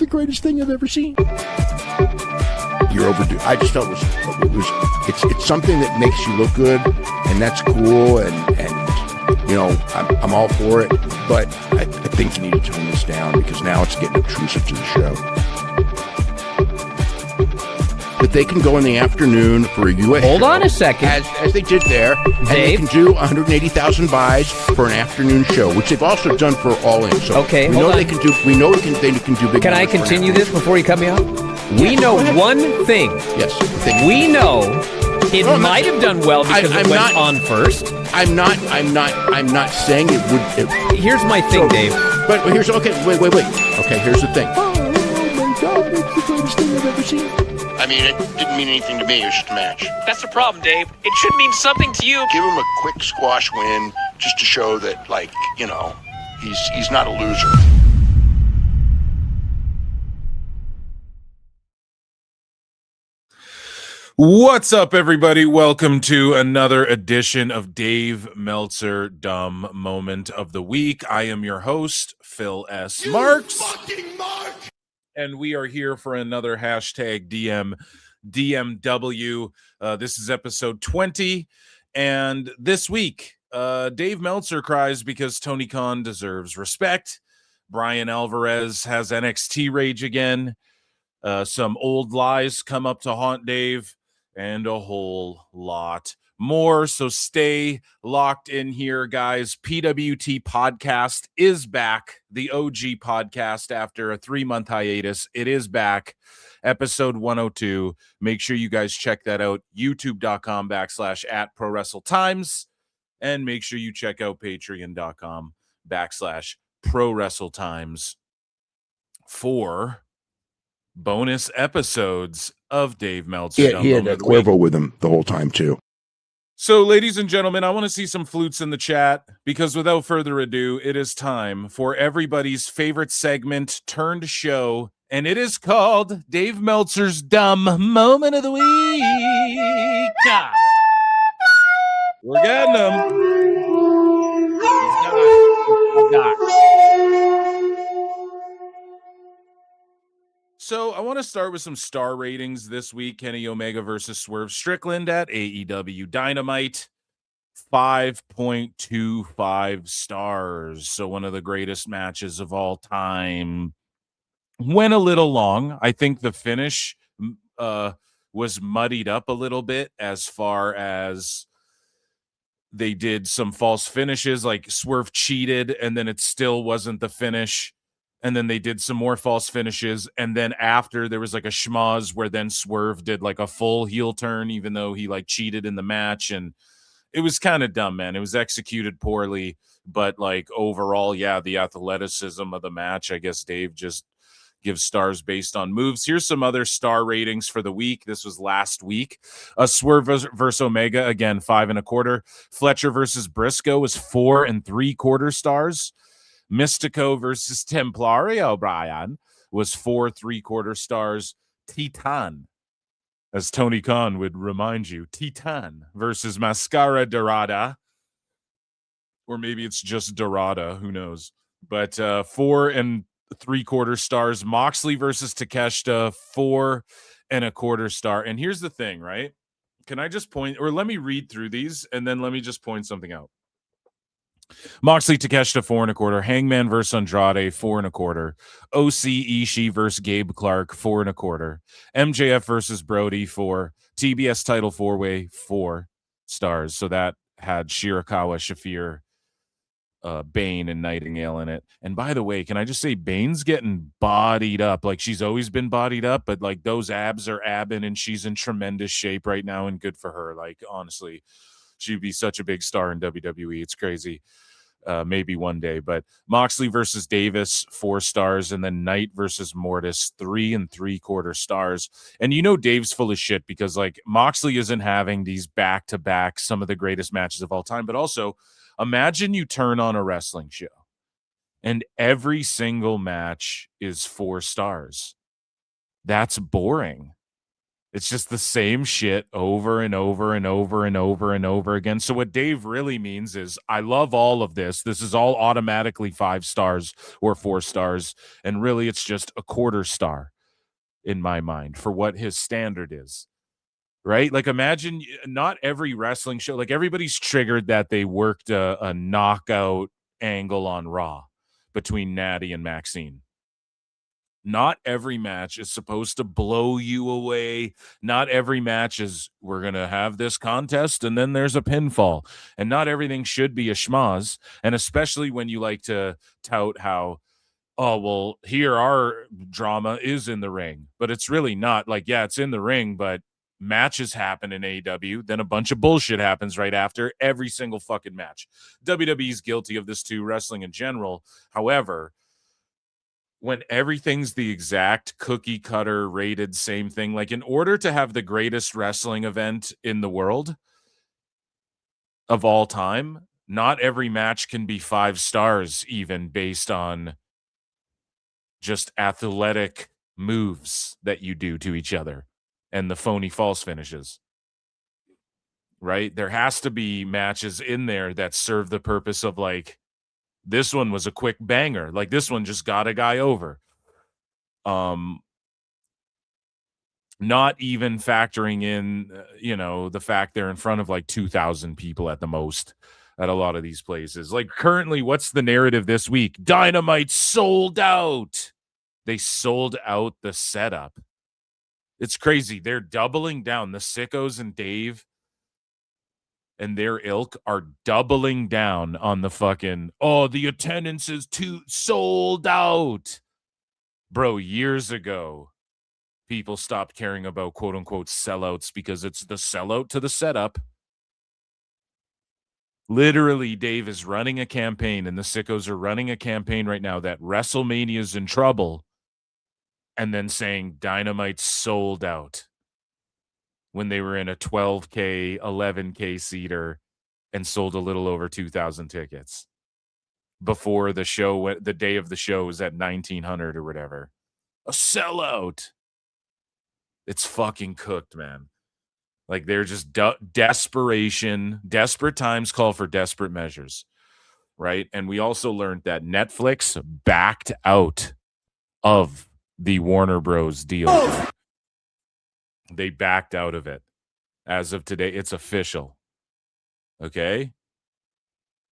the greatest thing I've ever seen. You're overdue. I just felt it's something that makes you look good, and that's cool, and you know, I'm all for it, but I think you need to tone this down because now it's getting obtrusive to the show. But they can go in the afternoon for a U.S. Hold show, on a second. as they did there, and Dave? they can do 180,000 buys for an afternoon show, which they've also done for All In. So okay, we hold know on. they can do. We know they can do big. Can I continue this before you cut me off? We know one thing. Yes. We know it might have done well because it went on first. I'm not saying it would. Here's my thing, Dave. But here's okay. Wait. Okay, here's the thing. Oh my God, it's the greatest thing I've ever seen. I mean, it didn't mean anything to me. It was just a match. That's the problem, Dave. It should mean something to you. Give him a quick squash win just to show that, like, you know, he's not a loser. What's up, everybody? Welcome to another edition of Dave Meltzer Dumb Moment of the Week. I am your host, Phil S. Marks. And we are here for another hashtag DMDMW. This is episode 20. And this week, Dave Meltzer cries because Tony Khan deserves respect. Bryan Alvarez has NXT rage again. Some old lies come up to haunt Dave. And a whole lot more. So stay locked in here, guys. PWT Podcast is back. The OG podcast after a 3-month hiatus. It is back. Episode 102. Make sure you guys check that out. YouTube.com/@ProWrestleTimes. And make sure you check out Patreon.com/ProWrestleTimes for bonus episodes of Dave Meltzer. He had a Cuervo with him the whole time, too. So, ladies and gentlemen, I want to see some flutes in the chat because without further ado, it is time for everybody's favorite segment turned show, and it is called Dave Meltzer's Dumb Moment of the Week. We're getting them. So I want to start with some star ratings this week. Kenny Omega versus Swerve Strickland at AEW Dynamite. 5.25 stars. So one of the greatest matches of all time. Went a little long. I think the finish was muddied up a little bit as far as they did some false finishes, like Swerve cheated and then it still wasn't the finish. And then they did some more false finishes. And then after there was like a schmoz where then Swerve did like a full heel turn, even though he like cheated in the match. And it was kind of dumb, man. It was executed poorly, but like overall, yeah, the athleticism of the match, I guess Dave just gives stars based on moves. Here's some other star ratings for the week. This was last week. Swerve versus Omega, again, 5.25. Fletcher versus Briscoe was 4.75 stars. Mystico versus Templario O'Brien was 4.75 stars. Titan, as Tony Khan would remind you, Titan versus Mascara Dorada, or maybe it's just Dorada, who knows? But 4.75 stars. Moxley versus Takeshita, 4.25 star. And here's the thing, right? Can I just point, or let me read through these, and then let me just point something out. Moxley Takeshita 4.25, Hangman versus Andrade 4.25, OC Ishii versus Gabe Clark 4.25, MJF versus Brody 4, TBS title 4-way 4 stars. So that had Shirakawa, Shafir, Bane, and Nightingale in it. And by the way, can I just say Bane's getting bodied up? Like she's always been bodied up, but like those abs are abbing, and she's in tremendous shape right now, and good for her. Like honestly, she'd be such a big star in WWE. It's crazy. Maybe one day. But Moxley versus Davis, 4 stars. And then Knight versus Mortis, 3.75 stars. And you know Dave's full of shit because like Moxley isn't having these back-to-back, some of the greatest matches of all time. But also, imagine you turn on a wrestling show and every single match is 4 stars. That's boring. It's just the same shit over and over and over and over and over again. So what Dave really means is, I love all of this. This is all automatically 5 stars or 4 stars. And really, it's just a quarter star in my mind for what his standard is. Right? Like, imagine not every wrestling show, like, everybody's triggered that they worked a knockout angle on Raw between Natty and Maxine. Not every match is supposed to blow you away. Not every match is, we're going to have this contest and then there's a pinfall. And not everything should be a schmoz. And especially when you like to tout how, oh, well, here our drama is in the ring. But it's really not. Like, yeah, it's in the ring, but matches happen in AEW. Then a bunch of bullshit happens right after every single fucking match. WWE's guilty of this too, wrestling in general. However, when everything's the exact cookie cutter rated same thing, like, in order to have the greatest wrestling event in the world of all time, not every match can be 5 stars, even based on just athletic moves that you do to each other and the phony false finishes. Right? There has to be matches in there that serve the purpose of, like, this one was a quick banger. Like, this one just got a guy over. Not even factoring in, the fact they're in front of like 2,000 people at the most at a lot of these places. Like, currently, what's the narrative this week? Dynamite sold out. They sold out the setup. It's crazy. They're doubling down. The Sickos and Dave and their ilk are doubling down on the fucking, oh, the attendance is too sold out. Bro, years ago, people stopped caring about quote unquote sellouts because it's the sellout to the setup. Literally, Dave is running a campaign and the Sickos are running a campaign right now that WrestleMania is in trouble, and then saying Dynamite sold out when they were in a 12K, 11K seater and sold a little over 2,000 tickets before the show. The day of the show was at 1,900 or whatever. A sellout. It's fucking cooked, man. Like, they're just desperation. Desperate times call for desperate measures, right? And we also learned that Netflix backed out of the Warner Bros. Deal. They backed out of it. As of today, it's official. Okay?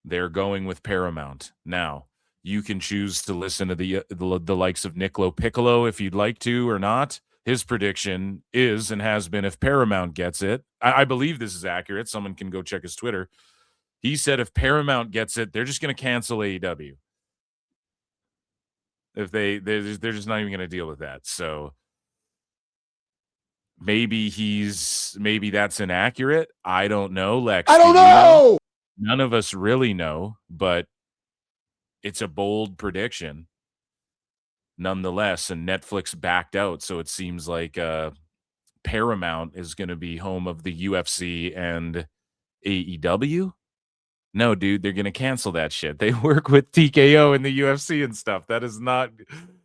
They're going with Paramount. Now, you can choose to listen to the likes of Niccolo Piccolo if you'd like to or not. His prediction is and has been, if Paramount gets it, I believe this is accurate. Someone can go check his Twitter. He said if Paramount gets it, they're just going to cancel AEW. If they're just not even going to deal with that. So maybe that's inaccurate. I don't know, Lex. I don't know. None of us really know, but it's a bold prediction nonetheless. And Netflix backed out, so it seems like Paramount is going to be home of the UFC and AEW. No, dude, they're going to cancel that shit. They work with TKO in the UFC and stuff.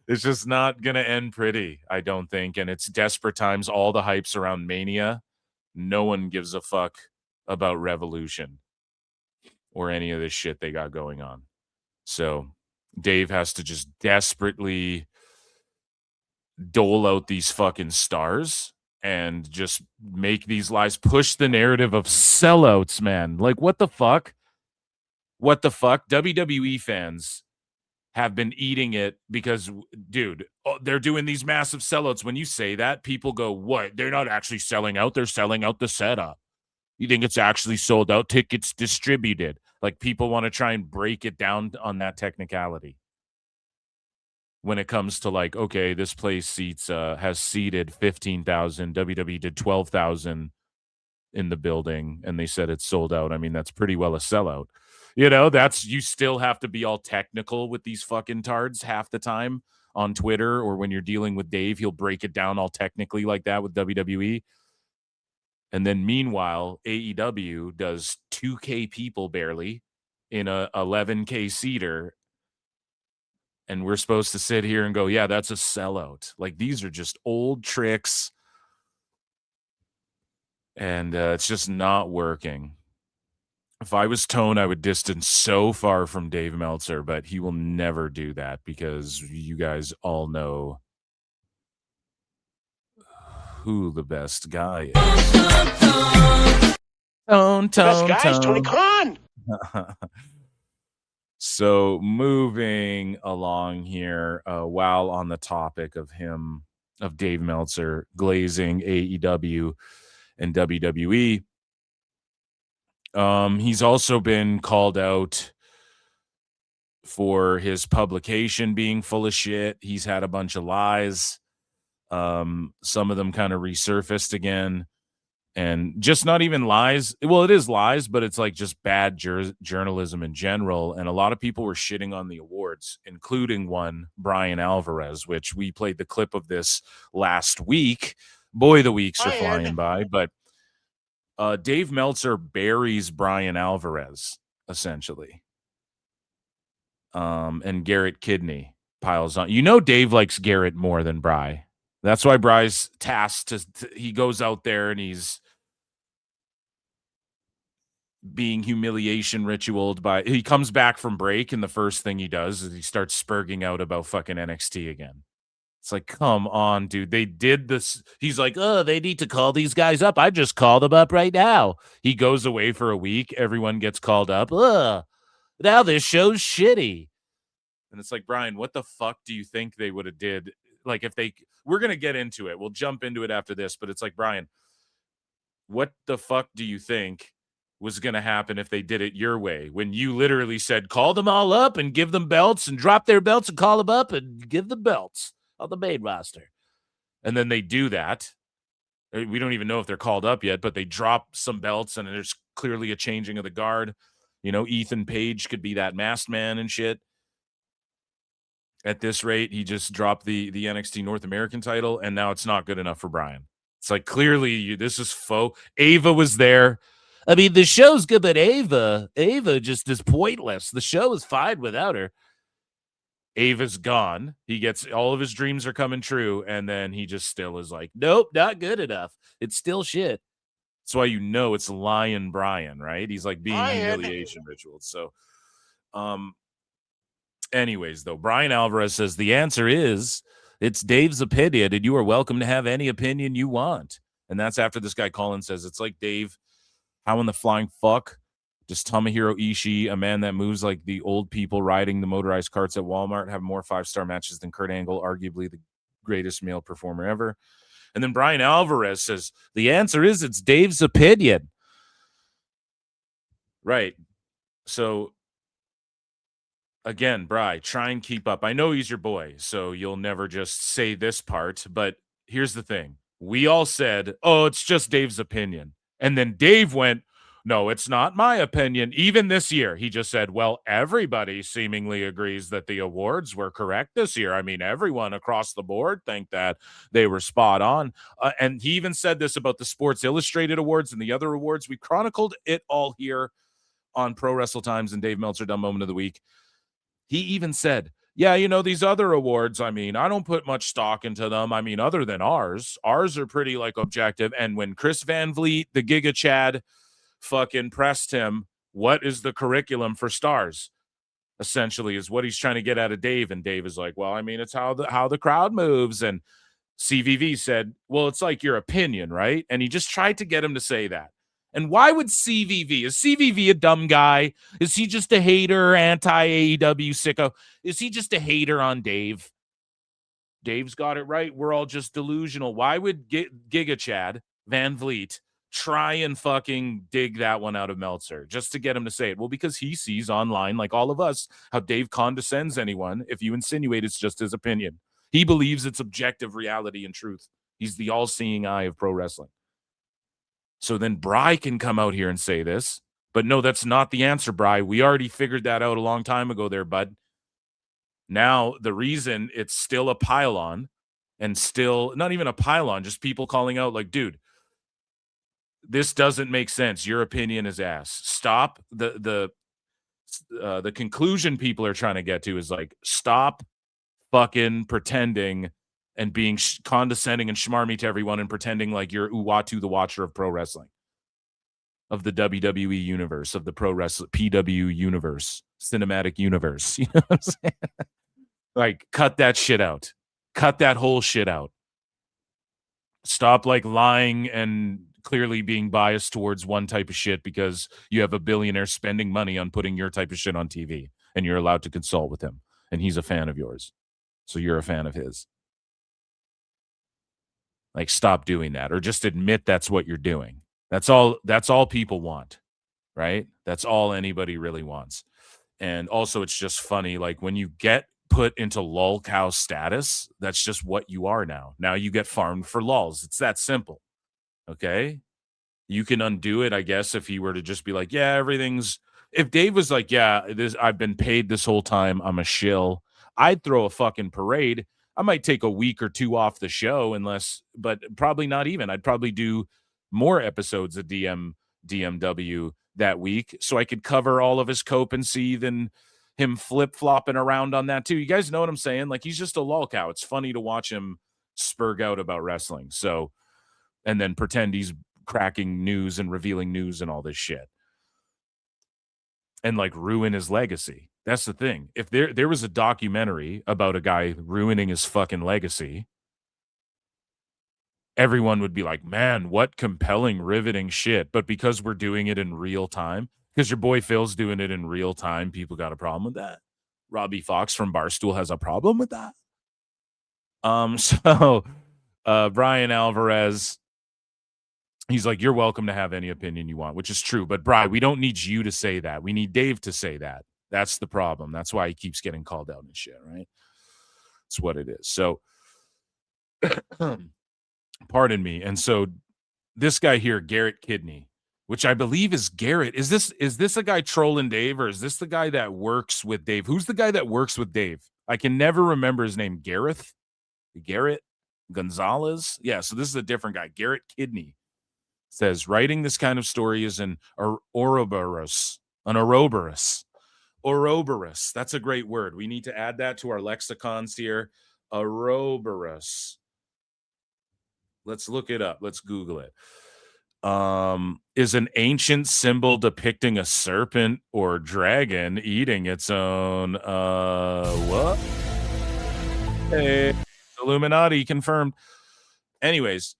It's just not going to end pretty, I don't think. And it's desperate times. All the hype's around Mania. No one gives a fuck about Revolution or any of this shit they got going on. So Dave has to just desperately dole out these fucking stars and just make these lies, push the narrative of sellouts, man. Like, what the fuck? What the fuck? WWE fans have been eating it because, dude, they're doing these massive sellouts. When you say that, people go, what? They're not actually selling out. They're selling out the setup. You think it's actually sold out? Tickets distributed. Like, people want to try and break it down on that technicality. When it comes to, like, okay, this place has seated 15,000. WWE did 12,000 in the building, and they said it's sold out. I mean, that's pretty well a sellout. You still have to be all technical with these fucking tards half the time on Twitter, or when you're dealing with Dave, he'll break it down all technically like that with WWE. And then meanwhile, AEW does 2K people barely in a 11K seater. And we're supposed to sit here and go, yeah, that's a sellout. Like, these are just old tricks And it's just not working. If I was Tone, I would distance so far from Dave Meltzer, but he will never do that because you guys all know who the best guy is. Tone. Best guy is Tony Khan. So moving along here, while on the topic of Dave Meltzer glazing AEW and WWE, he's also been called out for his publication being full of shit. He's had a bunch of lies. Some of them kind of resurfaced again. And just not even lies. Well, it is lies, but it's like just bad journalism in general. And a lot of people were shitting on the awards, including one, Bryan Alvarez, which we played the clip of this last week. Boy, the weeks are flying by. But Dave Meltzer buries Bryan Alvarez, essentially. And Garrett Kidney piles on. You know Dave likes Garrett more than Bry. That's why Bry's tasked he goes out there and he's being humiliation ritualed by, he comes back from break and the first thing he does is he starts spurging out about fucking NXT again. It's like, come on, dude. They did this. He's like, oh, they need to call these guys up. I just called them up right now. He goes away for a week. Everyone gets called up. Now this show's shitty. And it's like, Brian, what the fuck do you think they would have did? Like we're going to get into it. We'll jump into it after this, but it's like, Brian, what the fuck do you think was going to happen if they did it your way, when you literally said, call them all up and give them belts and drop their belts and call them up and give them belts on the main roster? And then they do that. We don't even know if they're called up yet, but they drop some belts and there's clearly a changing of the guard. You know, Ethan Page could be that masked man and shit. At this rate, he just dropped the NXT North American title, and now it's not good enough for Brian. It's like, clearly this is faux. Ava was there. I mean, the show's good, but Ava just is pointless. The show is fine without her. Ava's gone. He gets, all of his dreams are coming true, and then he just still is like, nope, not good enough. It's still shit. That's why you know it's Lion Brian, right? He's like being humiliation ritual. So, anyways, though, Bryan Alvarez says the answer is it's Dave's opinion, and you are welcome to have any opinion you want. And that's after this guy Colin says, it's like, Dave, how in the flying fuck does Tomohiro Ishii, a man that moves like the old people riding the motorized carts at Walmart, have more 5-star matches than Kurt Angle, arguably the greatest male performer ever? And then Bryan Alvarez says, the answer is it's Dave's opinion. Right. So, again, Bri, try and keep up. I know he's your boy, so you'll never just say this part, but here's the thing. We all said, oh, it's just Dave's opinion. And then Dave went, no, it's not my opinion. Even this year, he just said, well, everybody seemingly agrees that the awards were correct this year. I mean, everyone across the board think that they were spot on. And he even said this about the Sports Illustrated Awards and the other awards. We chronicled it all here on Pro Wrestle Times and Dave Meltzer Dumb Moment of the Week. He even said, yeah, you know, these other awards, I mean, I don't put much stock into them. I mean, other than ours are pretty like objective. And when Chris Van Vliet, the Giga Chad, fucking pressed him, what is the curriculum for stars? Essentially is what he's trying to get out of Dave. And Dave is like, well, I mean, it's how the crowd moves. And CVV said, well, it's like your opinion, right? And he just tried to get him to say that. And why would CVV? Is CVV a dumb guy? Is he just a hater, anti-AEW sicko? Is he just a hater on Dave? Dave's got it right. We're all just delusional. Why would Giga Chad Van Vliet try and fucking dig that one out of Meltzer just to get him to say it? Well, because he sees online, like all of us, how Dave condescends anyone if you insinuate it's just his opinion. He believes it's objective reality and truth. He's the all-seeing eye of pro wrestling. So then Bry can come out here and say this, but no, that's not the answer, Bry. We already figured that out a long time ago there, bud. Now, the reason it's still a pylon, and still not even a pylon, just people calling out like, dude, this doesn't make sense. Your opinion is ass. Stop. The conclusion people are trying to get to is like, stop fucking pretending and being condescending and schmarmy to everyone and pretending like you're Uwatu, the watcher of pro wrestling, of the WWE universe, of the pro wrestling PW universe, cinematic universe. You know what I'm saying? Like, cut that shit out. Cut that whole shit out. Stop like lying and clearly being biased towards one type of shit because you have a billionaire spending money on putting your type of shit on TV and you're allowed to consult with him and he's a fan of yours. So you're a fan of his. Like, stop doing that, or just admit that's what you're doing. That's all people want, right? That's all anybody really wants. And also, it's just funny, like, when you get put into lol cow status, that's just what you are now. Now you get farmed for lols. It's that simple. Okay? You can undo it, I guess, if he were to just be like, yeah, everything's... If Dave was like, yeah, I've been paid this whole time, I'm a shill, I'd throw a fucking parade. I might take a week or two off the show but probably not even. I'd probably do more episodes of DMDMW that week so I could cover all of his cope and seethe and him flip-flopping around on that too. You guys know what I'm saying? Like, he's just a lol cow. It's funny to watch him spurg out about wrestling. So, and then pretend he's cracking news and revealing news and all this shit. And like ruin his legacy. That's the thing. If there was a documentary about a guy ruining his fucking legacy, everyone would be like, man, what compelling, riveting shit. But because we're doing it in real time, because your boy Phil's doing it in real time, people got a problem with that. Robbie Fox from Barstool has a problem with that. So Bryan Alvarez, he's like, you're welcome to have any opinion you want, which is true. But Bri, we don't need you to say that. We need Dave to say that. That's the problem. That's why he keeps getting called out and shit, right? It's what it is. So, pardon me. And so this guy here, Garrett Kidney, which I believe is Garrett. Is this a guy trolling Dave, or is this the guy that works with Dave? Who's the guy that works with Dave? I can never remember his name. Garrett Gonzalez. Yeah. So this is a different guy. Garrett Kidney says, writing this kind of story is an Ouroboros. Ouroboros. That's a great word. We need to add that to our lexicons here. Ouroboros. Let's look it up. Let's Google it. Is an ancient symbol depicting a serpent or dragon eating its own. What? Hey, Illuminati confirmed. Anyways,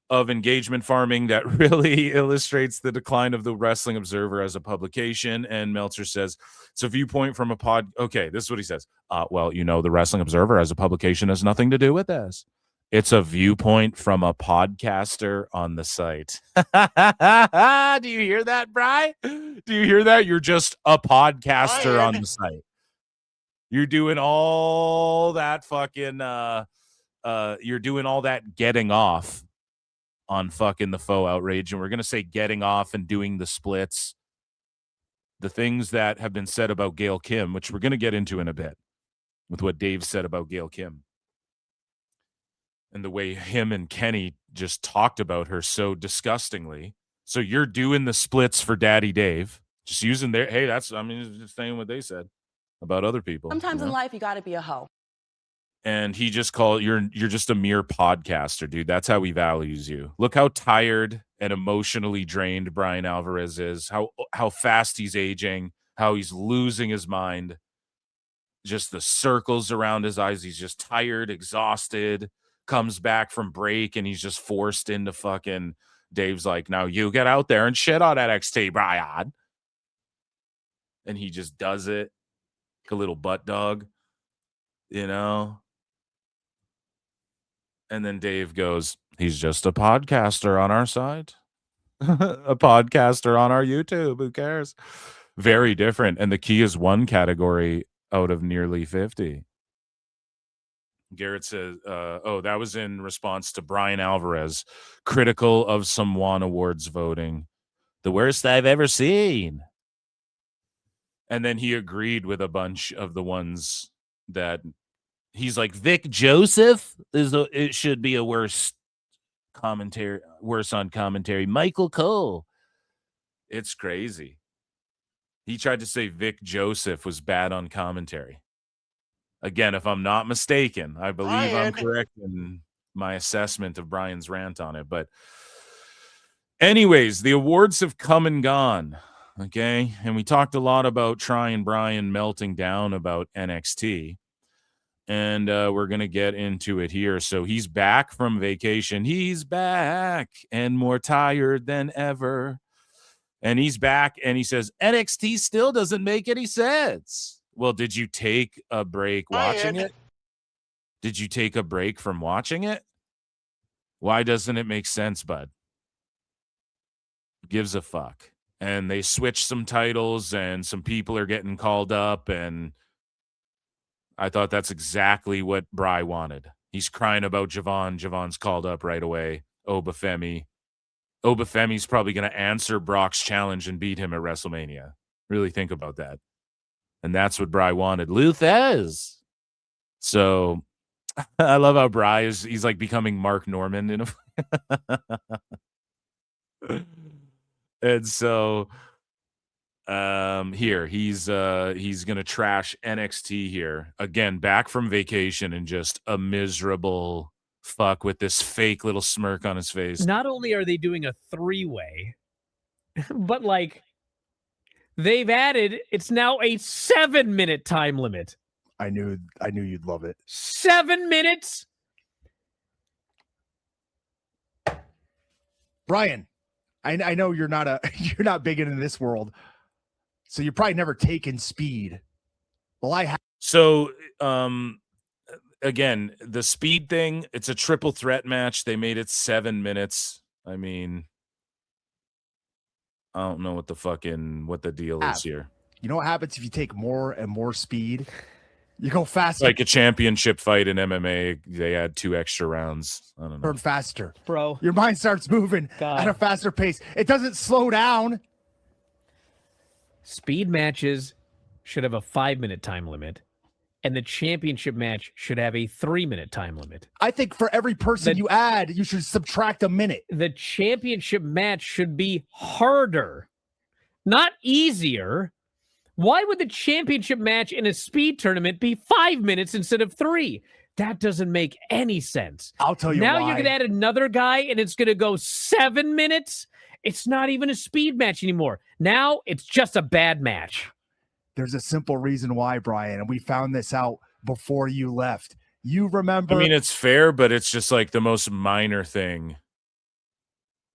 of engagement farming that really illustrates the decline of the Wrestling Observer as a publication. And Meltzer says, it's a viewpoint from a pod. Okay, this is what he says. Well, the Wrestling Observer as a publication has nothing to do with this. It's a viewpoint from a podcaster on the site. Do you hear that, Bri? Do you hear that? You're just a podcaster on the site. You're doing all that fucking, you're doing all that getting off on fucking the faux outrage, and we're going to say getting off and doing the splits, the things that have been said about Gail Kim, which we're going to get into in a bit with what Dave said about Gail Kim and the way him and Kenny just talked about her so disgustingly. So you're doing the splits for Daddy Dave, just using their, hey, just saying what they said about other people. Sometimes in life, you got to be a hoe. And he just called, you're just a mere podcaster, dude. That's how he values you. Look how tired and emotionally drained Bryan Alvarez is, how fast he's aging, how he's losing his mind. Just the circles around his eyes. He's just tired, exhausted, comes back from break, and he's just forced into fucking, Dave's like, now you get out there and shit on NXT, Bryan. And he just does it like a little butt dog, And then Dave goes, he's just a podcaster on our site. A podcaster on our YouTube. Who cares? Very different. And the key is one category out of nearly 50. Garrett says, that was in response to Bryan Alvarez, critical of some WAN Awards voting. The worst I've ever seen. And then he agreed with a bunch of the ones that he's like, Vic Joseph it should be a worse on commentary. Michael Cole. It's crazy. He tried to say Vic Joseph was bad on commentary. Again, if I'm not mistaken, I believe I'm correct in my assessment of Bryan's rant on it. But anyways, the awards have come and gone. Okay. And we talked a lot about Trying Bryan melting down about NXT. And we're going to get into it here. So he's back from vacation. He's back and more tired than ever. And he's back and he says, NXT still doesn't make any sense. Well, did you take a break watching it? Did you take a break from watching it? Why doesn't it make sense, bud? Gives a fuck. And they switched some titles and some people are getting called up. And I thought that's exactly what Bry wanted. He's crying about Javon. Javon's called up right away. Obafemi. Obafemi's probably going to answer Brock's challenge and beat him at WrestleMania. Really think about that. And that's what Bry wanted. Luthez. So I love how Bry he's like becoming Mark Norman in a and so here he's gonna trash NXT here again, back from vacation and just a miserable fuck with this fake little smirk on his face. Not only are they doing a 3-way, but like they've added, it's now a 7-minute time limit. I knew you'd love it. 7 minutes. Bryan, I know you're not big into this world, so you're probably never taken Speed. Well, I have. So again, the Speed thing, it's a triple threat match. They made it 7 minutes. I mean, I don't know what the deal is here. You know what happens if you take more and more Speed? You go faster. Like a championship fight in MMA, they add 2 extra rounds. I don't know. Burn faster. Bro. Your mind starts moving at a faster pace. It doesn't slow down. Speed matches should have a 5-minute time limit, and the championship match should have a 3-minute time limit. I think for every person you add, you should subtract a minute. The championship match should be harder, not easier. Why would the championship match in a speed tournament be 5 minutes instead of 3? That doesn't make any sense. I'll tell you now why. You can add another guy and it's going to go 7 minutes. It's not even a speed match anymore. Now it's just a bad match. There's a simple reason why, Bryan, and we found this out before you left. You remember? I mean, it's fair, but it's just like the most minor thing.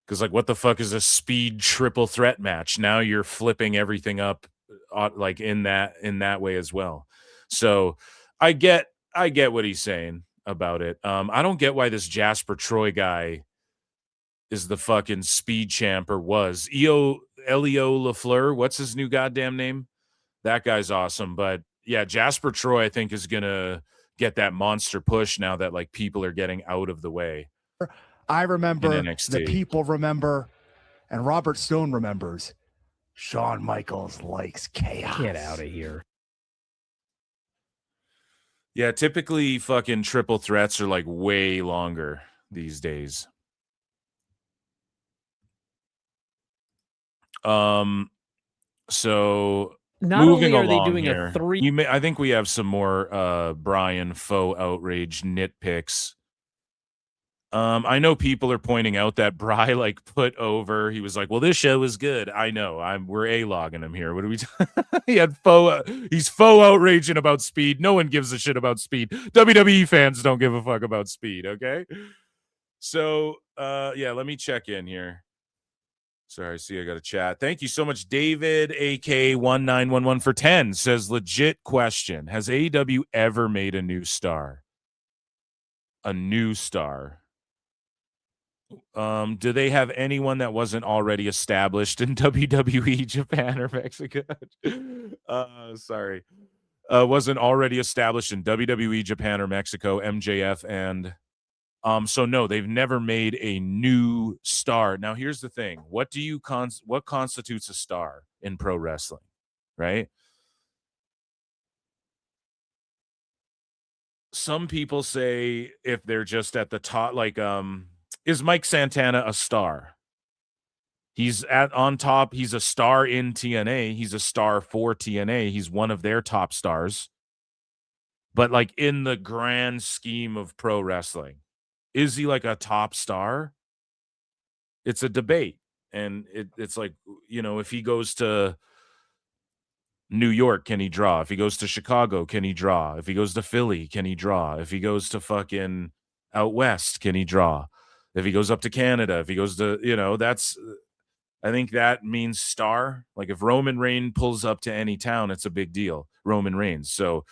Because like, what the fuck is a speed triple threat match? Now you're flipping everything up. Like in that way as well. So I get what he's saying about it. I don't get why this Jasper Troy guy is the fucking speed champ, or was. Elio LaFleur, what's his new goddamn name? That guy's awesome. But yeah, Jasper Troy I think is gonna get that monster push now that like people are getting out of the way. I remember, the people remember, and Robert Stone remembers. Shawn Michaels likes chaos. Get out of here. Yeah, typically fucking triple threats are like way longer these days. So not moving only are along they doing here, a 3, I think we have some more Bryan faux outrage nitpicks. I know people are pointing out that Bry like put over. He was like, "Well, this show is good." I know. We're A-logging him here. What are we? He's faux outraging about Speed. No one gives a shit about Speed. WWE fans don't give a fuck about Speed. Okay. So yeah, let me check in here. Sorry, see, I got a chat. Thank you so much, David AK1911 for 10. Says legit question: has AEW ever made a new star? A new star. Do they have anyone that wasn't already established in WWE, Japan, or Mexico? Sorry. Wasn't already established in WWE, Japan, or Mexico, MJF, and so no, they've never made a new star. Now here's the thing. What constitutes a star in pro wrestling, right? Some people say if they're just at the top, like is Mike Santana a star? He's on top. He's a star in TNA. He's a star for TNA. He's one of their top stars. But like in the grand scheme of pro wrestling, is he like a top star? It's a debate. And it's like, you know, if he goes to New York, can he draw? If he goes to Chicago, can he draw? If he goes to Philly, can he draw? If he goes to fucking out west, can he draw? If he goes up to Canada, if he goes to, you know, that's, I think that means star. Like if Roman Reigns pulls up to any town, it's a big deal. Roman Reigns. So,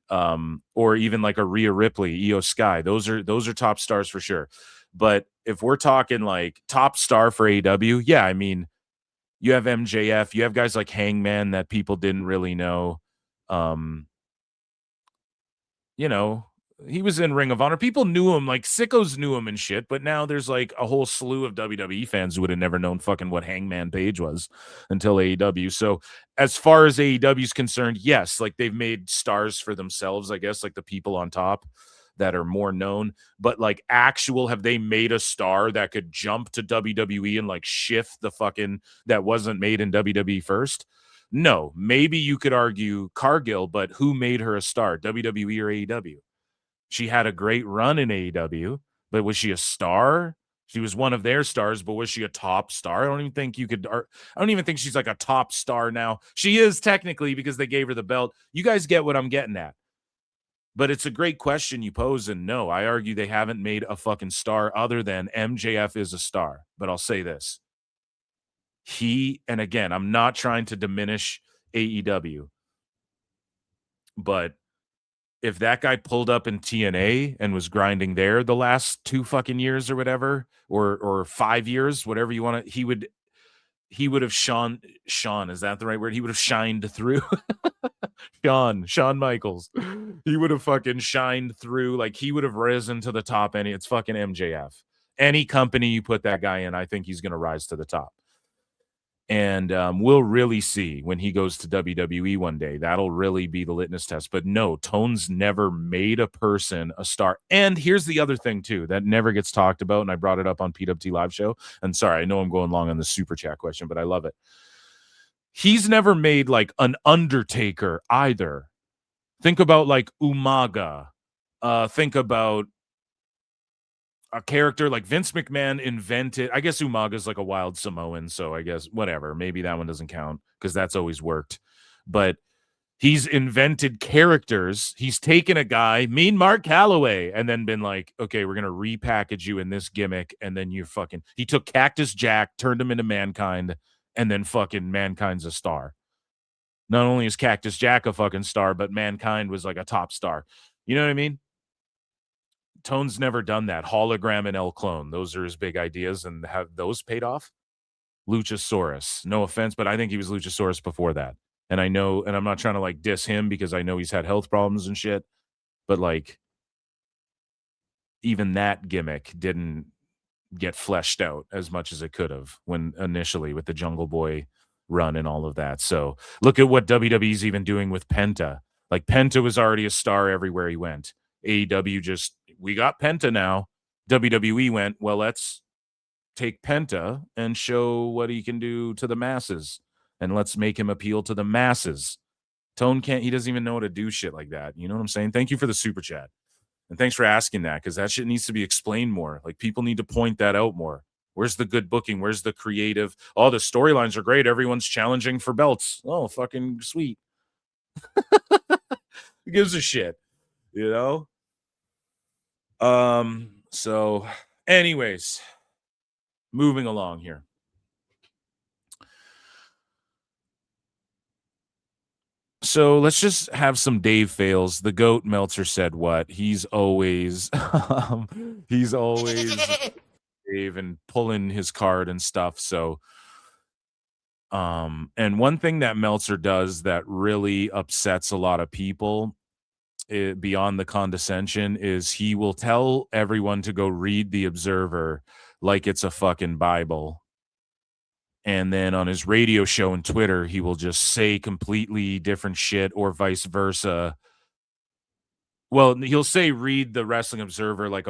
or even like a Rhea Ripley, Io Sky, those are top stars for sure. But if we're talking like top star for AEW, yeah, I mean, you have MJF, you have guys like Hangman that people didn't really know. You know, he was in Ring of Honor. People knew him, like sickos knew him and shit, but now there's like a whole slew of WWE fans who would have never known fucking what Hangman Page was until AEW. So as far as AEW is concerned, yes, like they've made stars for themselves, I guess, like the people on top that are more known, but like have they made a star that could jump to WWE and like shift the fucking that wasn't made in WWE first? No, maybe you could argue Cargill, but who made her a star, WWE or AEW? She had a great run in AEW, but was she a star? She was one of their stars, but was she a top star? I don't even think she's like a top star now. She is technically because they gave her the belt. You guys get what I'm getting at. But it's a great question you pose, and no, I argue they haven't made a fucking star other than MJF is a star. But I'll say this. And again, I'm not trying to diminish AEW, but if that guy pulled up in TNA and was grinding there the last 2 fucking years or whatever, or 5 years, whatever you want to, he would have Shawn, is that the right word? He would have shined through. Shawn Michaels. He would have fucking shined through. Like he would have risen to the top. It's fucking MJF. Any company you put that guy in, I think he's going to rise to the top. And we'll really see when he goes to WWE one day. That'll really be the litmus test. But no, Tone's never made a person a star. And here's the other thing, too, that never gets talked about. And I brought it up on PWT Live Show. And sorry, I know I'm going long on the super chat question, but I love it. He's never made like an Undertaker either. Think about like Umaga. Think about a character like Vince McMahon invented. I guess Umaga's like a wild Samoan, so I guess whatever. Maybe that one doesn't count because that's always worked. But he's invented characters. He's taken a guy, Mean Mark Calloway, and then been like, okay, we're going to repackage you in this gimmick. And then he took Cactus Jack, turned him into Mankind, and then fucking Mankind's a star. Not only is Cactus Jack a fucking star, but Mankind was like a top star. You know what I mean? Tone's never done that. Hologram and El Clone. Those are his big ideas, and have those paid off? Luchasaurus. No offense, but I think he was Luchasaurus before that. And I know, and I'm not trying to like diss him because I know he's had health problems and shit, but like even that gimmick didn't get fleshed out as much as it could have when initially with the Jungle Boy run and all of that. So look at what WWE's even doing with Penta. Like Penta was already a star everywhere he went. AEW we got Penta now. WWE went, well, let's take Penta and show what he can do to the masses. And let's make him appeal to the masses. Tone he doesn't even know how to do shit like that. You know what I'm saying? Thank you for the super chat. And thanks for asking that, because that shit needs to be explained more. Like people need to point that out more. Where's the good booking? Where's the creative? Oh, the storylines are great. Everyone's challenging for belts. Oh, fucking sweet. Who gives a shit? You know? So anyways, moving along here. So let's just have some Dave fails. The GOAT Meltzer said what? He's always Dave and pulling his card and stuff. So and one thing that Meltzer does that really upsets a lot of people beyond the condescension is he will tell everyone to go read the Observer like it's a fucking Bible. And then on his radio show and Twitter, he will just say completely different shit or vice versa. Well, he'll say read the Wrestling Observer like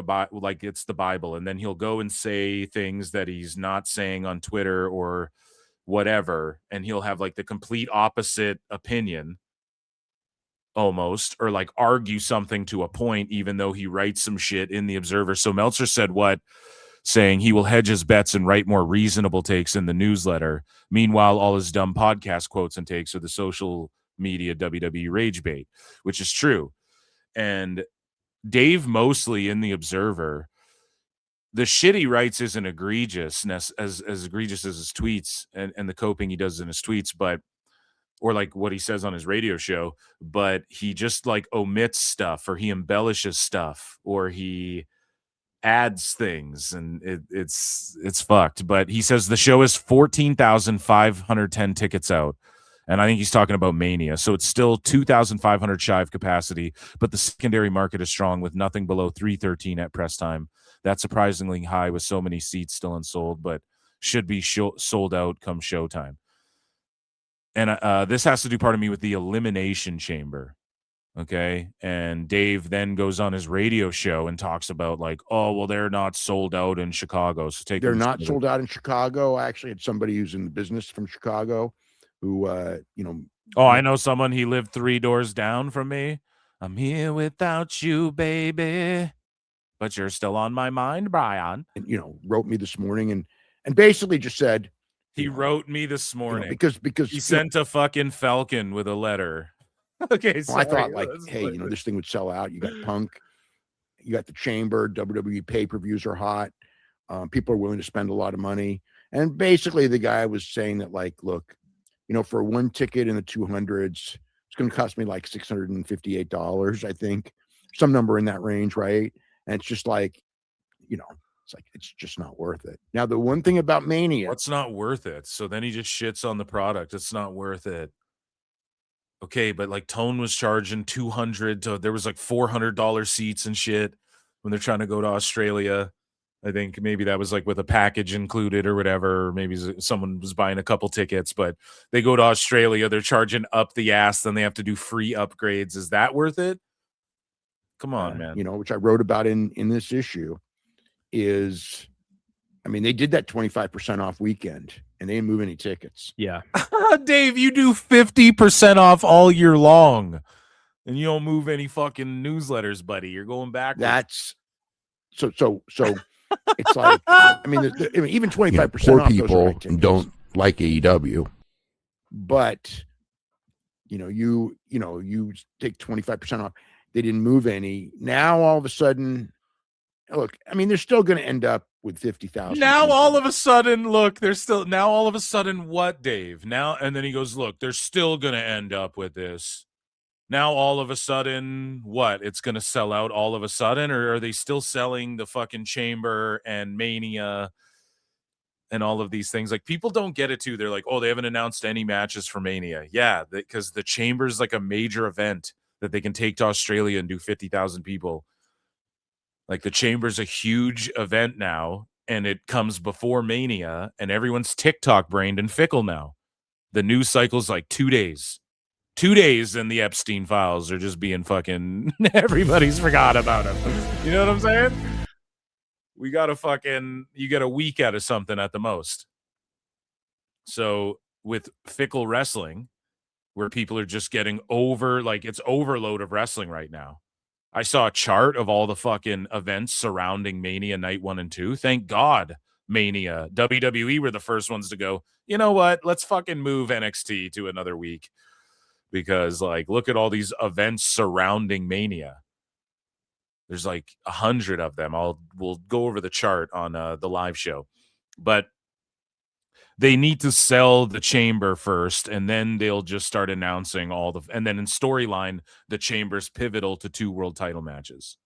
it's the Bible, and then he'll go and say things that he's not saying on Twitter or whatever, and he'll have like the complete opposite opinion. almost, or like argue something to a point, even though he writes some shit in the Observer. So Meltzer said what? Saying he will hedge his bets and write more reasonable takes in the newsletter. Meanwhile, all his dumb podcast quotes and takes are the social media WWE rage bait, which is true. And Dave Mosley in the Observer, the shit he writes isn't egregious as egregious as his tweets and the coping he does in his tweets, but or like what he says on his radio show, but he just like omits stuff, or he embellishes stuff, or he adds things, and it's fucked. But he says the show is 14,510 tickets out, and I think he's talking about Mania, so it's still 2,500 shy of capacity, but the secondary market is strong with nothing below 313 at press time. That's surprisingly high with so many seats still unsold, but should be sold out come showtime. And this has to do, pardon me, with the Elimination Chamber. Okay. And Dave then goes on his radio show and talks about like, oh, well, they're not sold out in Chicago. So they're not sold out in Chicago. I actually had somebody who's in the business from Chicago who, oh, I know someone. He lived 3 doors down from me. I'm here without you, baby, but you're still on my mind, Bryan. And, wrote me this morning and basically just said, he wrote me this morning because he sent a fucking Falcon with a letter. Okay, well, I thought like, hey, this thing would sell out. You got Punk, you got the Chamber, WWE pay-per-views are hot. People are willing to spend a lot of money. And basically the guy was saying that like, look, for one ticket in the 200s, it's going to cost me like $658, I think, some number in that range, right? And it's just like, it's just not worth it. Now, the one thing about Mania, what's not worth it? So then he just shits on the product. It's not worth it. Okay, but like Tone was charging $200 to, there was like $400 seats and shit when they're trying to go to Australia. I think maybe that was like with a package included or whatever. Or maybe someone was buying a couple tickets, but they go to Australia, they're charging up the ass, then they have to do free upgrades. Is that worth it? Come on, man. Which I wrote about in this issue is, they did that 25% off weekend and they didn't move any tickets. Yeah. Dave, you do 50% off all year long and you don't move any fucking newsletters, buddy. You're going back. That's so it's like, even 25% poor off people don't like AEW, but you take 25% off. They didn't move any. Now all of a sudden, look, they're still going to end up with 50,000. Now all of a sudden, look, now all of a sudden what, Dave? Now, and then he goes, look, they're still going to end up with this. Now all of a sudden, what? It's going to sell out all of a sudden, or are they still selling the fucking Chamber and Mania and all of these things? Like, people don't get it too. They're like, oh, they haven't announced any matches for Mania. Yeah, because the Chamber is like a major event that they can take to Australia and do 50,000 people. Like, the Chamber's a huge event now, and it comes before Mania, and everyone's TikTok brained and fickle now. The news cycle's like 2 days. 2 days, and the Epstein files are just being fucking, everybody's forgot about them. You know what I'm saying? We got you get a week out of something at the most. So with fickle wrestling, where people are just getting over, like, it's overload of wrestling right now. I saw a chart of all the fucking events surrounding Mania Night 1 and 2. Thank God Mania. WWE were the first ones to go, you know what? Let's fucking move NXT to another week. Because, like, look at all these events surrounding Mania. There's like 100 of them. We'll go over the chart on the live show. But they need to sell the Chamber first, and then they'll just start announcing and then in storyline, the Chamber's pivotal to 2 world title matches.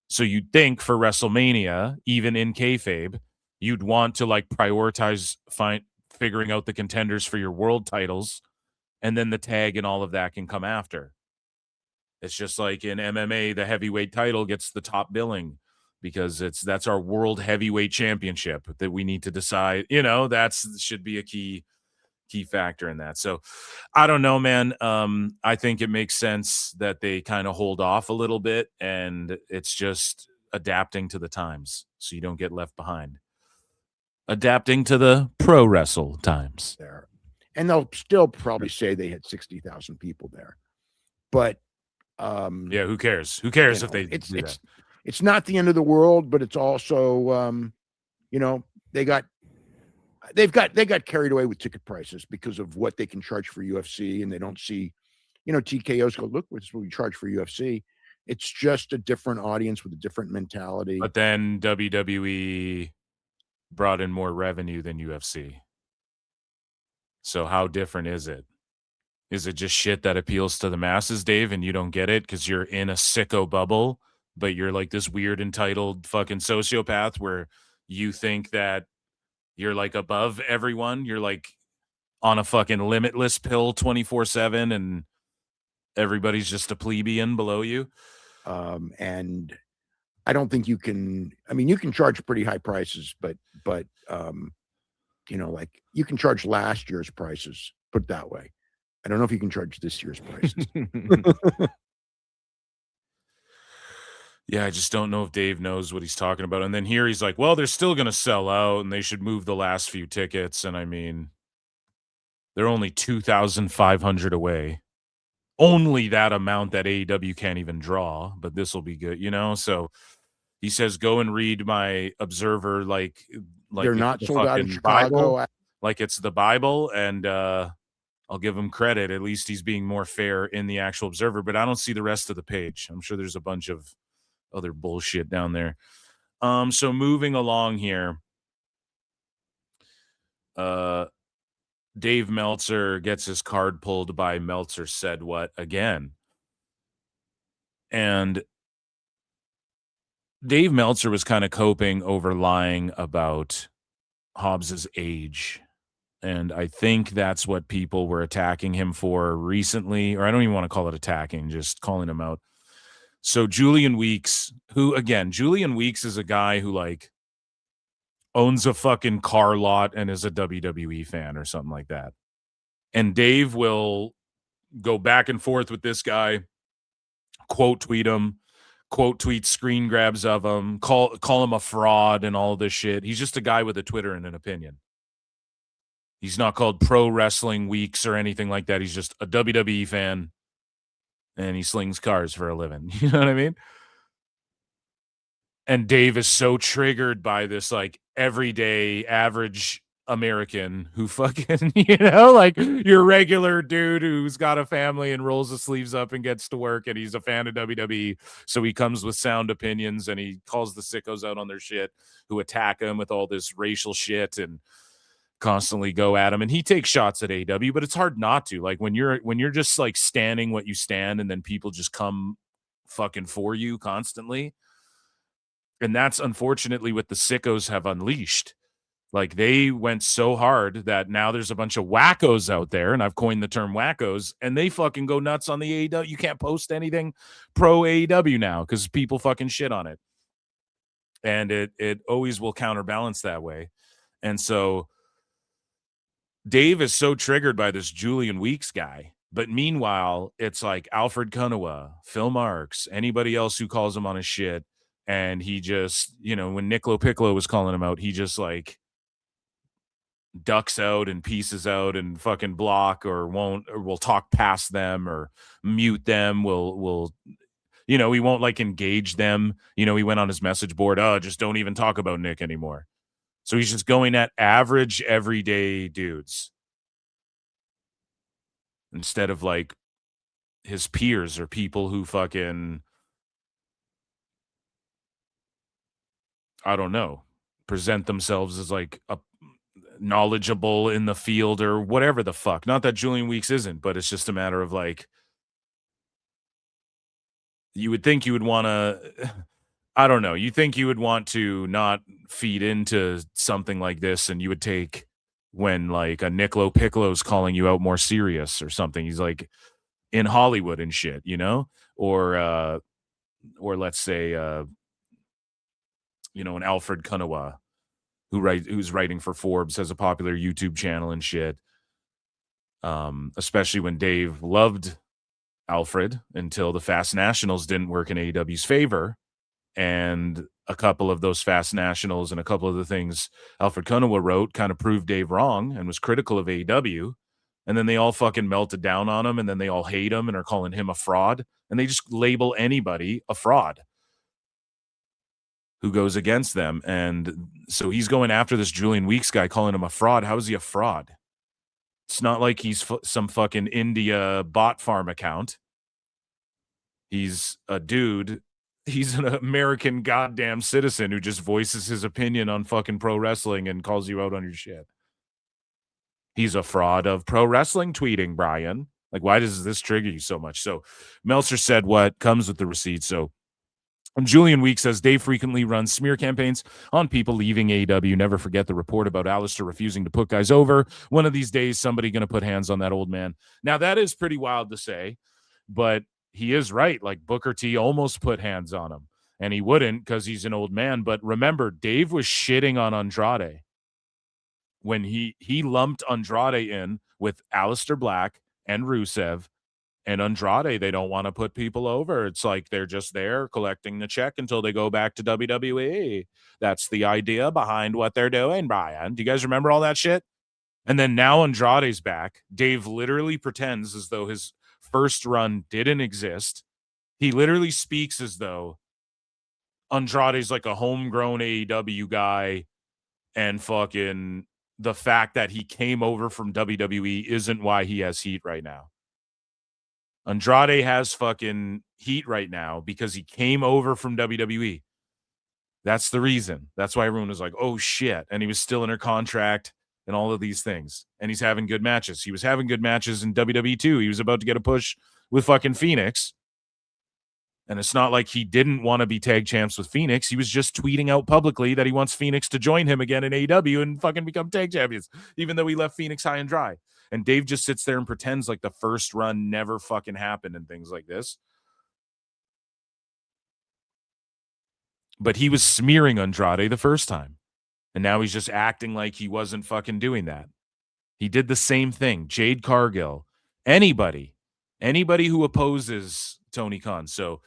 So you'd think for WrestleMania, even in kayfabe, you'd want to like prioritize figuring out the contenders for your world titles, and then the tag and all of that can come after. It's just like in MMA, the heavyweight title gets the top billing because that's our world heavyweight championship that we need to decide. That should be a key factor in that. So I don't know, man. I think it makes sense that they kind of hold off a little bit, and it's just adapting to the times so you don't get left behind. Adapting to the pro wrestle times there. And they'll still probably say they had 60,000 people there. But Yeah, who cares? Who cares if they it's do that? it's not the end of the world, but it's also they got carried away with ticket prices because of what they can charge for UFC, and they don't see, TKOs go, look, this is what we charge for UFC. It's just a different audience with a different mentality. But then WWE brought in more revenue than UFC. So how different is it? Is it just shit that appeals to the masses, Dave, and you don't get it because you're in a sicko bubble, but you're like this weird entitled fucking sociopath where you think that you're like above everyone? You're like on a fucking limitless pill 24/7 and everybody's just a plebeian below you? And I don't think you can. I mean, you can charge pretty high prices, but like you can charge last year's prices. Put it that way. I don't know if you can charge this year's prices. Yeah, I just don't know if Dave knows what he's talking about. And then here he's like, well, they're still going to sell out and they should move the last few tickets. And I mean, they're only 2,500 away. Only that amount that AEW can't even draw, but this will be good, So he says, go and read my Observer like they're not sold out in Chicago. Bible, like it's the Bible, and I'll give him credit. At least he's being more fair in the actual Observer, but I don't see the rest of the page. I'm sure there's a bunch of other bullshit down there. So moving along here, Dave Meltzer gets his card pulled by Meltzer said what again. And Dave Meltzer was kind of coping over lying about Hobbs's age. And I think that's what people were attacking him for recently, or I don't even want to call it attacking, just calling him out. So Julian Weeks, Julian Weeks is a guy who like owns a fucking car lot and is a WWE fan or something like that. And Dave will go back and forth with this guy, quote tweet him, quote tweet screen grabs of him, call him a fraud and all this shit. He's just a guy with a Twitter and an opinion. He's not called Pro Wrestling Weeks or anything like that. He's just a WWE fan. And he slings cars for a living. You know what I mean? And Dave is so triggered by this, like, everyday average American who fucking, like your regular dude who's got a family and rolls his sleeves up and gets to work and he's a fan of WWE. So he comes with sound opinions and he calls the sickos out on their shit who attack him with all this racial shit and constantly go at him, and he takes shots at AEW, but it's hard not to. Like when you're just like standing what you stand and then people just come fucking for you constantly. And that's unfortunately what the sickos have unleashed. Like they went so hard that now there's a bunch of wackos out there, and I've coined the term wackos, and they fucking go nuts on the AEW. You can't post anything pro AEW now because people fucking shit on it. And it always will counterbalance that way. And so Dave is so triggered by this Julian Weeks guy, but meanwhile, it's like Alfred Konuwa, Phil Marks, anybody else who calls him on his shit, and he just, when Niccolo Piccolo was calling him out, he just like ducks out and pieces out and fucking block or will talk past them or mute them. Will he won't like engage them. He went on his message board, just don't even talk about Nick anymore. So he's just going at average, everyday dudes instead of like his peers or people who fucking, I don't know, present themselves as like a knowledgeable in the field or whatever the fuck. Not that Julian Weeks isn't, but it's just a matter of like, you would think you would want to, I don't know. You think you would want to not feed into something like this, and you would take when like a Niccolo Piccolo's calling you out more serious or something. He's like in Hollywood and shit, or let's say, an Alfred Konuwa who's writing for Forbes, has a popular YouTube channel and shit. Especially when Dave loved Alfred until the Fast Nationals didn't work in AEW's favor. And a couple of those Fast Nationals and a couple of the things Alfred Konuwa wrote kind of proved Dave wrong and was critical of AEW. And then they all fucking melted down on him, and then they all hate him and are calling him a fraud. And they just label anybody a fraud who goes against them. And so he's going after this Julian Weeks guy, calling him a fraud. How is he a fraud? It's not like he's some fucking India bot farm account. He's a dude. He's an American goddamn citizen who just voices his opinion on fucking pro wrestling and calls you out on your shit. He's a fraud of pro wrestling tweeting, Bryan. Like, why does this trigger you so much? So Meltzer said what comes with the receipt. So Julian Weeks says Dave frequently runs smear campaigns on people leaving AEW. Never forget the report about Alistair refusing to put guys over. One of these days, somebody going to put hands on that old man. Now, that is pretty wild to say, but he is right. Like, Booker T almost put hands on him, and he wouldn't because he's an old man. But remember, Dave was shitting on Andrade when he lumped Andrade in with Alistair Black and Rusev. And Andrade, they don't want to put people over. It's like they're just there collecting the check until they go back to WWE. That's the idea behind what they're doing, Bryan. Do you guys remember all that shit? And then now Andrade's back. Dave literally pretends as though his first run didn't exist. He literally speaks as though Andrade's like a homegrown AEW guy, and fucking the fact that he came over from WWE isn't why he has heat right now. Andrade has fucking heat right now because he came over from WWE. That's the reason. That's why everyone was like, oh shit. And he was still under contract and all of these things. And he's having good matches. He was having good matches in WWE too. He was about to get a push with fucking Phoenix. And it's not like he didn't want to be tag champs with Phoenix. He was just tweeting out publicly that he wants Phoenix to join him again in AEW and fucking become tag champions, even though he left Phoenix high and dry. And Dave just sits there and pretends like the first run never fucking happened and things like this. But he was smearing Andrade the first time. And now he's just acting like he wasn't fucking doing that. He did the same thing. Jade Cargill. Anybody who opposes Tony Khan. So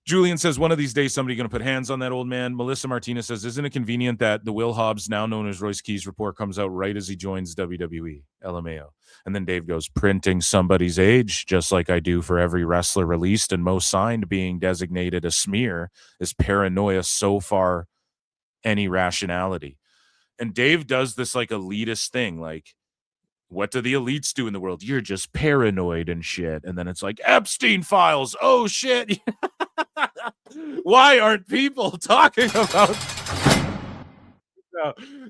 Julian says, one of these days, somebody going to put hands on that old man. Melissa Martinez says, isn't it convenient that the Will Hobbs, now known as Royce Keys report, comes out right as he joins WWE? LMAO. And then Dave goes, printing somebody's age, just like I do for every wrestler released and most signed, being designated a smear is paranoia so far any rationality. And Dave does this like elitist thing, like, what do the elites do in the world? You're just paranoid and shit. And then it's like, Epstein files. Oh, shit. Why aren't people talking about,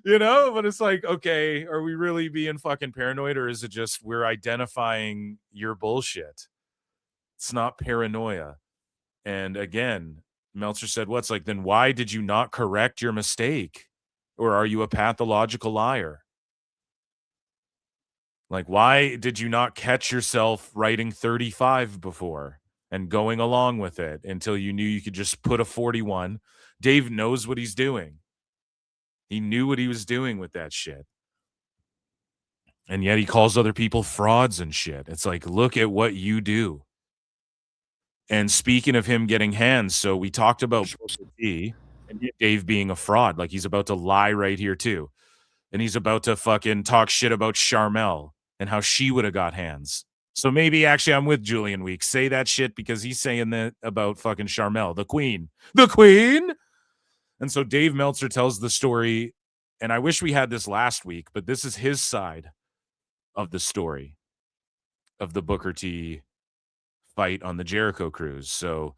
you know? But it's like, okay, are we really being fucking paranoid, or is it just we're identifying your bullshit? It's not paranoia. And again, Meltzer said, what's like, then why did you not correct your mistake? Or are you a pathological liar? Like, why did you not catch yourself writing 35 before and going along with it until you knew you could just put a 41? Dave knows what he's doing. He knew what he was doing with that shit. And yet he calls other people frauds and shit. It's like, look at what you do. And speaking of him getting hands, so we talked about and Dave being a fraud. Like, he's about to lie right here too. And he's about to fucking talk shit about Charmel and how she would have got hands. So maybe actually I'm with Julian Weeks. Say that shit because he's saying that about fucking Charmel, the queen. The queen! And so Dave Meltzer tells the story, and I wish we had this last week, but this is his side of the story of the Booker T fight on the Jericho Cruise. So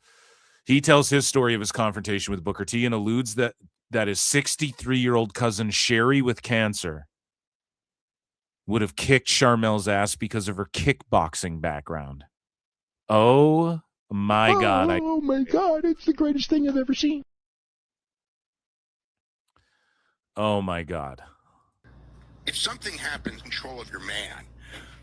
he tells his story of his confrontation with Booker T and alludes that his 63-year-old cousin Sherry with cancer would have kicked Charmel's ass because of her kickboxing background. Oh my God. Oh my God. It's the greatest thing I've ever seen. Oh my God. If something happens, control of your man.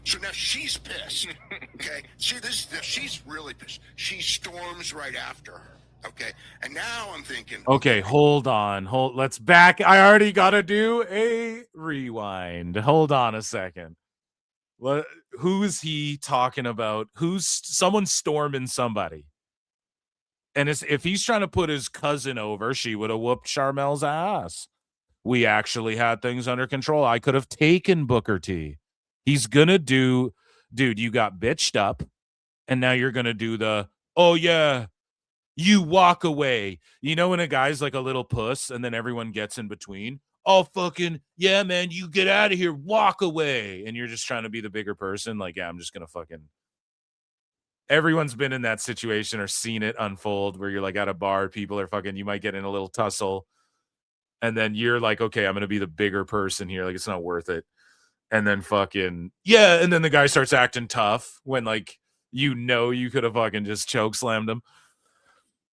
So now she's pissed. Okay. She's really pissed. She storms right after her. Okay. And now I'm thinking. Okay, hold on. Let's back. I already got to do a rewind. Hold on a second. Who's he talking about? Who's someone storming somebody? And if he's trying to put his cousin over, she would have whooped Charmel's ass. We actually had things under control. I could have taken Booker T. He's gonna do, dude, you got bitched up, and now you're gonna do the, oh yeah, you walk away. You know when a guy's like a little puss and then everyone gets in between? Oh, fucking, yeah, man, you get out of here, walk away. And you're just trying to be the bigger person. Like, yeah, I'm just going to fucking. Everyone's been in that situation or seen it unfold where you're like at a bar, people are fucking, you might get in a little tussle. And then you're like, okay, I'm going to be the bigger person here. Like, it's not worth it. And then fucking, yeah. And then the guy starts acting tough when, like, you know, you could have fucking just choke slammed him.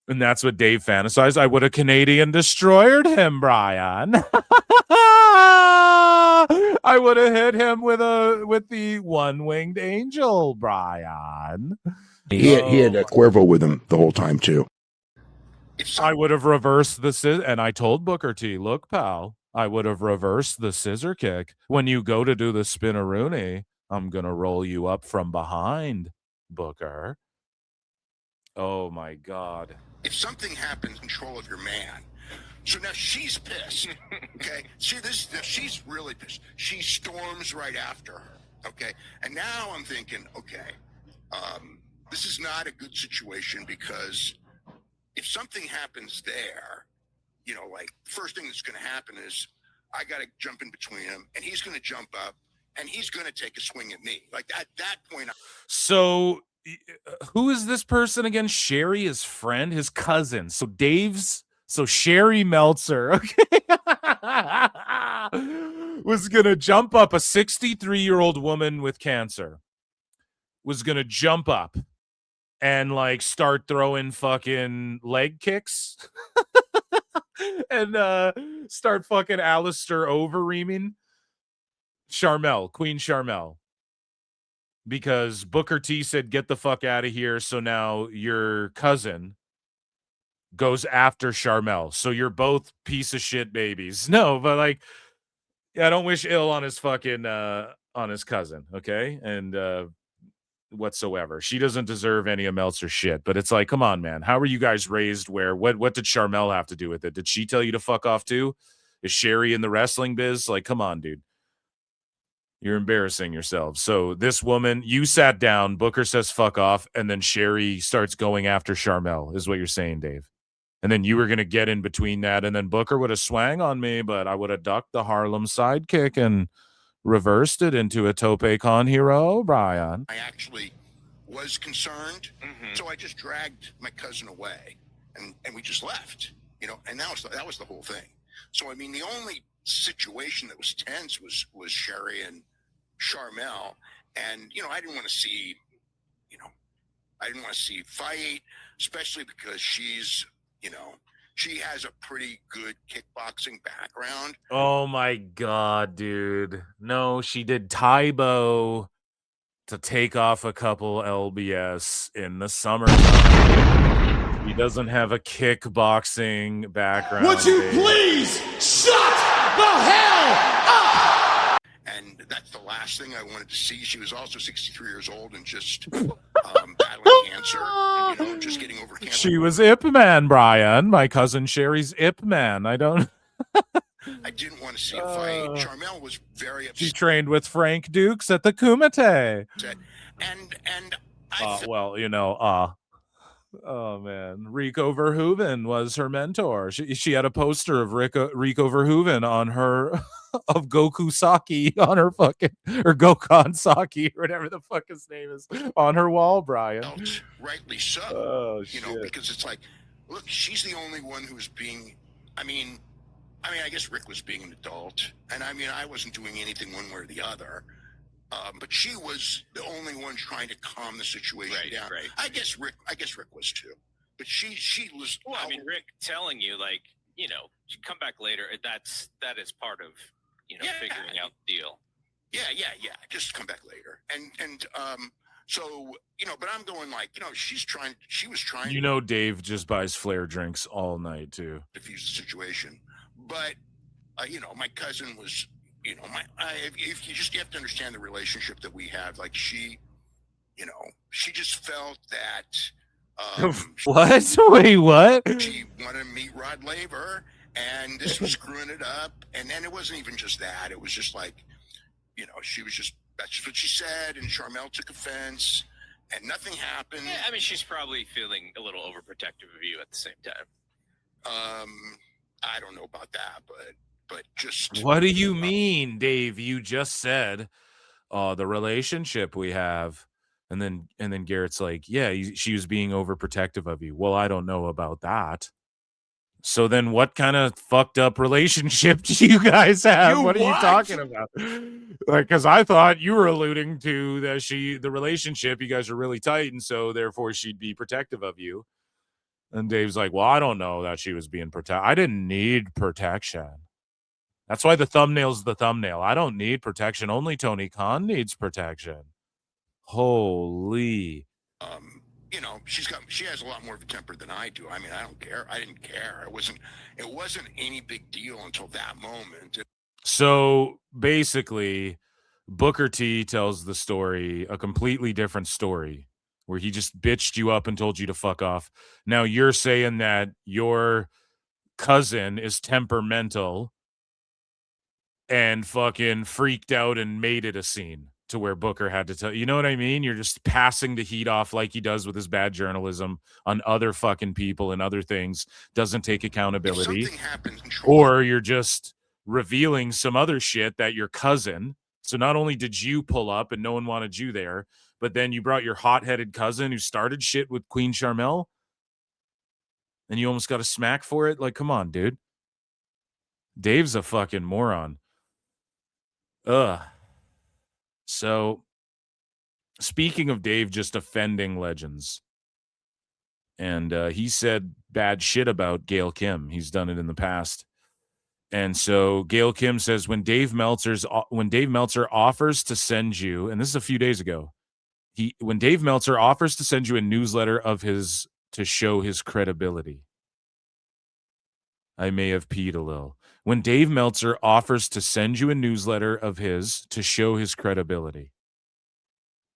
And that's what Dave fantasized. I would have Canadian destroyed him, Bryan. I would have hit him with the one-winged angel, Bryan. He had a Cuervo with him the whole time too. I would have reversed the and I told Booker T, look, pal, I would have reversed the scissor kick. When you go to do the spinneroonie, I'm gonna roll you up from behind, Booker. Oh my God. If something happens, control of your man. So now she's pissed. Okay. See this? She's really pissed. She storms right after her. Okay. And now I'm thinking, okay, this is not a good situation because if something happens there, you know, like first thing that's going to happen is I got to jump in between him, and he's going to jump up, and he's going to take a swing at me. Like at that point. So. Who is this person again? Sherry, his friend, his cousin. So Sherry Meltzer, okay, was going to jump up. A 63-year-old woman with cancer was going to jump up and like start throwing fucking leg kicks and start fucking Alistair overreaming Queen Sharmell. Because Booker T said, get the fuck out of here. So now your cousin goes after Sharmell. So you're both piece of shit babies. No, but like, I don't wish ill on his fucking, on his cousin. Okay. And, whatsoever. She doesn't deserve any of Meltzer's shit, but it's like, come on, man. How were you guys raised where, what did Sharmell have to do with it? Did she tell you to fuck off too? Is Sherry in the wrestling biz? Like, come on, dude. You're embarrassing yourself. So this woman, you sat down, Booker says fuck off, and then Sherry starts going after Sharmell, is what you're saying, Dave. And then you were going to get in between that, and then Booker would have swang on me, but I would have ducked the Harlem sidekick and reversed it into a Tope Con hero, Bryan. I actually was concerned, so I just dragged my cousin away, and we just left, you know, and that was the whole thing. So, I mean, the only situation that was tense was Sherry and Sharmell, and you know I didn't want to see fight, especially because she's, you know, she has a pretty good kickboxing background. Oh my God, dude. No, she did Taibo to take off a couple LBS in the summertime. He doesn't have a kickboxing background. Would you please shut the hell up? And that's the last thing I wanted to see. She was also 63 years old and just battling cancer, you know, just getting over cancer. She was Ip Man, Bryan. My cousin Sherry's Ip Man. I didn't want to see a fight. Sharmell was very upset. She trained with Frank Dukes at the Kumite. And I well, you know, oh man, Rico Verhoeven was her mentor. She had a poster of Rico Verhoeven on her of Goku Saki on her fucking, or Gokhan Saki or whatever the fuck his name is, on her wall, Bryan. Rightly so. Oh, you know, because it's like, look, she's the only one who's being. I mean, I guess Rick was being an adult, and I mean, I wasn't doing anything one way or the other. But she was the only one trying to calm the situation down. Right. I guess Rick was too. But she was. Well, I mean, Rick telling you, like, you know, come back later. That is part of, you know, figuring out the deal. Yeah. Just come back later. And so, you know, but I'm going like, you know, she was trying. You know, Dave just buys flare drinks all night too. Diffuse the situation, but you know, my cousin was. You know, if you have to understand the relationship that we have. Like she, you know, she just felt that. What? Wait, what? She wanted to meet Rod Laver, and this was screwing it up. And then it wasn't even just that. It was just like, you know, she was just That's what she said, and Charmel took offense, and nothing happened. Yeah, I mean, she's probably feeling a little overprotective of you at the same time. I don't know about that, but just what do you mean, Dave? You just said the relationship we have, and then Garrett's like, yeah, she was being overprotective of you. Well, I don't know about that. So then what kind of fucked up relationship do you guys have? What are you talking about? Like, because I thought you were alluding to that the relationship, you guys are really tight, and so therefore she'd be protective of you. And Dave's like, well, I don't know that she was being protected. I didn't need protection. That's why the thumbnail's the thumbnail. I don't need protection. Only Tony Khan needs protection. Holy. You know, she has a lot more of a temper than I do. I mean, I don't care. I didn't care. It wasn't any big deal until that moment. So basically, Booker T tells the story, a completely different story, where he just bitched you up and told you to fuck off. Now you're saying that your cousin is temperamental and fucking freaked out and made it a scene to where Booker had to tell you know what I mean? You're just passing the heat off like he does with his bad journalism on other fucking people and other things, doesn't take accountability. If something happens, or you're just revealing some other shit that your cousin. So not only did you pull up and no one wanted you there, but then you brought your hot-headed cousin who started shit with Queen Charmel and you almost got a smack for it. Like, come on, dude. Dave's a fucking moron. Ugh. So, speaking of Dave just offending legends, and he said bad shit about Gail Kim. He's done it in the past. And so Gail Kim says, when Dave Meltzer offers to send you, and this is a few days ago, when Dave Meltzer offers to send you a newsletter of his to show his credibility. I may have peed a little. When Dave Meltzer offers to send you a newsletter of his to show his credibility.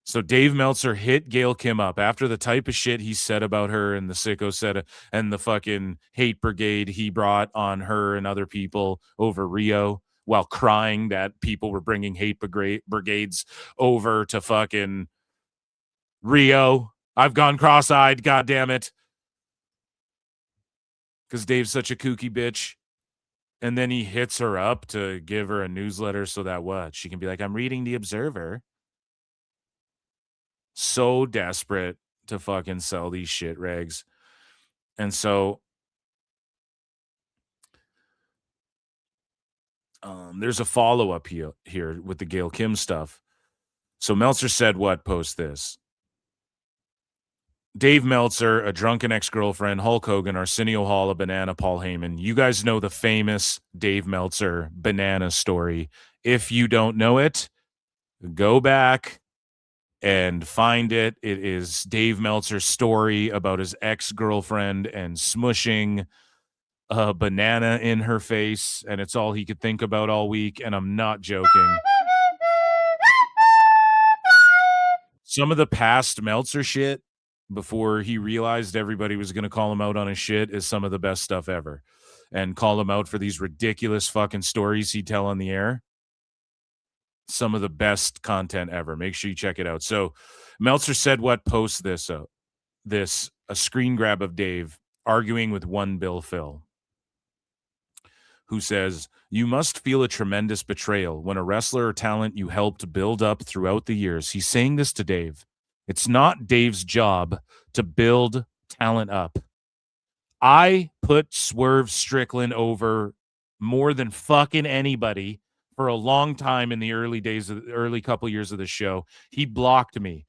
So Dave Meltzer hit Gail Kim up after the type of shit he said about her and the sicko said and the fucking hate brigade he brought on her and other people over Rio while crying that people were bringing hate brigades over to fucking Rio. I've gone cross-eyed, goddammit. Because Dave's such a kooky bitch. And then he hits her up to give her a newsletter so that what? She can be like, I'm reading The Observer. So desperate to fucking sell these shit rags. And so there's a follow-up here with the Gail Kim stuff. So Meltzer said what? Post this. Dave Meltzer, a drunken ex-girlfriend, Hulk Hogan, Arsenio Hall, a banana, Paul Heyman. You guys know the famous Dave Meltzer banana story. If you don't know it, go back and find it. It is Dave Meltzer's story about his ex-girlfriend and smushing a banana in her face, and it's all he could think about all week, and I'm not joking. Some of the past Meltzer shit, before he realized everybody was going to call him out on his shit, is some of the best stuff ever. And call him out for these ridiculous fucking stories he'd tell on the air. Some of the best content ever. Make sure you check it out. So Meltzer said what? Post this. A screen grab of Dave arguing with one Bill Phil, who says, you must feel a tremendous betrayal when a wrestler or talent you helped build up throughout the years. He's saying this to Dave. It's not Dave's job to build talent up. I put Swerve Strickland over more than fucking anybody for a long time in the early couple years of the show. He blocked me.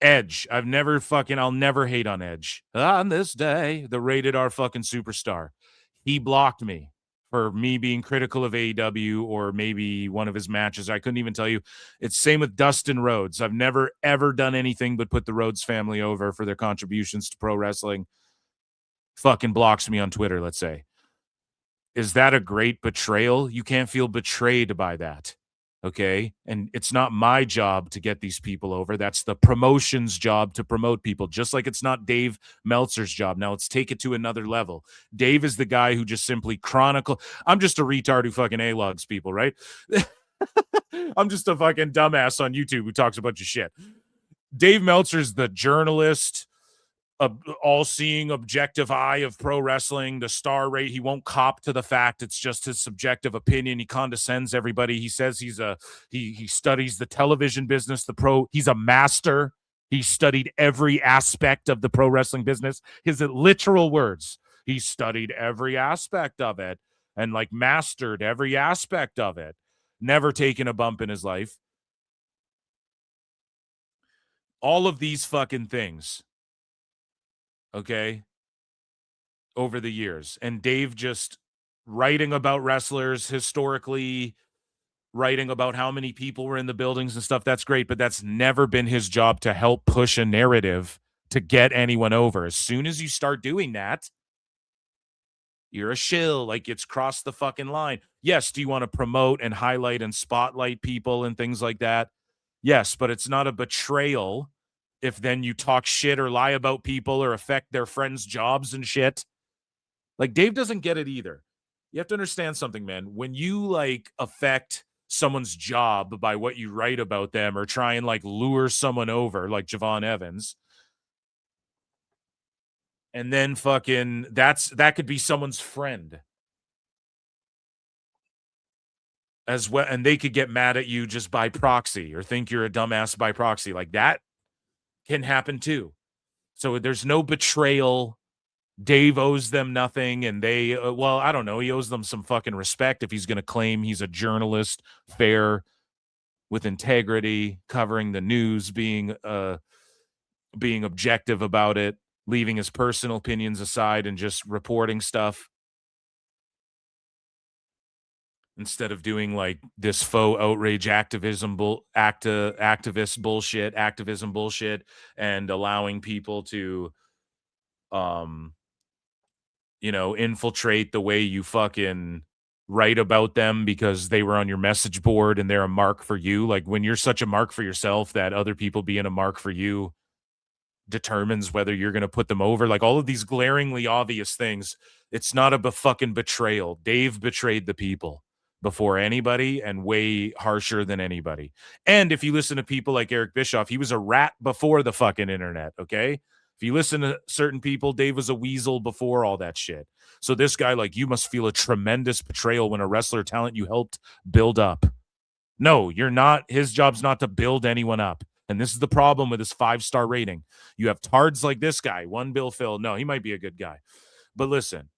Edge. I'll never hate on Edge. On this day, the rated R fucking superstar. He blocked me for me being critical of AEW or maybe one of his matches. I couldn't even tell you. It's same with Dustin Rhodes. I've never, ever done anything but put the Rhodes family over for their contributions to pro wrestling. Fucking blocks me on Twitter, let's say. Is that a great betrayal? You can't feel betrayed by that. Okay? And it's not my job to get these people over. That's the promotion's job to promote people, just like it's not Dave Meltzer's job. Now let's take it to another level. Dave is the guy who just simply chronicle. I'm just a retard who fucking A-logs people, right? I'm just a fucking dumbass on YouTube who talks a bunch of shit. Dave Meltzer's the journalist, all-seeing objective eye of pro wrestling, the star rate. He won't cop to the fact it's just his subjective opinion. He condescends everybody. He says he studies the television business, he's a master. He studied every aspect of the pro wrestling business. His literal words, he studied every aspect of it and like mastered every aspect of it. Never taken a bump in his life. All of these fucking things. Okay, over the years. And Dave just writing about wrestlers historically, writing about how many people were in the buildings and stuff, that's great, but that's never been his job to help push a narrative to get anyone over. As soon as you start doing that, you're a shill, like it's crossed the fucking line. Yes, do you want to promote and highlight and spotlight people and things like that? Yes, but it's not a betrayal if then you talk shit or lie about people or affect their friends' jobs and shit. Like, Dave doesn't get it either. You have to understand something, man. When you, like, affect someone's job by what you write about them or try and, like, lure someone over, like Javon Evans, and then fucking that could be someone's friend as well, and they could get mad at you just by proxy or think you're a dumbass by proxy. Like, that can happen too. So there's no betrayal. Dave owes them nothing, and they, well, I don't know. He owes them some fucking respect if he's going to claim he's a journalist, fair, with integrity, covering the news, being objective about it, leaving his personal opinions aside and just reporting stuff instead of doing like this faux outrage activism bullshit and allowing people to infiltrate the way you fucking write about them because they were on your message board and they're a mark for you. Like, when you're such a mark for yourself that other people being a mark for you determines whether you're going to put them over. Like, all of these glaringly obvious things, it's not a fucking betrayal. Dave betrayed the people before anybody and way harsher than anybody. And if you listen to people like Eric Bischoff, he was a rat before the fucking internet, okay? If you listen to certain people, Dave was a weasel before all that shit. So this guy, like, you must feel a tremendous betrayal when a wrestler talent you helped build up. No, you're not. His job's not to build anyone up. And this is the problem with his 5-star rating. You have tards like this guy, one Bill Phil. No, he might be a good guy. But listen,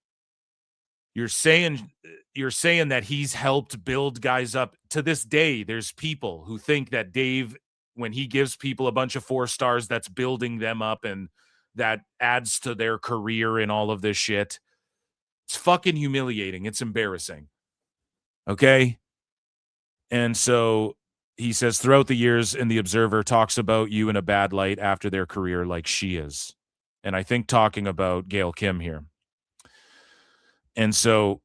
you're saying that he's helped build guys up. To this day, there's people who think that Dave, when he gives people a bunch of 4 stars, that's building them up and that adds to their career and all of this shit. It's fucking humiliating. It's embarrassing. Okay? And so he says, throughout the years, and the Observer talks about you in a bad light after their career like she is. And I think talking about Gail Kim here. And so,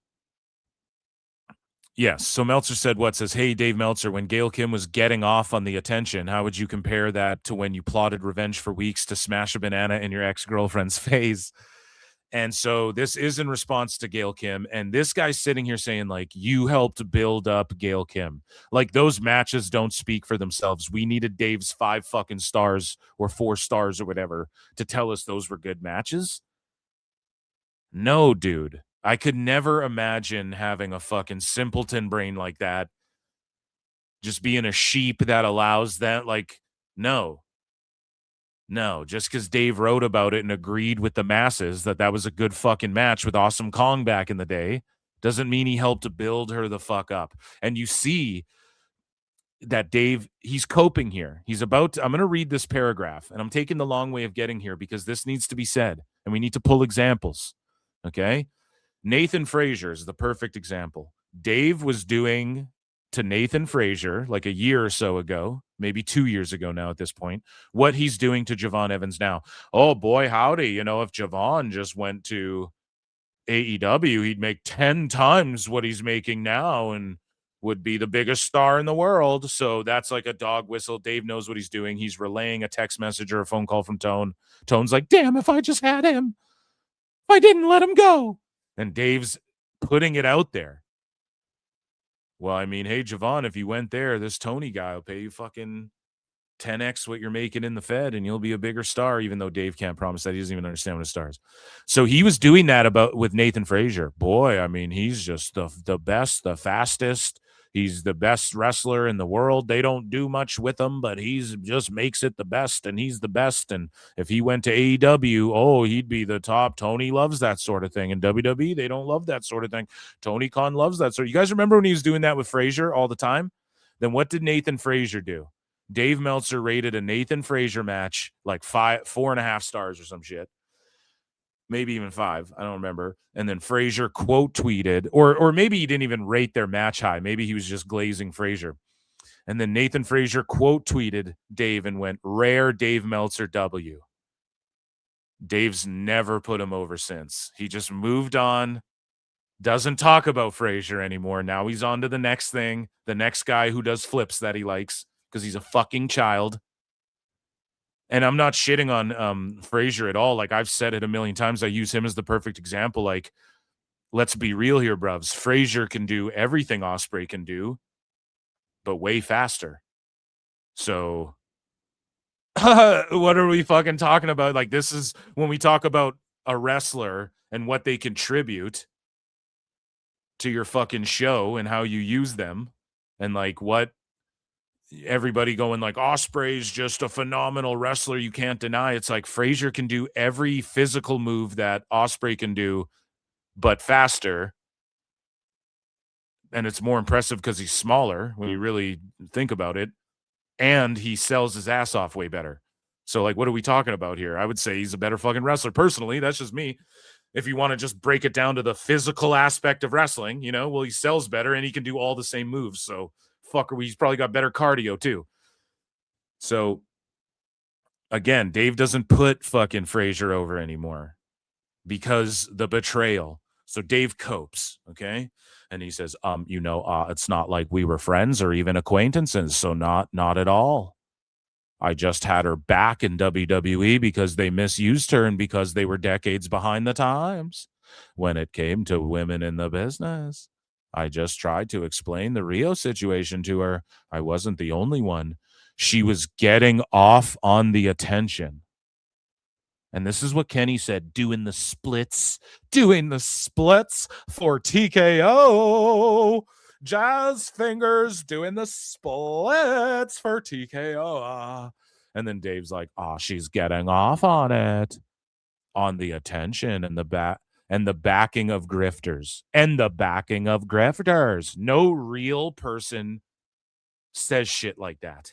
yes. So Meltzer said, hey, Dave Meltzer, when Gail Kim was getting off on the attention, how would you compare that to when you plotted revenge for weeks to smash a banana in your ex-girlfriend's face? And so this is in response to Gail Kim. And this guy's sitting here saying, like, you helped build up Gail Kim. Like, those matches don't speak for themselves. We needed Dave's 5 fucking stars or 4 stars or whatever to tell us those were good matches. No, dude. I could never imagine having a fucking simpleton brain like that. Just being a sheep that allows that. Like, no, just because Dave wrote about it and agreed with the masses that was a good fucking match with Awesome Kong back in the day doesn't mean he helped to build her the fuck up. And you see that Dave, he's coping here. I'm going to read this paragraph, and I'm taking the long way of getting here because this needs to be said, and we need to pull examples. Okay? Nathan Frazier is the perfect example. Dave was doing to Nathan Frazier like a year or so ago, maybe 2 years ago now at this point, what he's doing to Javon Evans now. Oh, boy, howdy. If Javon just went to AEW, he'd make 10 times what he's making now and would be the biggest star in the world. So that's like a dog whistle. Dave knows what he's doing. He's relaying a text message or a phone call from Tone. Tone's like, damn, if I just had him. If I didn't let him go. And Dave's putting it out there. Well, I mean, hey, Javon, if you went there, this Tony guy will pay you fucking 10x what you're making in the Fed, and you'll be a bigger star, even though Dave can't promise that. He doesn't even understand what a star is. So he was doing that with Nathan Frazier. Boy, I mean, he's just the best, the fastest. He's the best wrestler in the world. They don't do much with him, but he's just makes it the best, and he's the best. And if he went to AEW, he'd be the top. Tony loves that sort of thing. And WWE, they don't love that sort of thing. Tony Khan loves that sort. You guys remember when he was doing that with Frazier all the time? Then what did Nathan Frazier do? Dave Meltzer rated a Nathan Frazier match like 4.5 stars or some shit. Maybe even 5. I don't remember. And then Frazier quote tweeted, or maybe he didn't even rate their match high. Maybe he was just glazing Frazier. And then Nathan Frazier quote tweeted Dave and went, "Rare Dave Meltzer W." Dave's never put him over since. He just moved on. Doesn't talk about Frazier anymore. Now he's on to the next thing. The next guy who does flips that he likes because he's a fucking child. And I'm not shitting on Frazier at all. Like I've said it a million times. I use him as the perfect example. Like, let's be real here, bruvs. Frazier can do everything Ospreay can do, but way faster. So what are we fucking talking about? Like, this is when we talk about a wrestler and what they contribute to your fucking show and how you use them, and like what everybody going like Ospreay's just a phenomenal wrestler, you can't deny. It's like Frazier can do every physical move that Ospreay can do, but faster. And it's more impressive because he's smaller when you really think about it. And he sells his ass off way better. So like, what are we talking about here? I would say he's a better fucking wrestler. Personally, that's just me. If you want to just break it down to the physical aspect of wrestling, well, he sells better and he can do all the same moves. So fucker, he's probably got better cardio too. So again, Dave doesn't put fucking Frazier over anymore because the betrayal. So Dave copes, okay? And he says, it's not like we were friends or even acquaintances. So not at all. I just had her back in WWE because they misused her and because they were decades behind the times when it came to women in the business. I just tried to explain the Rio situation to her. I wasn't the only one. She was getting off on the attention. And this is what Kenny said, doing the splits for TKO. Jazz fingers doing the splits for TKO. And then Dave's like, she's getting off on it. On the attention and the back. And the backing of grifters. No real person says shit like that.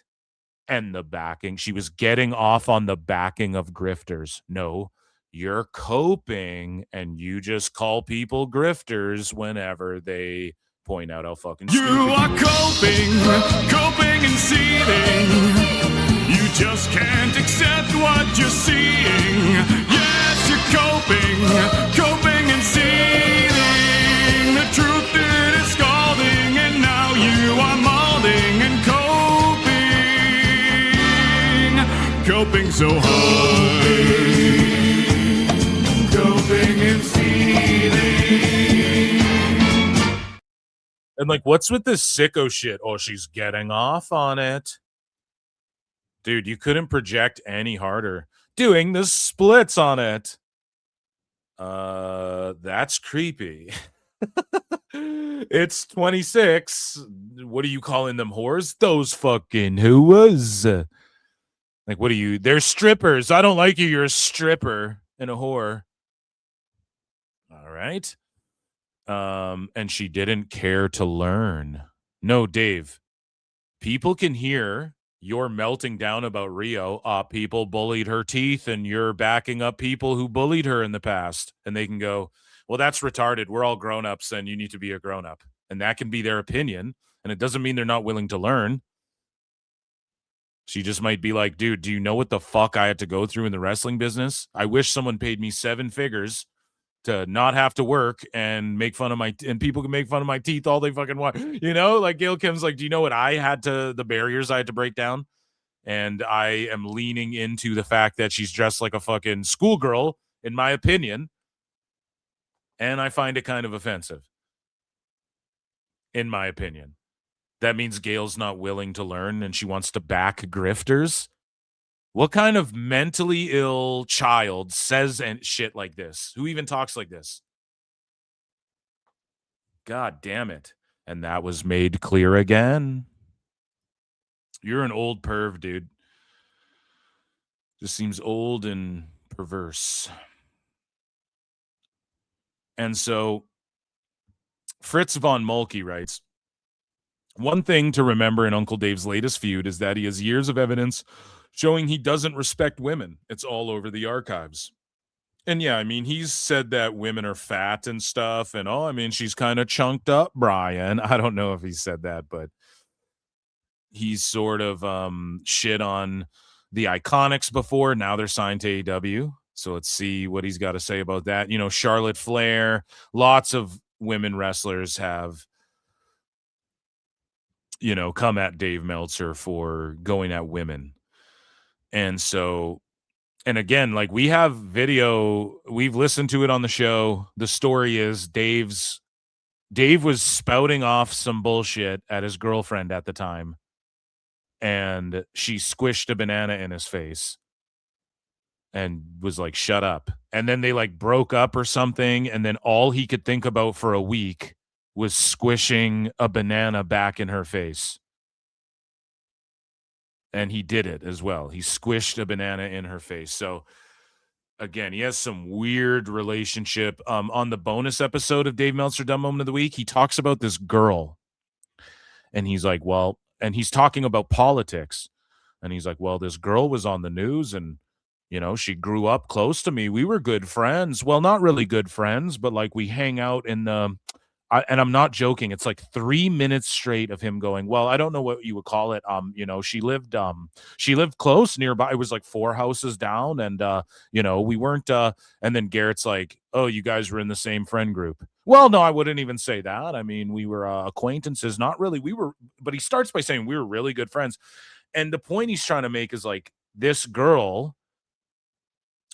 And the backing. She was getting off on the backing of grifters. No, you're coping and you just call people grifters whenever they point out how fucking stupid you are. Coping and seething. You just can't accept what you're seeing. Yes, you're coping and seething. The truth it is scalding, and now you are molding and coping so hard. Coping and seething. And like, what's with this sicko shit? She's getting off on it. Dude, you couldn't project any harder. Doing the splits on it. That's creepy. It's 26. What are you calling them whores? Those fucking whoas. Like, what are you? They're strippers. I don't like you. You're a stripper and a whore. All right. And she didn't care to learn. No, Dave. People can hear you're melting down about Rio. People bullied her teeth, and you're backing up people who bullied her in the past. And they can go, well, that's retarded. We're all grown-ups, and you need to be a grown-up. And that can be their opinion. And it doesn't mean they're not willing to learn. She just might be like, dude, do you know what the fuck I had to go through in the wrestling business? I wish someone paid me 7 figures to not have to work and make fun of and people can make fun of my teeth all they fucking want. Like Gail Kim's like, do you know what the barriers I had to break down? And I am leaning into the fact that she's dressed like a fucking schoolgirl, in my opinion. And I find it kind of offensive. in my opinion. That means Gail's not willing to learn and she wants to back grifters. What kind of mentally ill child says and shit like this? Who even talks like this? God damn it. And that was made clear again. You're an old perv, dude. Just seems old and perverse. And so Fritz von Moltke writes, one thing to remember in Uncle Dave's latest feud is that he has years of evidence showing he doesn't respect women. It's all over the archives. And yeah, I mean, he's said that women are fat and stuff. And, oh, I mean, she's kind of chunked up, Bryan. I don't know if he said that, but he's sort of shit on the Iconics before. Now they're signed to AEW. So let's see what he's got to say about that. You know, Charlotte Flair, lots of women wrestlers have, you know, come at Dave Meltzer for going at women. And so, and again, like we have video, we've listened to it on the show. The story is Dave was spouting off some bullshit at his girlfriend at the time, and she squished a banana in his face and was like, shut up. And then they like broke up or something, and then all he could think about for a week was squishing a banana back in her face. And he did it as well. He squished a banana in her face. So again, he has some weird relationship. On the bonus episode of Dave Meltzer Dumb Moment of the Week, he talks about this girl. And he's like, well, and he's talking about politics. And he's like, well, this girl was on the news and, you know, she grew up close to me. We were good friends. Well, not really good friends, but like we hang out in the... and I'm not joking. It's like 3 minutes straight of him going, well, I don't know what you would call it. You know, she lived close nearby. It was like 4 houses down. And, you know, we weren't, and then Garrett's like, oh, you guys were in the same friend group. Well, no, I wouldn't even say that. I mean, we were acquaintances, not really. But he starts by saying we were really good friends. And the point he's trying to make is like this girl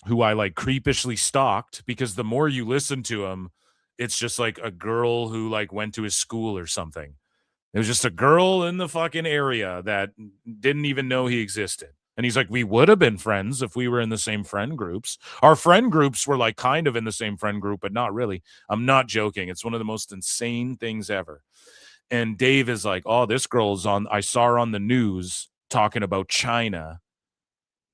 who I like creepishly stalked, because the more you listen to him, it's just like a girl who like went to his school or something. It was just a girl in the fucking area that didn't even know he existed. And he's like, we would have been friends if we were in the same friend groups. Our friend groups were like kind of in the same friend group, but not really. I'm not joking. It's one of the most insane things ever. And Dave is like, oh, this girl's I saw her on the news talking about China.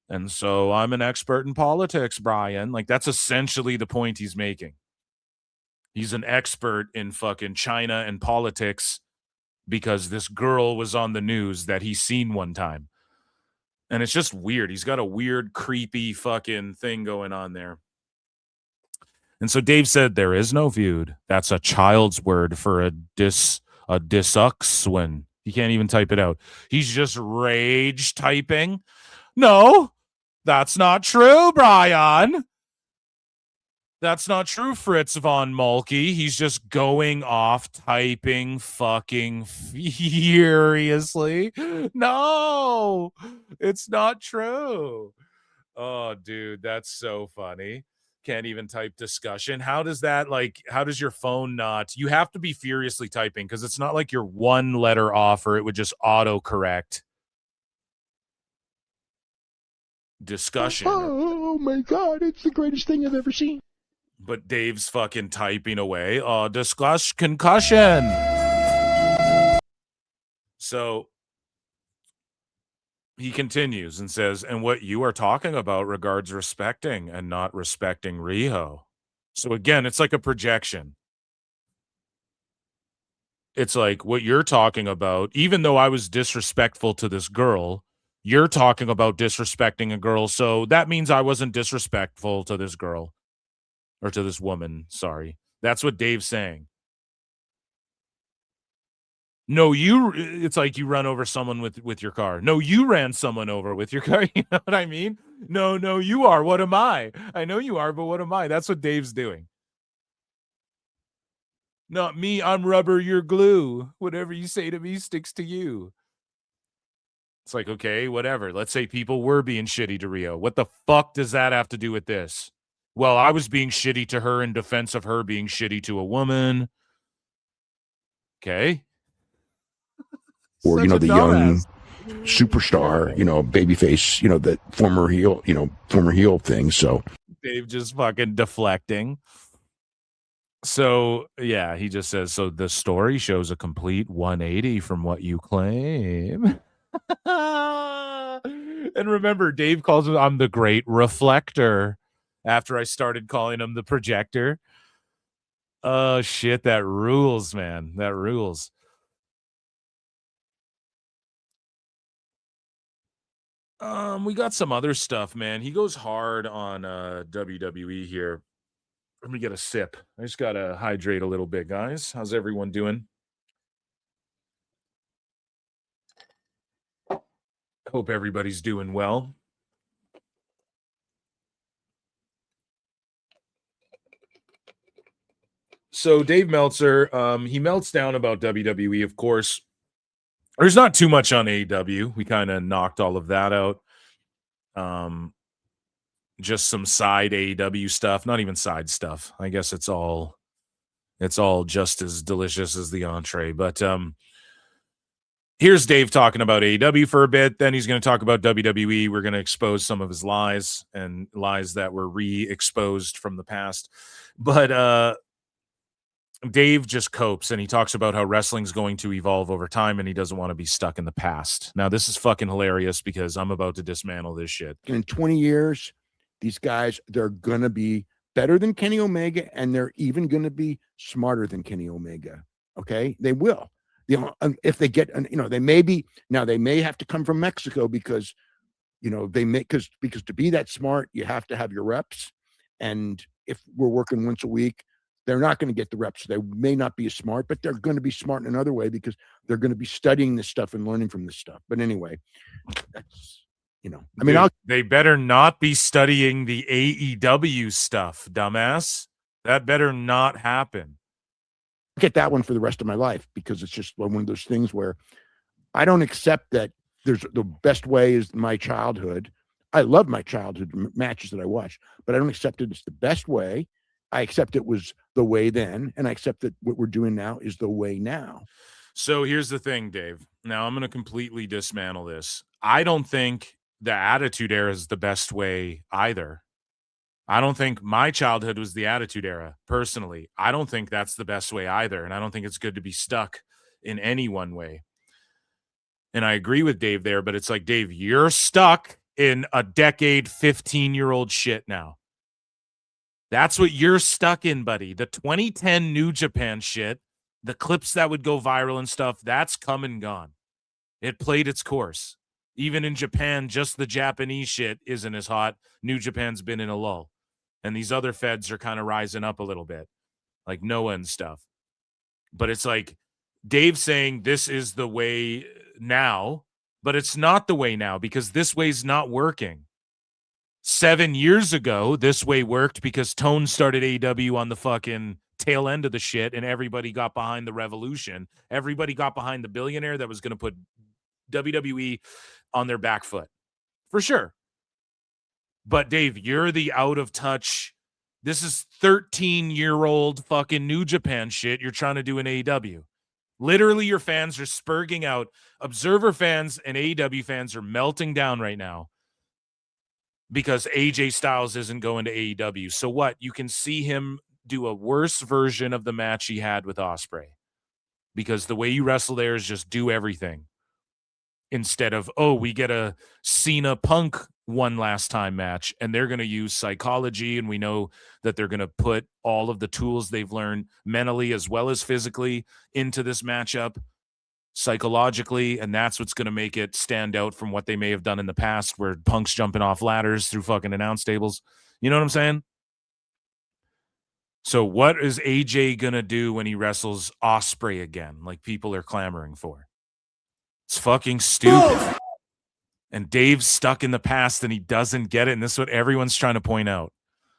And so I'm an expert in politics, Bryan. Like that's essentially the point he's making. He's an expert in fucking China and politics because this girl was on the news that he's seen one time. And it's just weird. He's got a weird, creepy fucking thing going on there. And so Dave said, there is no feud. That's a child's word for a disuxwin. He can't even type it out. He's just rage typing. No, that's not true, Bryan. That's not true, Fritz von Moltke. He's just going off typing fucking furiously. No, it's not true. Oh, dude, that's so funny. Can't even type discussion. How does your phone not? You have to be furiously typing because it's not like you're one letter off or it would just autocorrect. Discussion. Oh my God, it's the greatest thing I've ever seen. But Dave's fucking typing away. Oh, discuss concussion. So he continues and says, and what you are talking about regards respecting and not respecting Riho. So again, it's like a projection. It's like what you're talking about, even though I was disrespectful to this girl, you're talking about disrespecting a girl. So that means I wasn't disrespectful to this girl. Or to this woman, sorry. That's what Dave's saying. No, it's like you run over someone with your car. No, you ran someone over with your car. You know what I mean? No, you are. What am I? I know you are, but what am I? That's what Dave's doing. Not me. I'm rubber, you're glue. Whatever you say to me sticks to you. It's like, okay, whatever. Let's say people were being shitty to Rio. What the fuck does that have to do with this? Well, I was being shitty to her in defense of her being shitty to a woman. Okay. or, Such a the young dumbass. superstar, babyface, the former heel thing. So Dave just fucking deflecting. So, yeah, he just says, so the story shows a complete 180 from what you claim. And remember, Dave calls him, I'm the great reflector, after I started calling him the projector. Oh, shit, that rules, man. That rules. We got some other stuff, man. He goes hard on WWE here. Let me get a sip. I just got to hydrate a little bit, guys. How's everyone doing? Hope everybody's doing well. So Dave Meltzer, he melts down about WWE, of course. There's not too much on AEW. We kind of knocked all of that out. Just some side AEW stuff, not even side stuff. I guess it's all just as delicious as the entree. But here's Dave talking about AEW for a bit. Then he's going to talk about WWE. We're going to expose some of his lies and lies that were re-exposed from the past. But Dave just copes, and he talks about how wrestling's going to evolve over time, and he doesn't want to be stuck in the past. Now, this is fucking hilarious because I'm about to dismantle this shit. In 20 years, these guys, they're going to be better than Kenny Omega, and they're even going to be smarter than Kenny Omega. Okay? They will. If they get, they may have to come from Mexico because, because to be that smart, you have to have your reps. And if we're working once a week, they're not going to get the reps. They may not be as smart, but they're going to be smart in another way because they're going to be studying this stuff and learning from this stuff. But anyway, that's, they better not be studying the AEW stuff, dumbass. That better not happen. Get that one for the rest of my life because it's just one of those things where I don't accept that there's the best way is my childhood. I love my childhood matches that I watched, but I don't accept it as the best way. I accept it was the way then, and I accept that what we're doing now is the way now. So here's the thing, Dave. Now I'm going to completely dismantle this. I don't think the Attitude Era is the best way either. I don't think my childhood was the Attitude Era, personally. I don't think that's the best way either, and I don't think it's good to be stuck in any one way. And I agree with Dave there, but it's like, Dave, you're stuck in a decade, 15-year-old shit now. That's what you're stuck in, buddy. The 2010 New Japan shit, the clips that would go viral and stuff, that's come and gone. It played its course. Even in Japan, just the Japanese shit isn't as hot. New Japan's been in a lull. And these other feds are kind of rising up a little bit, like Noah and stuff. But it's like Dave saying this is the way now, but it's not the way now because this way's not working. 7 years ago, this way worked because Tone started AEW on the fucking tail end of the shit, and everybody got behind the revolution. Everybody got behind the billionaire that was going to put WWE on their back foot. For sure. But, Dave, you're the out-of-touch. This is 13-year-old fucking New Japan shit you're trying to do in AEW. Literally, your fans are spurging out. Observer fans and AEW fans are melting down right now because AJ Styles isn't going to AEW. So what? You can see him do a worse version of the match he had with Ospreay because the way you wrestle there is just do everything instead of, we get a Cena Punk one last time match and they're going to use psychology, and we know that they're going to put all of the tools they've learned mentally as well as physically into this matchup psychologically, and that's what's going to make it stand out from what they may have done in the past where Punk's jumping off ladders through fucking announce tables. You know what I'm saying? So what is AJ going to do when he wrestles Ospreay again, like people are clamoring for? It's fucking stupid. And Dave's stuck in the past and he doesn't get it, and this is what everyone's trying to point out.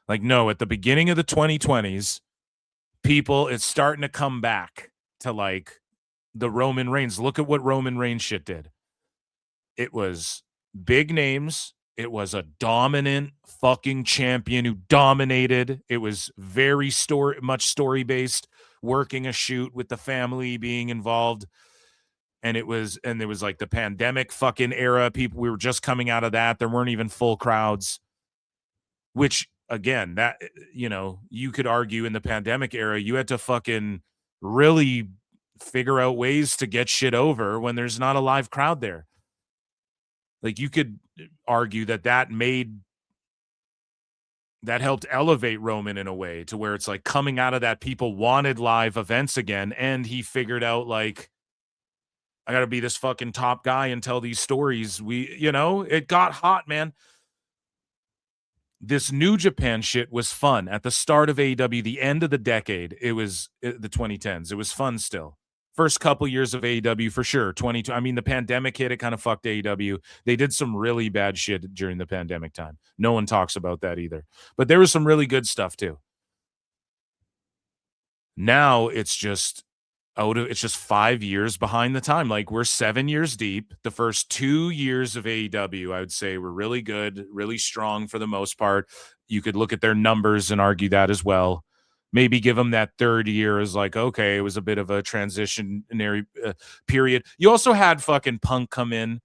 Like, no, at the beginning of the 2020s, it's starting to come back to like the Roman Reigns. Look at what Roman Reigns shit did. It was big names. It was a dominant fucking champion who dominated. It was very much story-based, working a shoot with the family being involved. And there was like the pandemic fucking era. We were just coming out of that. There weren't even full crowds, which again, that, you could argue in the pandemic era, you had to fucking really figure out ways to get shit over when there's not a live crowd there. Like, you could argue that helped elevate Roman in a way to where it's like coming out of that, people wanted live events again. And he figured out, like, I got to be this fucking top guy and tell these stories. It got hot, man. This New Japan shit was fun at the start of AEW, the end of the decade. It was the 2010s. It was fun still. First couple years of AEW for sure. The pandemic hit, it kind of fucked AEW. They did some really bad shit during the pandemic time. No one talks about that either. But there was some really good stuff too. Now it's just 5 years behind the time. Like, we're 7 years deep. The first 2 years of AEW, I would say, were really good, really strong for the most part. You could look at their numbers and argue that as well. Maybe give them that third year as like, okay, it was a bit of a transitionary period. You also had fucking Punk come in,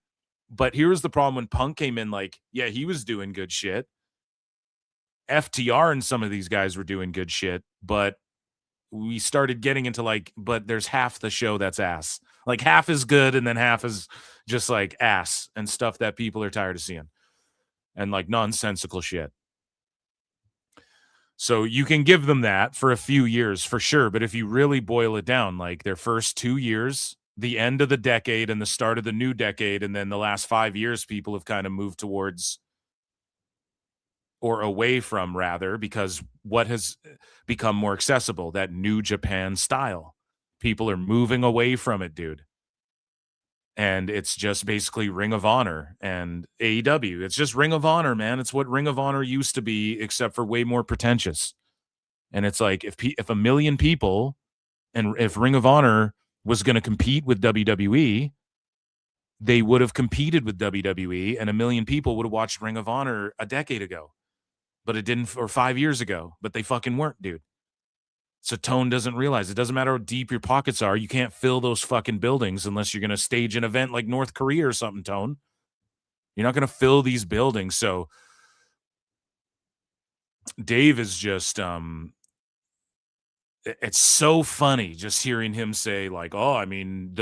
but here's the problem. When Punk came in, like, yeah, he was doing good shit. FTR and some of these guys were doing good shit, but we started getting into like, but there's half the show that's ass. Like, half is good and then half is just like ass and stuff that people are tired of seeing and like nonsensical shit. So you can give them that for a few years for sure. But if you really boil it down, like their first 2 years, the end of the decade and the start of the new decade, and then the last 5 years, people have kind of moved towards or away from, rather, because what has become more accessible, that New Japan style. People are moving away from it, dude. And it's just basically Ring of Honor and AEW. It's just Ring of Honor, man. It's what Ring of Honor used to be, except for way more pretentious. And it's like, if a million people, and if Ring of Honor was going to compete with WWE, they would have competed with WWE, and a million people would have watched Ring of Honor a decade ago. But it didn't, or 5 years ago. But they fucking weren't, dude. So Tone doesn't realize it doesn't matter how deep your pockets are. You can't fill those fucking buildings unless you're going to stage an event like North Korea or something, Tone. You're not going to fill these buildings. So Dave is just, it's so funny just hearing him say like, oh, I mean,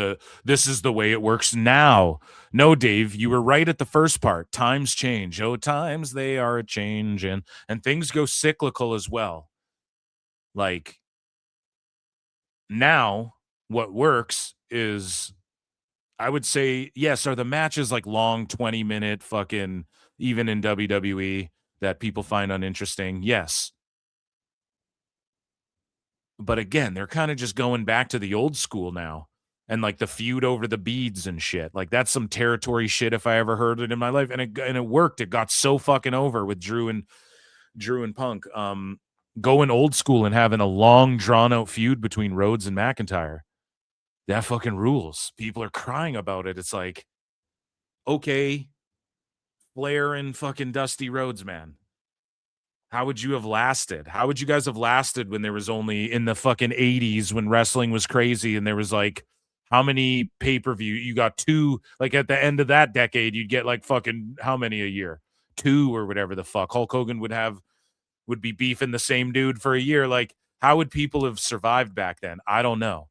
this is the way it works now. No, Dave, you were right at the first part. Times change. Oh, times they are a change, and things go cyclical as well. Like, now what works is, I would say, yes, are the matches like long 20-minute fucking, even in WWE, that people find uninteresting? Yes. But again, they're kind of just going back to the old school now. And like the feud over the beads and shit. Like, that's some territory shit if I ever heard it in my life. And it worked. It got so fucking over with Drew and Punk. Going old school and having a long drawn out feud between Rhodes and McIntyre. That fucking rules. People are crying about it. It's like, okay, Flair and fucking Dusty Rhodes, man. How would you have lasted? How would you guys have lasted when there was only, in the fucking 80s, when wrestling was crazy and there was like, how many pay-per-view? You got 2, like at the end of that decade, you'd get like fucking how many a year? 2 or whatever the fuck. Hulk Hogan would be beefing the same dude for a year. Like, how would people have survived back then? I don't know.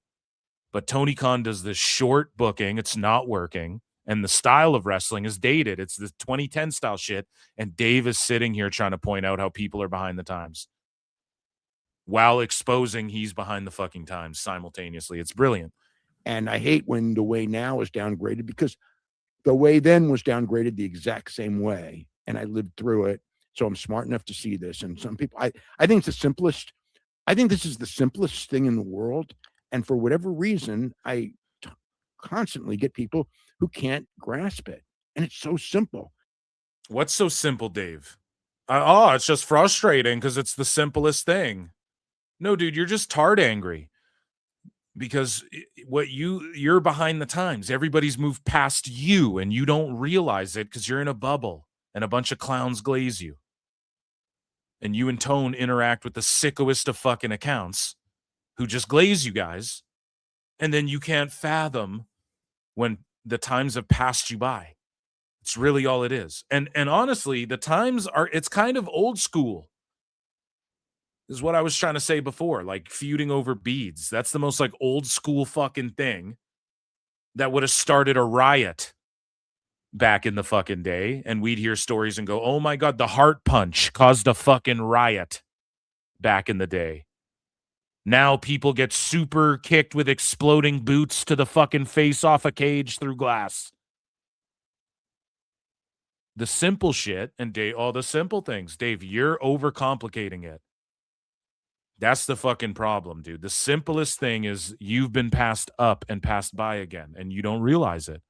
But Tony Khan does this short booking. It's not working. And the style of wrestling is dated. It's the 2010 style shit. And Dave is sitting here trying to point out how people are behind the times while exposing he's behind the fucking times simultaneously. It's brilliant. And I hate when the way now is downgraded, because the way then was downgraded the exact same way. And I lived through it. So I'm smart enough to see this. And some people, I think it's the simplest. I think this is the simplest thing in the world. And for whatever reason, I constantly get people who can't grasp it. And it's so simple. What's so simple, Dave? It's just frustrating because it's the simplest thing. No, dude, you're just tart angry because you're behind the times. Everybody's moved past you and you don't realize it because you're in a bubble and a bunch of clowns glaze you. And you and Tone interact with the sickoest of fucking accounts who just glaze you guys. And then you can't fathom when the times have passed you by. It's really all it is. And honestly, the times it's kind of old school. Is what I was trying to say before, like feuding over beads. That's the most like old school fucking thing that would have started a riot back in the fucking day. And we'd hear stories and go, oh my God, the heart punch caused a fucking riot back in the day. Now people get super kicked with exploding boots to the fucking face off a cage through glass. The simple shit and all the simple things. Dave, you're overcomplicating it. That's the fucking problem, dude. The simplest thing is you've been passed up and passed by again, and you don't realize it,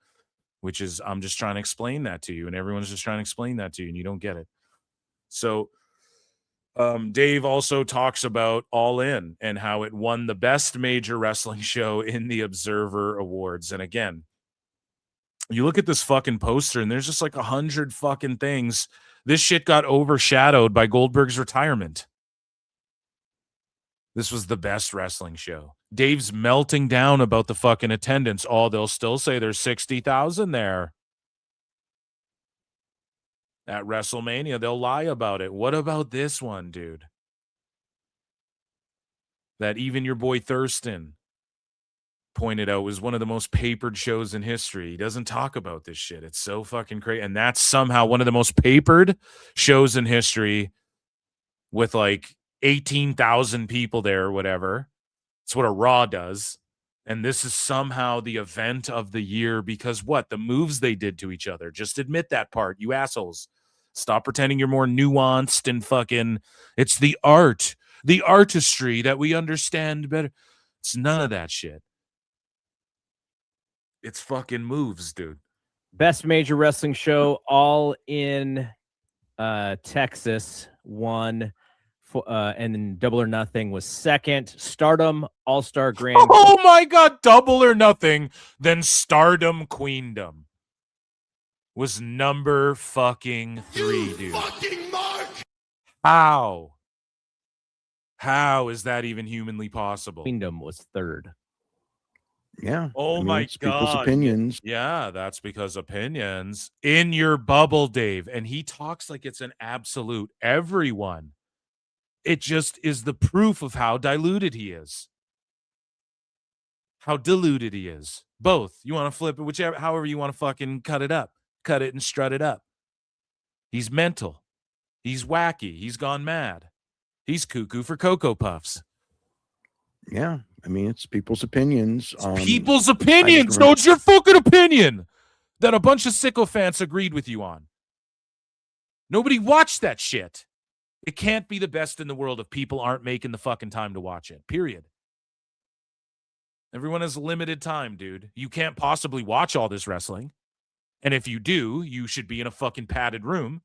which is I'm just trying to explain that to you, and everyone's just trying to explain that to you, and you don't get it. So Dave also talks about All In and how it won the best major wrestling show in the Observer Awards. And again, you look at this fucking poster and there's just like 100 fucking things. This shit got overshadowed by Goldberg's retirement. This was the best wrestling show. Dave's melting down about the fucking attendance. Oh, they'll still say there's 60,000 there. At WrestleMania, they'll lie about it. What about this one, dude? That even your boy Thurston pointed out was one of the most papered shows in history. He doesn't talk about this shit. It's so fucking crazy. And that's somehow one of the most papered shows in history with like 18,000 people there or whatever. It's what a Raw does. And this is somehow the event of the year because what? The moves they did to each other. Just admit that part, you assholes. Stop pretending you're more nuanced and fucking... It's the art, the artistry that we understand better. It's none of that shit. It's fucking moves, dude. Best major wrestling show, All in Texas, won. And then Double or Nothing was second. Stardom, All-Star Grand. Oh my God, Double or Nothing, then Stardom Queendom was number fucking 3, dude. Fucking Mark! How? How is that even humanly possible? Queendom was third. Yeah. Oh my it's God. People's opinions. Yeah, that's because opinions in your bubble, Dave. And he talks like it's an absolute. Everyone. It just is the proof of how diluted he is. How diluted he is. Both. You want to flip it, whichever, however you want to fucking cut it up. Cut it and strut it up. He's mental. He's wacky. He's gone mad. He's cuckoo for Cocoa Puffs. Yeah. I mean, it's people's opinions. People's opinions. No, it's your fucking opinion that a bunch of sycophants agreed with you on. Nobody watched that shit. It can't be the best in the world if people aren't making the fucking time to watch it. Period. Everyone has limited time, dude. You can't possibly watch all this wrestling. And if you do, you should be in a fucking padded room.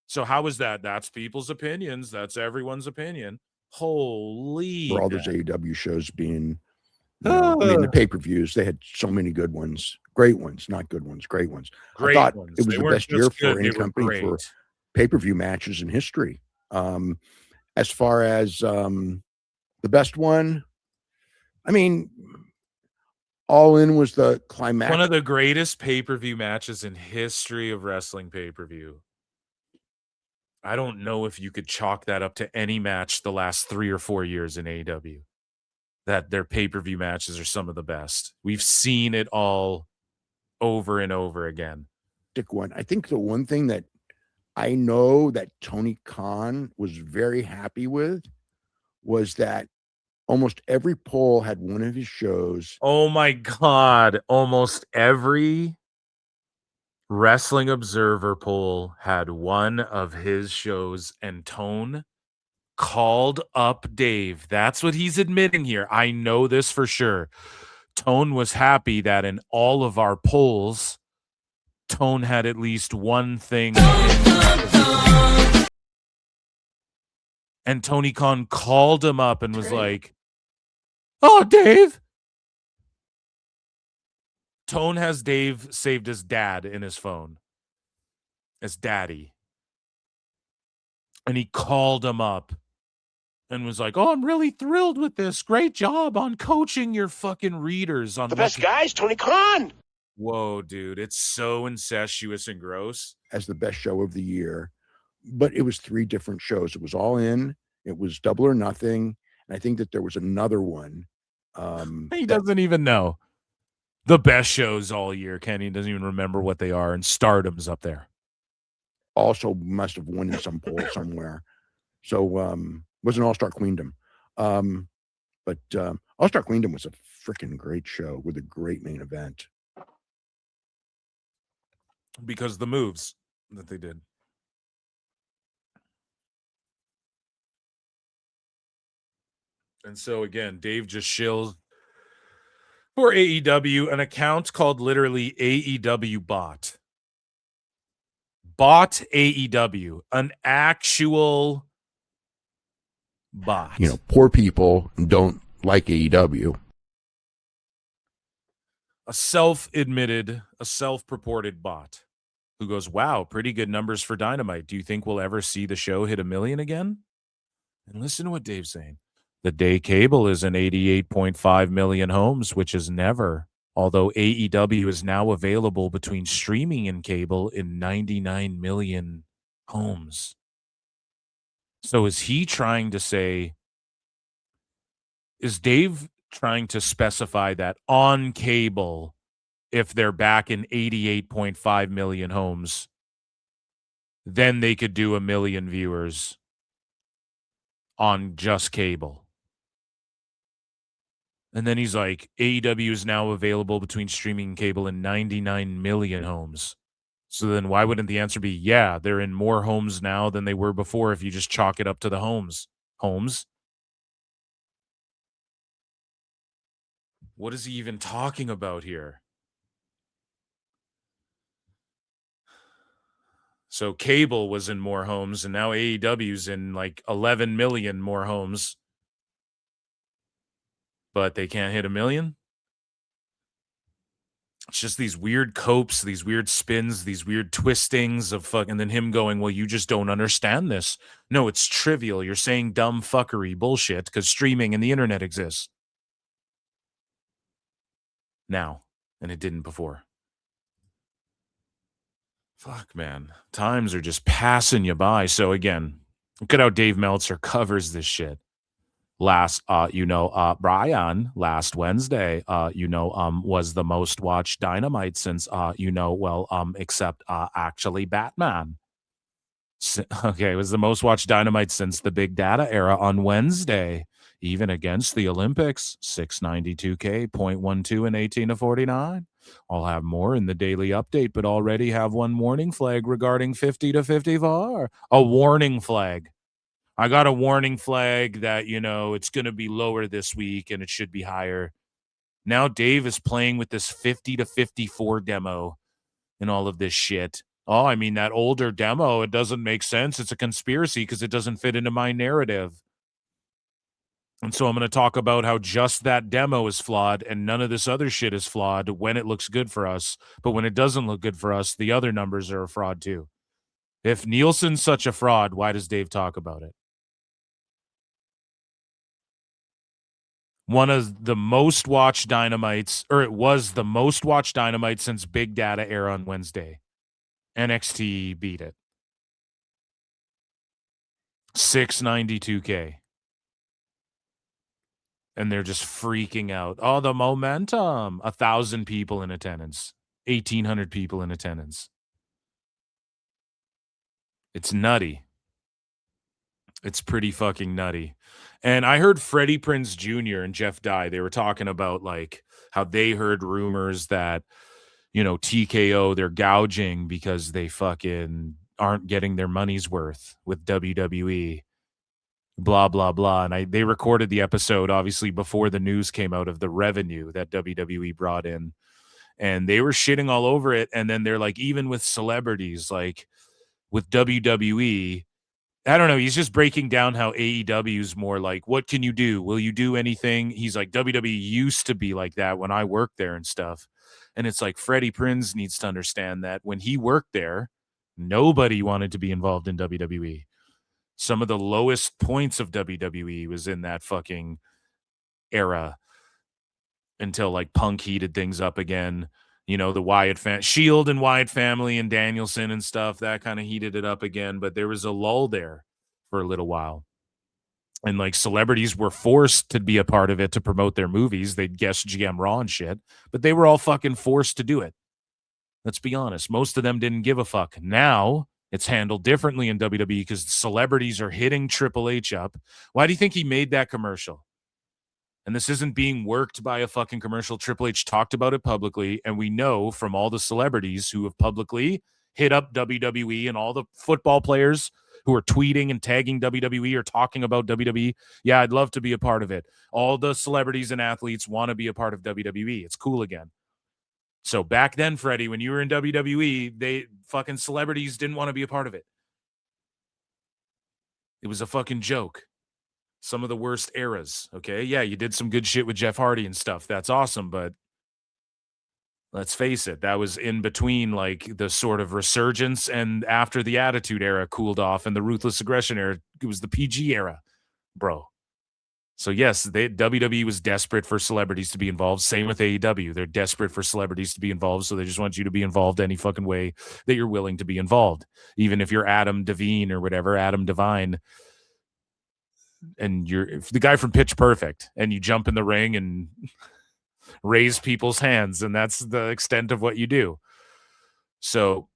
So how is that? That's people's opinions. That's everyone's opinion. Holy. For all those AEW shows being, I mean, the pay-per-views, they had so many good ones. Great ones, not good ones, great ones. Great I thought ones. it was They the weren't best year just for good, any they were company for great. pay-per-view matches in history. As far as the best one, I mean, All In was the climax. One of the greatest pay-per-view matches in history of wrestling pay-per-view. I don't know if you could chalk that up to any match the last 3 or 4 years in AEW. That their pay-per-view matches are some of the best. We've seen it all over and over again. One. I think the one thing that I know that Tony Khan was very happy with was that almost every poll had one of his shows. Oh my God. Almost every Wrestling Observer poll had one of his shows, and Tone called up Dave. That's what he's admitting here. I know this for sure. Tone was happy that in all of our polls, Tone had at least one thing. And Tony Khan called him up and was like, "Oh, Dave." Tone has Dave saved as dad in his phone. As daddy. And he called him up and was like, "Oh, I'm really thrilled with this. Great job on coaching your fucking readers on the best guys, Tony Khan." Whoa, dude. It's so incestuous and gross. As the best show of the year. But it was 3 different shows. It was All In, it was Double or Nothing, and I think that there was another one. He doesn't even know. The best shows all year. Kenny doesn't even remember what they are, and Stardom's up there. Also must have won in some poll somewhere. So was an All-Star Queendom. But All-Star Queendom was a freaking great show with a great main event. Because the moves that they did. And so again, Dave just shills for AEW an account called literally AEW Bot. Bot AEW, an actual bot. You know, poor people don't like AEW. A self-admitted, a self-purported bot who goes, wow, pretty good numbers for Dynamite. Do you think we'll ever see the show hit 1 million again? And listen to what Dave's saying. The day cable is in 88.5 million homes, which is never. Although AEW is now available between streaming and cable in 99 million homes. So is he trying to say, is Dave trying to specify that on cable, if they're back in 88.5 million homes, then they could do 1 million viewers on just cable? And then he's like, AEW is now available between streaming and cable in 99 million homes. So then why wouldn't the answer be, yeah, they're in more homes now than they were before if you just chalk it up to the homes? Homes? What is he even talking about here? So cable was in more homes, and now AEW's in like 11 million more homes. But they can't hit 1 million? It's just these weird copes, these weird spins, these weird twistings of fuck, and then him going, well, you just don't understand this. No, it's trivial. You're saying dumb fuckery bullshit because streaming and the internet exists now, and it didn't before. Fuck, man. Times are just passing you by. So again, look at how Dave Meltzer covers this shit. Bryan last Wednesday, was the most watched Dynamite since, except actually Batman. Okay, it was the most watched Dynamite since the Big Data era on Wednesday, even against the Olympics. 692K, 0.12 and 18-49. I'll have more in the daily update, but already have one warning flag regarding 50 to 54. A warning flag. I got a warning flag that, it's going to be lower this week and it should be higher. Now Dave is playing with this 50 to 54 demo and all of this shit. Oh, I mean, that older demo, it doesn't make sense. It's a conspiracy because it doesn't fit into my narrative. And so I'm going to talk about how just that demo is flawed and none of this other shit is flawed when it looks good for us. But when it doesn't look good for us, the other numbers are a fraud too. If Nielsen's such a fraud, why does Dave talk about it? One of the most watched Dynamites, or it was the most watched Dynamite since Big Data era on Wednesday. NXT beat it. 692K. And they're just freaking out. Oh, the momentum. 1,000 people in attendance. 1,800 people in attendance. It's nutty. It's pretty fucking nutty. And I heard Freddie Prinze Jr. and Jeff Dye, they were talking about like how they heard rumors that, TKO, they're gouging because they fucking aren't getting their money's worth with WWE. Blah, blah, blah. And they recorded the episode, obviously, before the news came out of the revenue that WWE brought in. And they were shitting all over it. And then they're like, even with celebrities, like with WWE, I don't know. He's just breaking down how AEW is more like, what can you do? Will you do anything? He's like, WWE used to be like that when I worked there and stuff. And it's like Freddie Prinze needs to understand that when he worked there, nobody wanted to be involved in WWE. Some of the lowest points of WWE was in that fucking era until like Punk heated things up again. You know, the Wyatt Shield and Wyatt family and Danielson and stuff, that kind of heated it up again. But there was a lull there for a little while. And like celebrities were forced to be a part of it to promote their movies. They'd guest GM Raw and shit, but they were all fucking forced to do it. Let's be honest. Most of them didn't give a fuck. Now it's handled differently in WWE because celebrities are hitting Triple H up. Why do you think he made that commercial? And this isn't being worked by a fucking commercial. Triple H talked about it publicly, and we know from all the celebrities who have publicly hit up WWE and all the football players who are tweeting and tagging WWE or talking about WWE. Yeah, I'd love to be a part of it. All the celebrities and athletes want to be a part of WWE. It's cool again. So back then, Freddie, when you were in WWE, they fucking celebrities didn't want to be a part of it. It was a fucking joke. Some of the worst eras, okay? Yeah, you did some good shit with Jeff Hardy and stuff. That's awesome, but let's face it, that was in between like the sort of resurgence and after the Attitude Era cooled off and the Ruthless Aggression Era. It was the PG era, bro. So yes, WWE was desperate for celebrities to be involved. Same with AEW. They're desperate for celebrities to be involved, so they just want you to be involved any fucking way that you're willing to be involved. Even if you're Adam Devine or whatever, Adam Devine, and you're the guy from Pitch Perfect, and you jump in the ring and raise people's hands, and that's the extent of what you do. So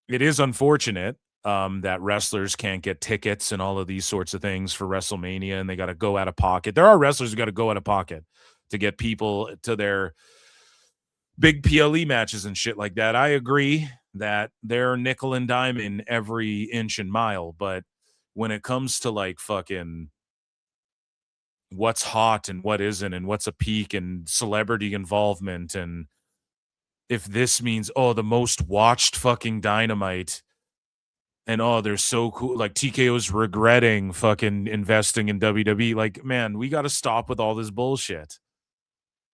it is unfortunate that wrestlers can't get tickets and all of these sorts of things for WrestleMania, and they got to go out of pocket. There are wrestlers who got to go out of pocket to get people to their big PLE matches and shit like that. I agree that they're nickel and diming every inch and mile, but when it comes to like fucking what's hot and what isn't and what's a peak and celebrity involvement, and if this means, oh, the most watched fucking Dynamite, and oh, they're so cool, like TKO's regretting fucking investing in WWE, like, man, we got to stop with all this bullshit.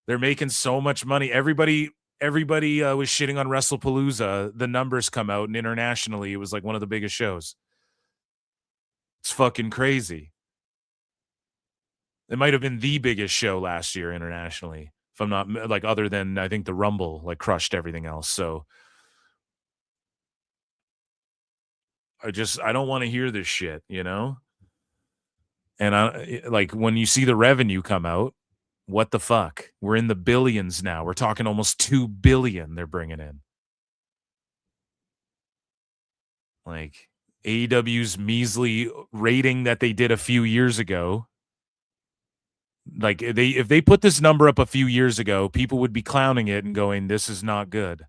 They're making so much money. Everybody was shitting on WrestlePalooza. The numbers come out, and internationally it was like one of the biggest shows. It's fucking crazy. It might have been the biggest show last year internationally, if I'm not, like, other than I think the Rumble like crushed everything else. So I don't want to hear this shit, you know? And I like when you see the revenue come out, what the fuck? We're in the billions now. We're talking almost 2 billion they're bringing in. Like AEW's measly rating that they did a few years ago. Like if they put this number up a few years ago, people would be clowning it and going, this is not good.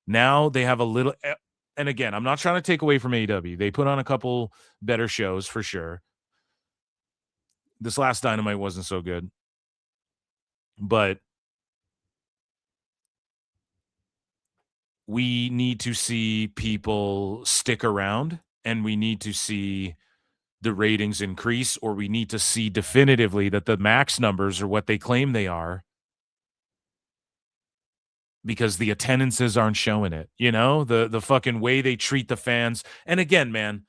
Now they have a little, and again, I'm not trying to take away from AEW. They put on a couple better shows for sure. This last Dynamite wasn't so good, but we need to see people stick around, and we need to see the ratings increase, or we need to see definitively that the max numbers are what they claim they are, because the attendances aren't showing it, you know, the fucking way they treat the fans. And again, man,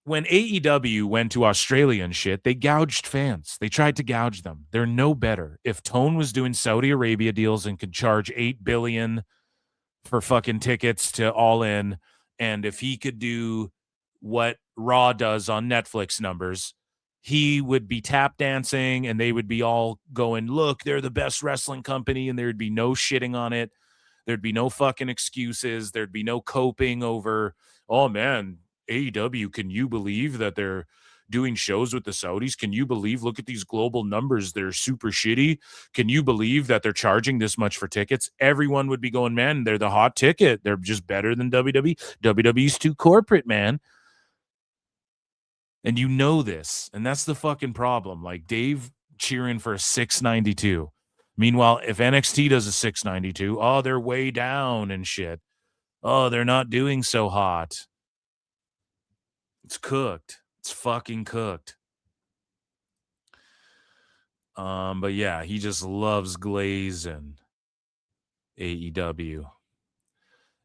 when AEW went to Australia and shit, they gouged fans. They tried to gouge them. They're no better. If Tone was doing Saudi Arabia deals and could charge $8 billion for fucking tickets to All In, and if he could do what Raw does on Netflix numbers, he would be tap dancing and they would be all going, look, they're the best wrestling company, and there'd be no shitting on it. There'd be no fucking excuses. There'd be no coping over, oh man, AEW, can you believe that they're doing shows with the Saudis? Can you believe, look at these global numbers, they're super shitty. Can you believe that they're charging this much for tickets? Everyone would be going, man, they're the hot ticket. They're just better than WWE. WWE's too corporate, man. And you know this, and that's the fucking problem. Like Dave cheering for a 692. Meanwhile, if NXT does a 692, oh, they're way down and shit. Oh, they're not doing so hot. It's cooked. It's fucking cooked. But yeah, he just loves glazing AEW.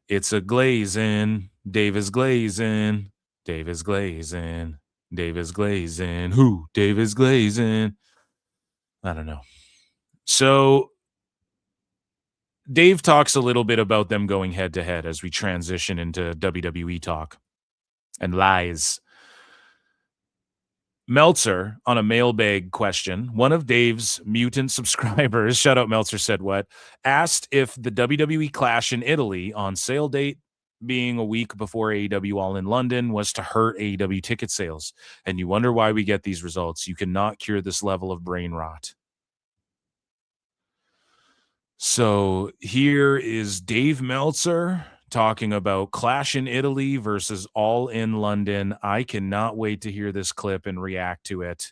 It's a glazing. Dave is glazing. Dave is glazing. Dave is glazing. Who? Dave is glazing. I don't know. So Dave talks a little bit about them going head to head as we transition into WWE talk and lies. Meltzer, on a mailbag question, one of Dave's mutant subscribers, shout out Meltzer said what, asked if the WWE Clash in Italy on sale date being a week before AEW All in London was to hurt AEW ticket sales. And you wonder why we get these results. You cannot cure this level of brain rot. So here is Dave Meltzer talking about Clash in Italy versus All in London. I cannot wait to hear this clip and react to it.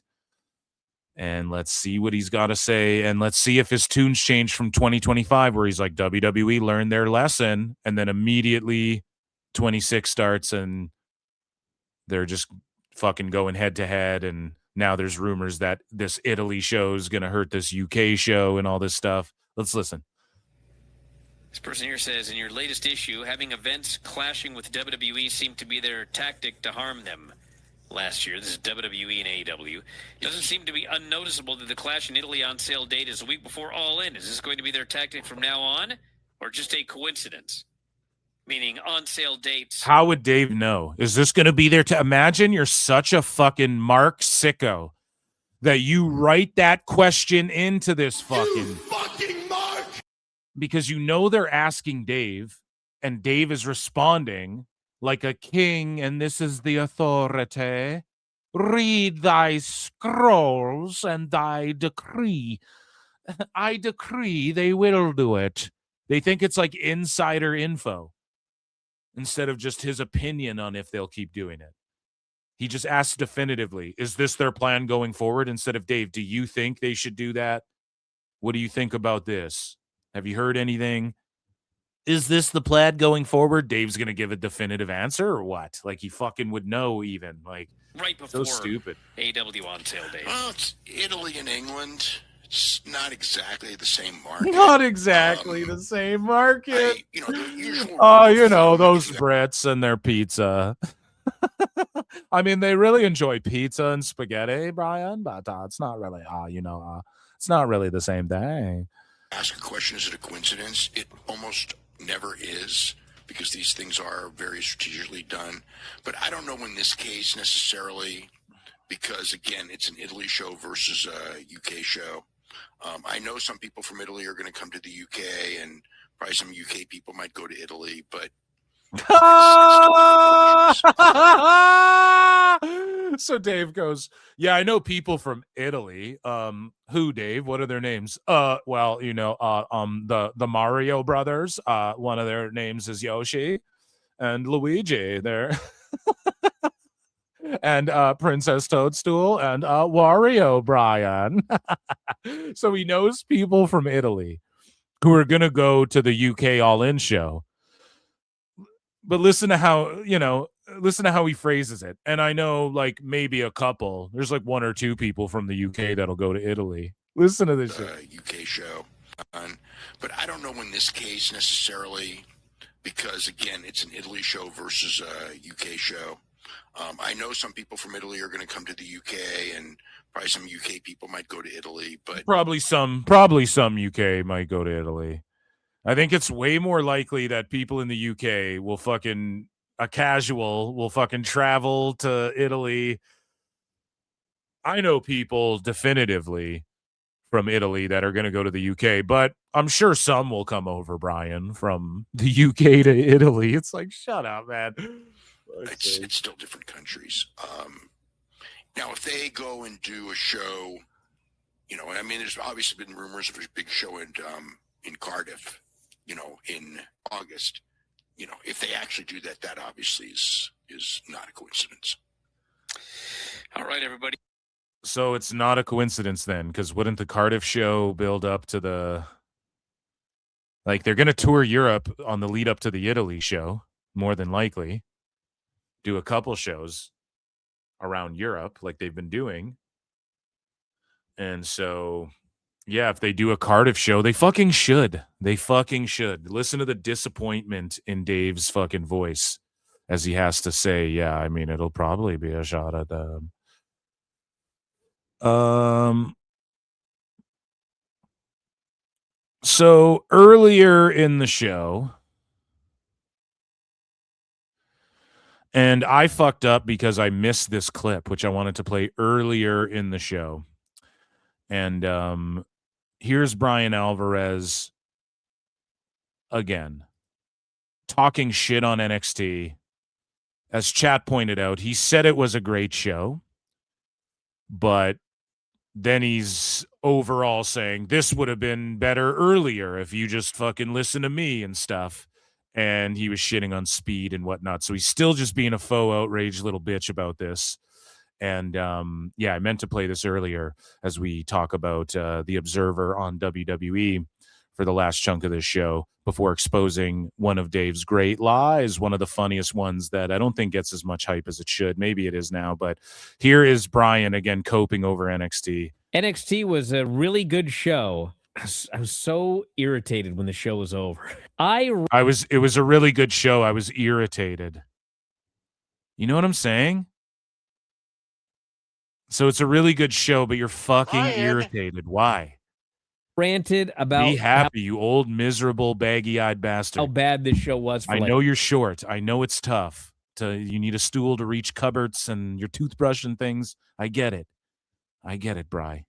And let's see what he's got to say. And let's see if his tunes change from 2025, where he's like, WWE learned their lesson. And then immediately 26 starts and they're just fucking going head to head. And now there's rumors that this Italy show is going to hurt this UK show and all this stuff. Let's listen. This person here says, in your latest issue, having events clashing with WWE seemed to be their tactic to harm them. Last year, this is WWE and AEW. It doesn't seem to be unnoticeable that the Clash in Italy on sale date is a week before All In. Is this going to be their tactic from now on, or just a coincidence? Meaning on sale dates. How would Dave know? Is this going to be their imagine you're such a fucking Mark sicko that you write that question into this fucking Mark! Because you know they're asking Dave, and Dave is responding like a king, and this is the authority. Read thy scrolls and thy decree. I decree they will do it. They think it's like insider info instead of just his opinion on if they'll keep doing it. He just asks definitively, is this their plan going forward? Instead of, Dave, do you think they should do that? What do you think about this? Have you heard anything? Is this the plan going forward? Dave's going to give a definitive answer or what? Like he fucking would know even. Like right before so stupid. AEW on sale date. Well, it's Italy and England. It's not exactly the same market. Not exactly the same market. The usual those Brits and their pizza. I mean, they really enjoy pizza and spaghetti, Brian, but it's not really, it's not really the same thing. Ask a question, is it a coincidence? It almost never is, because these things are very strategically done. But I don't know in this case necessarily, because again, it's an Italy show versus a UK show. I know some people from Italy are going to come to the UK, and probably some UK people might go to Italy, but so Dave goes, yeah, I know people from Italy. Who, Dave? What are their names? The Mario brothers. One of their names is Yoshi and Luigi. They're and Princess Toadstool and Wario, Brian. So he knows people from Italy who are gonna go to the UK All In show. But listen to how he phrases it. And I know like maybe a couple, there's like one or two people from the UK that'll go to Italy. Listen to this shit. UK show. But I don't know in this case necessarily, because again, it's an Italy show versus a UK show. I know some people from Italy are going to come to the UK, and probably some UK people might go to Italy, but probably some UK might go to Italy. I think it's way more likely that people in the UK will fucking travel to Italy. I know people definitively from Italy that are going to go to the UK, but I'm sure some will come over, Brian, from the UK to Italy. It's like, shut up, man. It's still different countries. Now, if they go and do a show, I mean, there's obviously been rumors of a big show in Cardiff, in August. If they actually do that, that obviously is not a coincidence. All right, everybody. So it's not a coincidence then, because wouldn't the Cardiff show build up to the... Like, they're going to tour Europe on the lead up to the Italy show, more than likely. Do a couple shows around Europe like they've been doing. And so... Yeah, if they do a Cardiff show, they fucking should. They fucking should. Listen to the disappointment in Dave's fucking voice as he has to say, yeah, I mean, it'll probably be a shot at them. So earlier in the show, and I fucked up because I missed this clip, which I wanted to play earlier in the show. And here's Bryan Alvarez again, talking shit on NXT. As chat pointed out, he said it was a great show, but then he's overall saying this would have been better earlier if you just fucking listen to me and stuff. And he was shitting on speed and whatnot. So he's still just being a faux outraged little bitch about this. And I meant to play this earlier as we talk about the Observer on WWE for the last chunk of this show before exposing one of Dave's great lies, one of the funniest ones that I don't think gets as much hype as it should. Maybe it is now, but here is Bryan again coping over NXT. NXT was a really good show. I was so irritated when the show was over. It was a really good show. I was irritated. You know what I'm saying? So it's a really good show, but you're fucking irritated. Why? Ranted about be happy, you old miserable baggy-eyed bastard. How bad this show was. I know you're short. I know it's tough. You need a stool to reach cupboards and your toothbrush and things. I get it, Bri.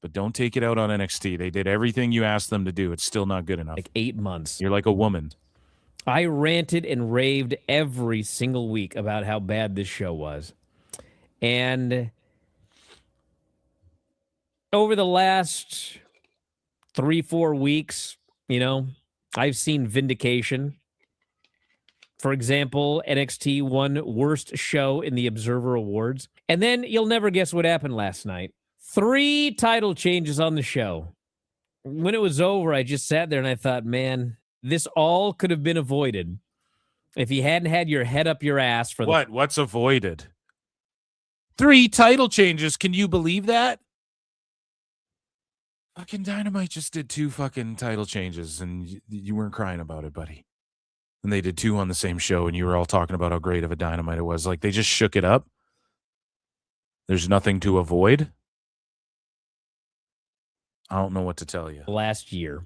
But don't take it out on NXT. They did everything you asked them to do. It's still not good enough. Like 8 months. You're like a woman. I ranted and raved every single week about how bad this show was. And over the last 3-4 weeks, I've seen vindication. For example, NXT won worst show in the Observer Awards. And then you'll never guess what happened last night. 3 title changes on the show. When it was over, I just sat there and I thought, man, this all could have been avoided if you hadn't had your head up your ass for what? What's avoided? 3 title changes. Can you believe that? Fucking Dynamite just did 2 fucking title changes, and you weren't crying about it, buddy. And they did 2 on the same show, and you were all talking about how great of a Dynamite it was. Like, they just shook it up. There's nothing to avoid. I don't know what to tell you. Last year.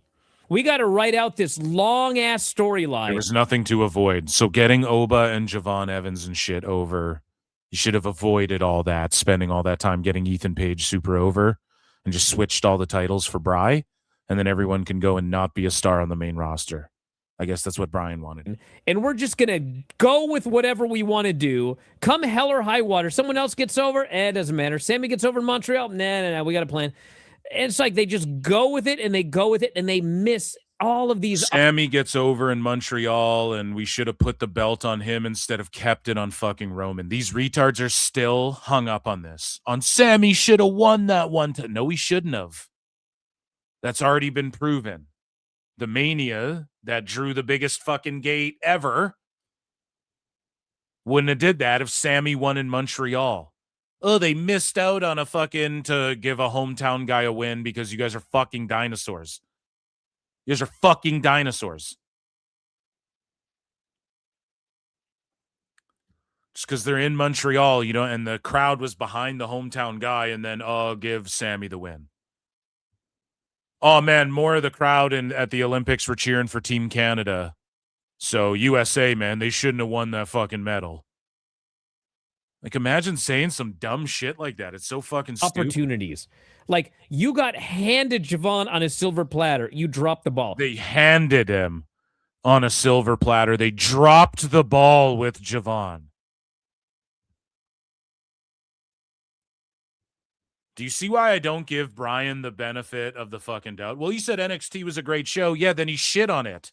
We got to write out this long-ass storyline. There was nothing to avoid. So getting Oba and Javon Evans and shit over, you should have avoided all that, spending all that time getting Ethan Page super over, and just switched all the titles for Bri, and then everyone can go and not be a star on the main roster. I guess that's what Bryan wanted. And we're just going to go with whatever we want to do. Come hell or high water. Someone else gets over, it doesn't matter. Sammy gets over in Montreal, nah, we got a plan. And it's like they just go with it, and they miss all of these. Sammy gets over in Montreal, and we should have put the belt on him instead of kept it on fucking Roman. These retards are still hung up on this. On Sammy should have won that one time. No, he shouldn't have. That's already been proven. The Mania that drew the biggest fucking gate ever wouldn't have did that if Sammy won in Montreal. Oh, they missed out on a fucking to give a hometown guy a win because you guys are fucking dinosaurs. You guys are fucking dinosaurs. Just because they're in Montreal, and the crowd was behind the hometown guy, and then, give Sammy the win. Oh, man, more of the crowd at the Olympics were cheering for Team Canada. So, USA, man, they shouldn't have won that fucking medal. Like, imagine saying some dumb shit like that. It's so fucking stupid. Opportunities. Like, you got handed Javon on a silver platter. You dropped the ball. They handed him on a silver platter. They dropped the ball with Javon. Do you see why I don't give Bryan the benefit of the fucking doubt? Well, you said NXT was a great show. Yeah, then he shit on it.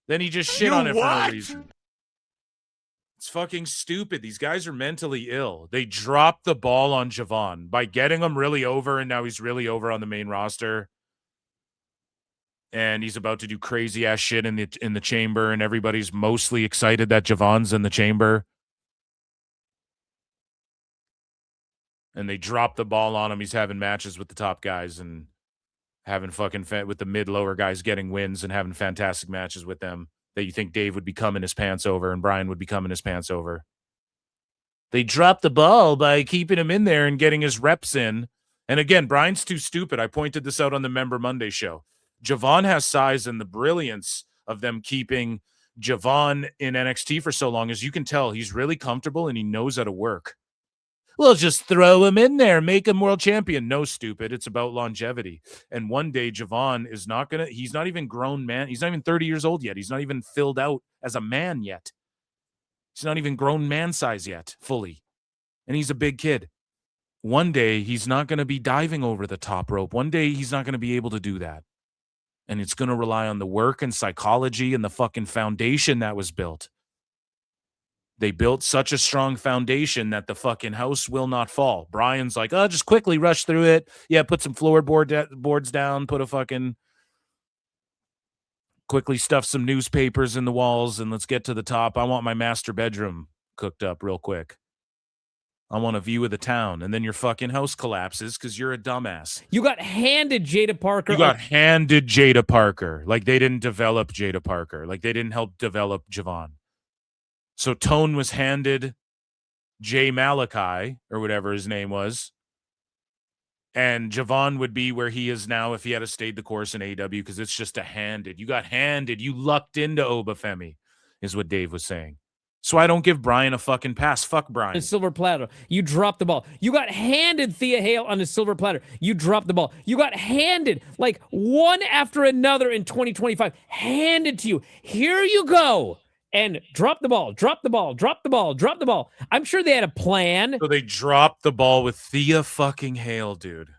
Then he just shit on it for no reason. It's fucking stupid. These guys are mentally ill. They dropped the ball on Javon by getting him really over, and now he's really over on the main roster. And he's about to do crazy ass shit in the chamber, and everybody's mostly excited that Javon's in the chamber. And they dropped the ball on him. He's having matches with the top guys and having fucking with the mid-lower guys getting wins and having fantastic matches with them that you think Dave would be coming his pants over and Bryan would be coming his pants over. They dropped the ball by keeping him in there and getting his reps in. And again, Bryan's too stupid. I pointed this out on the Member Monday show. Javon has size, and the brilliance of them keeping Javon in NXT for so long is you can tell he's really comfortable and he knows how to work. Well, just throw him in there, make him world champion. No, stupid. It's about longevity. And one day Javon is not going to, he's not even grown man. He's not even 30 years old yet. He's not even filled out as a man yet. He's not even grown man size yet, fully. And he's a big kid. One day he's not going to be diving over the top rope. One day he's not going to be able to do that. And it's going to rely on the work and psychology and the fucking foundation that was built. They built such a strong foundation that the fucking house will not fall. Bryan's like, oh, just quickly rush through it. Yeah, put some boards down, put a fucking... Quickly stuff some newspapers in the walls, and let's get to the top. I want my master bedroom cooked up real quick. I want a view of the town. And then your fucking house collapses because you're a dumbass. You got handed Jada Parker. You got handed Jada Parker. Like, they didn't develop Jada Parker. Like, they didn't help develop Javon. So Tone was handed Jay Malachi, or whatever his name was. And Javon would be where he is now if he had stayed the course in AEW, because it's just a handed. You got handed. You lucked into Obafemi, is what Dave was saying. So I don't give Bryan a fucking pass. Fuck Bryan. A silver platter. You dropped the ball. You got handed Thea Hale on a silver platter. You dropped the ball. You got handed like one after another in 2025. Handed to you. Here you go. And drop the ball, drop the ball, drop the ball, drop the ball. I'm sure they had a plan. So they dropped the ball with Thea fucking Hale, dude,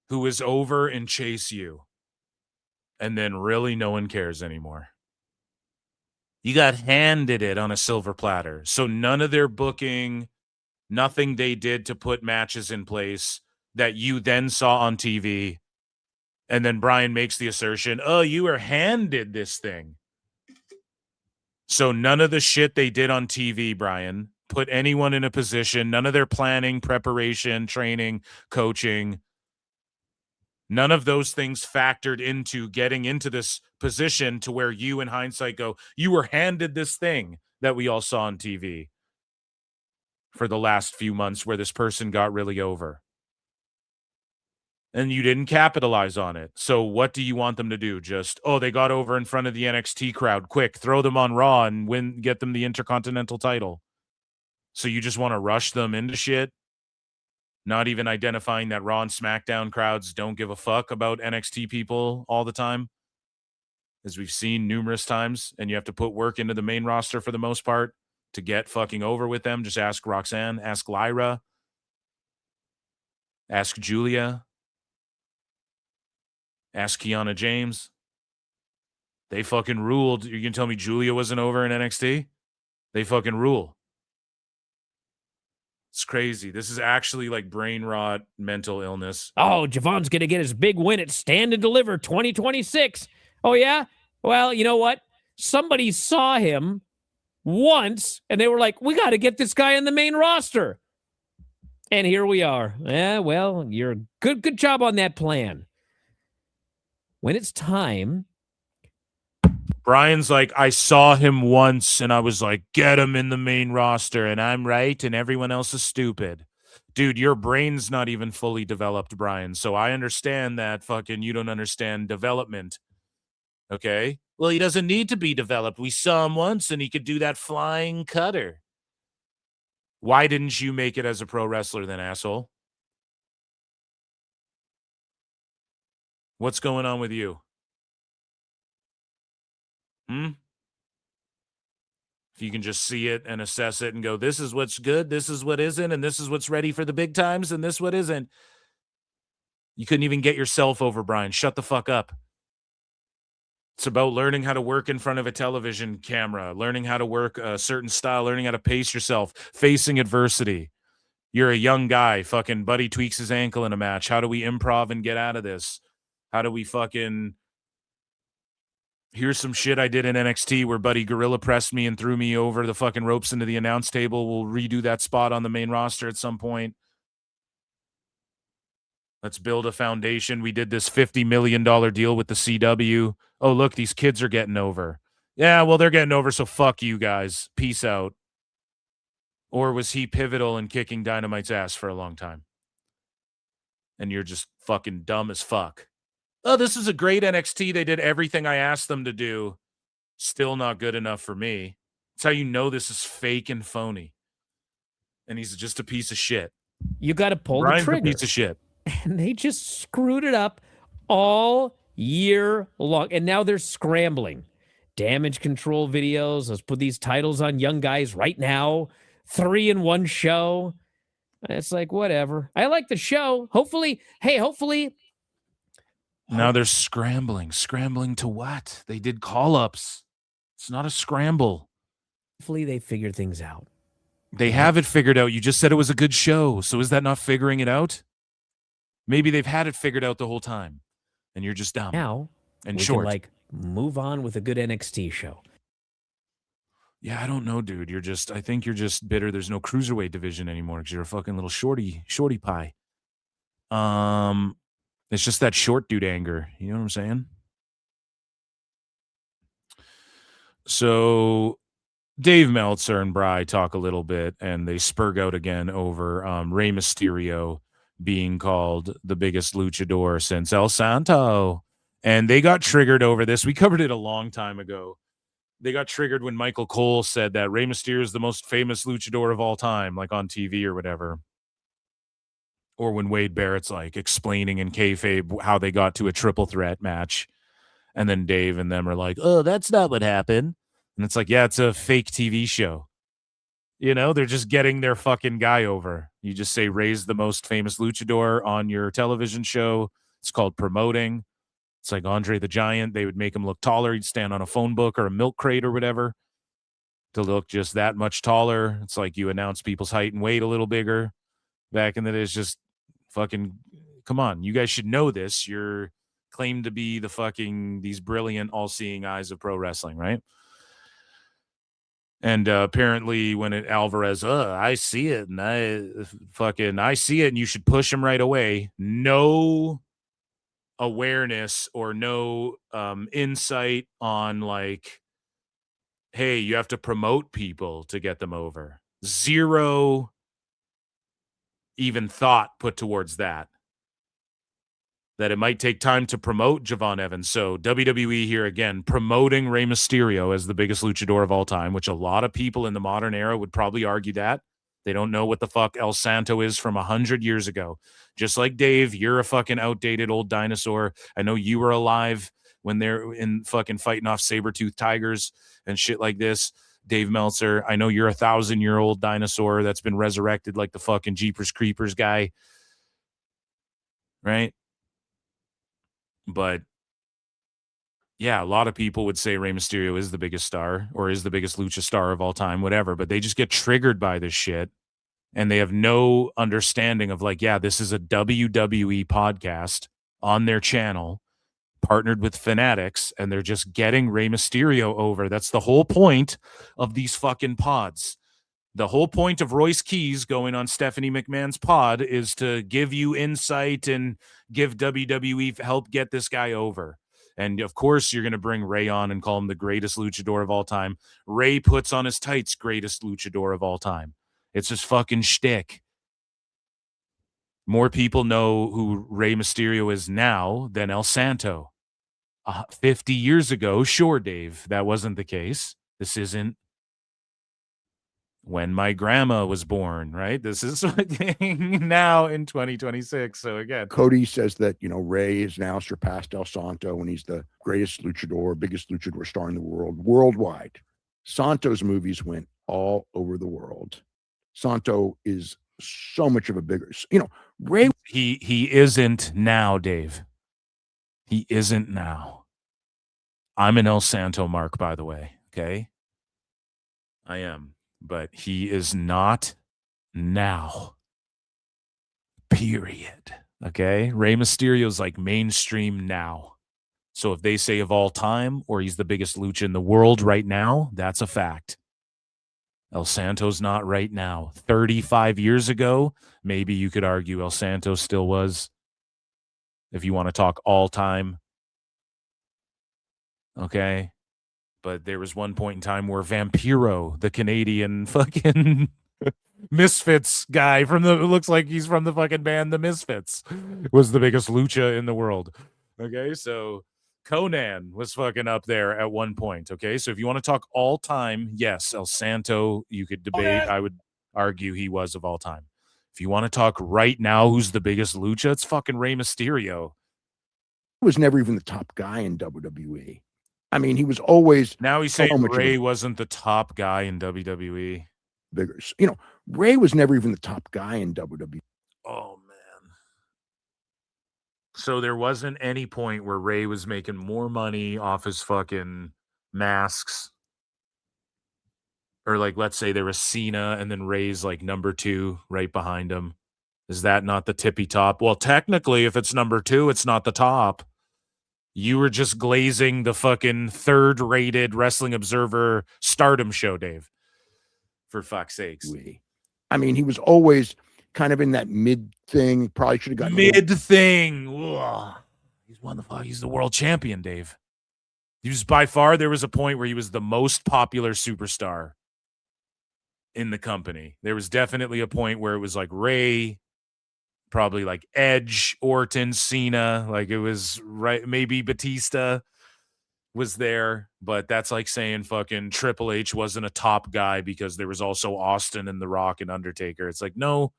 who is over in Chase U. And then really no one cares anymore. You got handed it on a silver platter. So none of their booking, nothing they did to put matches in place that you then saw on TV. And then Bryan makes the assertion, oh, you were handed this thing. So none of the shit they did on TV, Bryan, put anyone in a position, none of their planning, preparation, training, coaching, none of those things factored into getting into this position to where you, in hindsight, go, you were handed this thing that we all saw on TV for the last few months where this person got really over. And you didn't capitalize on it. So what do you want them to do? Just, oh, they got over in front of the NXT crowd. Quick, throw them on Raw and get them the Intercontinental title. So you just want to rush them into shit? Not even identifying that Raw and SmackDown crowds don't give a fuck about NXT people all the time, as we've seen numerous times, and you have to put work into the main roster for the most part to get fucking over with them. Just ask Roxanne, ask Lyra, ask Julia, ask Kiana James. They fucking ruled. You can tell me Julia wasn't over in NXT? They fucking rule. It's crazy. This is actually like brain rot, mental illness. Oh, Javon's going to get his big win at Stand and Deliver 2026. Oh, yeah? Well, you know what? Somebody saw him once, and they were like, we got to get this guy in the main roster. And here we are. Yeah, well, you're good job on that plan. When it's time, Bryan's like, I saw him once, and I was like, get him in the main roster, and I'm right, and everyone else is stupid. Dude, your brain's not even fully developed, Bryan, so I understand that fucking you don't understand development, okay? Well, he doesn't need to be developed. We saw him once, and he could do that flying cutter. Why didn't you make it as a pro wrestler then, asshole? What's going on with you? If you can just see it and assess it and go, this is what's good, this is what isn't, and this is what's ready for the big times, and this what isn't. You couldn't even get yourself over, Bryan. Shut the fuck up. It's about learning how to work in front of a television camera, learning how to work a certain style, learning how to pace yourself, facing adversity. You're a young guy. Fucking Buddy tweaks his ankle in a match. How do we improv and get out of this? How do we fucking... Here's some shit I did in NXT where Buddy gorilla pressed me and threw me over the fucking ropes into the announce table. We'll redo that spot on the main roster at some point. Let's build a foundation. We did this $50 million deal with the CW. Oh, look, these kids are getting over. Yeah, well, they're getting over, so fuck you guys. Peace out. Or was he pivotal in kicking Dynamite's ass for a long time? And you're just fucking dumb as fuck. oh, this is a great NXT. They did everything I asked them to do. Still not good enough for me. That's how you know this is fake and phony. And he's just a piece of shit. You got to pull Bryan's the trigger. a piece of shit. And they just screwed it up all year long. And now they're scrambling. Damage control videos. Let's put these titles on young guys right now. 3 in one show. It's like, whatever. I like the show. Hopefully. Now they're scrambling. Scrambling to what? They did call-ups. It's not a scramble. Hopefully they figure things out. They have it figured out. You just said it was a good show. So is that not figuring it out? Maybe they've had it figured out the whole time. And you're just dumb. Now, and we short. can, move on with a good NXT show. Yeah, I don't know, dude. I think you're just bitter there's no cruiserweight division anymore because you're a fucking little shorty pie. It's just that short dude anger. You know what I'm saying? So Dave Meltzer and Bry talk a little bit, and they spurg out again over Rey Mysterio being called the biggest luchador since El Santo. And they got triggered over this. We covered it a long time ago. They got triggered when Michael Cole said that Rey Mysterio is the most famous luchador of all time, like on TV or whatever. Or when Wade Barrett's explaining in kayfabe how they got to a triple threat match. And then Dave and them are like, oh, that's not what happened. And it's like, yeah, it's a fake TV show. They're just getting their fucking guy over. You just say Ray's the most famous luchador on your television show. It's called promoting. It's like Andre the Giant. They would make him look taller. He'd stand on a phone book or a milk crate or whatever to look just that much taller. It's like you announce people's height and weight a little bigger. Back in the day, it's just fucking, come on. You guys should know this. You're claimed to be these brilliant, all-seeing eyes of pro wrestling, right? And apparently when Alvarez, I see it, and I see it, and you should push him right away. No awareness or no insight on hey, you have to promote people to get them over. Zero even thought put towards that it might take time to promote Javon Evans. So WWE here again promoting Rey Mysterio as the biggest luchador of all time, which a lot of people in the modern era would probably argue that. They don't know what the fuck El Santo is from 100 years ago. Just like Dave, you're a fucking outdated old dinosaur. I know you were alive when they're in fucking fighting off saber-toothed tigers and shit like this. Dave Meltzer, I know you're a 1,000-year-old dinosaur that's been resurrected like the fucking Jeepers Creepers guy. Right? But yeah, a lot of people would say Rey Mysterio is the biggest star or is the biggest lucha star of all time, whatever, but they just get triggered by this shit and they have no understanding of this is a WWE podcast on their channel partnered with Fanatics, and they're just getting Rey Mysterio over. That's the whole point of these fucking pods. The whole point of Royce Keys going on Stephanie McMahon's pod is to give you insight and give WWE help get this guy over. And of course, you're going to bring Ray on and call him the greatest luchador of all time. Ray puts on his tights, greatest luchador of all time. It's his fucking shtick. More people know who Rey Mysterio is now than El Santo. 50 years ago, sure, Dave, that wasn't the case. This isn't when my grandma was born, right? This is now in 2026. So again, Cody says that, Ray is now surpassed El Santo and he's the greatest luchador, biggest luchador star in the world, worldwide. Santo's movies went all over the world. Santo is so much of a bigger, Ray. He isn't now, Dave. He isn't now. I'm an El Santo mark, by the way. Okay. I am. But he is not now. Period. Okay? Rey Mysterio's mainstream now. So if they say of all time or he's the biggest lucha in the world right now, that's a fact. El Santo's not right now. 35 years ago, maybe you could argue El Santo still was. If you want to talk all time. Okay? But there was one point in time where Vampiro, the Canadian fucking Misfits guy it looks like he's from the fucking band The Misfits, was the biggest lucha in the world. Okay, so Conan was fucking up there at one point. Okay, so if you want to talk all time, yes, El Santo, you could debate. I would argue he was of all time. If you want to talk right now, who's the biggest lucha? It's fucking Rey Mysterio. He was never even the top guy in WWE. I mean, he was always. Now he's saying Ray wasn't the top guy in WWE. Bigger, you know, Ray was never even the top guy in WWE. Oh man! So there wasn't any point where Ray was making more money off his fucking masks, or like, let's say there was Cena and then Ray's like number 2 right behind him. Is that not the tippy top? Well, technically, if it's number 2, it's not the top. You were just glazing the fucking 3rd-rated Wrestling Observer Stardom show, Dave. For fuck's sakes. I mean, he was always kind of in that mid thing. Probably should have gotten mid thing. He's the world champion, Dave. He was by far, there was a point where he was the most popular superstar in the company. There was definitely a point where it was like Ray, probably like Edge, Orton, Cena, like it was right. Maybe Batista was there, but that's like saying fucking Triple H wasn't a top guy because there was also Austin and The Rock and Undertaker. It's like, no,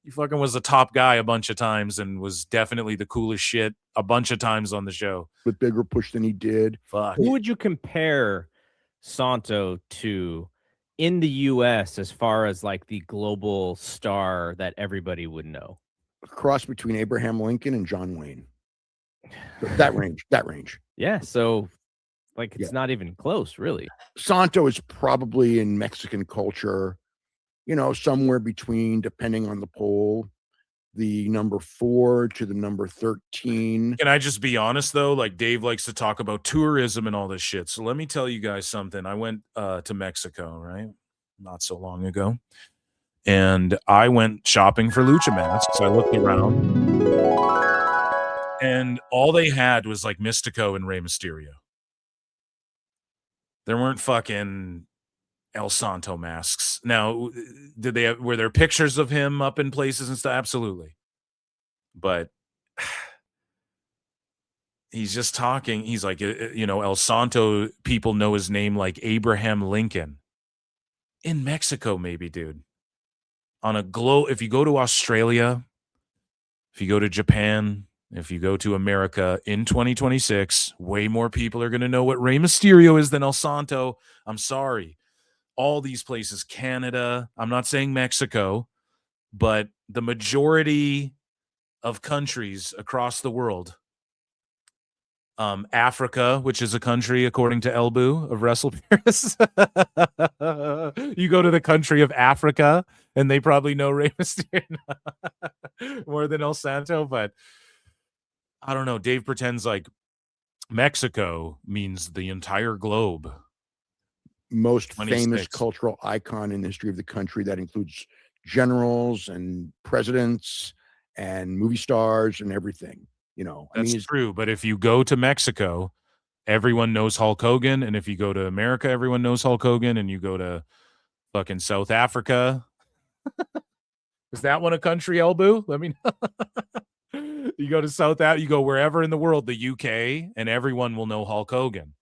he fucking was a top guy a bunch of times and was definitely the coolest shit a bunch of times on the show. With bigger push than he did. Fuck. Who would you compare Santo to in the U.S. as far as like the global star that everybody would know? A cross between Abraham Lincoln and John Wayne. That range. Yeah, so like it's not even close, really. Santo is probably in Mexican culture, you know, somewhere between, depending on the poll, the number 4 to the number 13. Can I just be honest, though? Like, Dave likes to talk about tourism and all this shit. So let me tell you guys something. I went to Mexico, right? Not so long ago. And I went shopping for lucha masks. I looked around. And all they had was like Mystico and Rey Mysterio. There weren't fucking El Santo masks. Now, were there pictures of him up in places and stuff? Absolutely. But he's just talking. He's like, you know, El Santo, people know his name like Abraham Lincoln. In Mexico, maybe, dude. On a if you go to Australia, if you go to Japan, if you go to America in 2026, way more people are going to know what Rey Mysterio is than El Santo. I'm sorry. All these places, Canada, I'm not saying Mexico, but the majority of countries across the world, Africa, which is a country according to Elbu of Wrestle Paris. You go to the country of Africa and they probably know Rey Mysterio more than El Santo, but I don't know. Dave pretends like Mexico means the entire globe. Most famous cultural icon in the history of the country that includes generals and presidents and movie stars and everything. You know, that's true. But if you go to Mexico, everyone knows Hulk Hogan. And if you go to America, everyone knows Hulk Hogan. And you go to fucking South Africa. Is that one a country, Elbu? Let me know. You go to South Africa, you go wherever in the world, the UK, and everyone will know Hulk Hogan.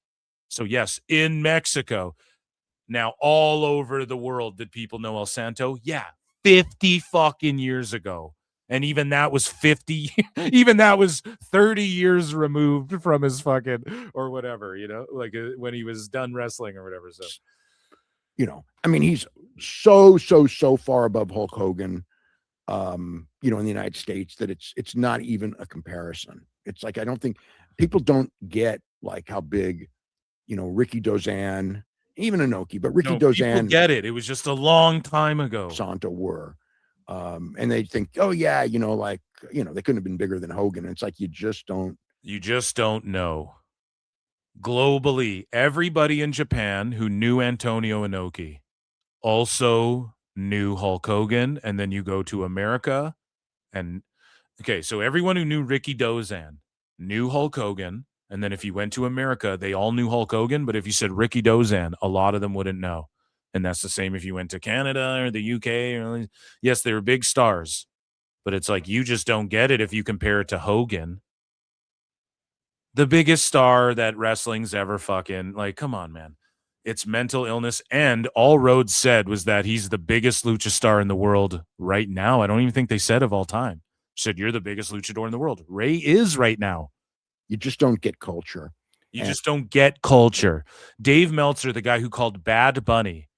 So yes, in Mexico. Now, all over the world, did people know El Santo? Yeah, 50 fucking years ago. And even that was 50, even that was 30 years removed from his fucking, or whatever, you know, like when he was done wrestling or whatever. So, you know, I mean, he's so far above Hulk Hogan, you know, in the United States that it's not even a comparison. It's like, I don't think people don't get like how big, you know, Ricky Dozan, even Inoki, but Ricky Dozan. People get it. It was just a long time ago. Santo were. And they think, oh yeah, you know, like, you know, they couldn't have been bigger than Hogan. And it's like, you just don't know. Globally, everybody in Japan who knew Antonio Inoki also knew Hulk Hogan. And then you go to America and okay, so everyone who knew Ricky Dozan knew Hulk Hogan. And then if you went to America, they all knew Hulk Hogan. But if you said Ricky Dozan, a lot of them wouldn't know. And that's the same if you went to Canada or the UK. Or, yes, they were big stars. But it's like, you just don't get it if you compare it to Hogan. You know, I mean, he's so far above Hulk Hogan. Hogan. So yes, they were big stars. But it's like, you just don't get it if you compare it to Hogan. But it's like, you just don't know. Globally, everybody in Japan who knew Antonio Inoki also knew Hulk Hogan. And then you go to America, they all knew Hulk Hogan. But if you went to America, they all knew Hulk Hogan. But if you said Ricky Dozan, a lot of them wouldn't know. And that's the same if you went to Canada or the UK or yes, they were big stars. But it's like, you just don't get it if you compare it to Hogan. the biggest star that wrestling's ever fucking, like, come on, man. It's mental illness, and all Rhodes said was that he's the biggest lucha star in the world right now. I don't even think they said of all time. Said, you're the biggest luchador in the world. Ray is right now. You just don't get culture. You just don't get culture. Dave Meltzer, the guy who called Bad Bunny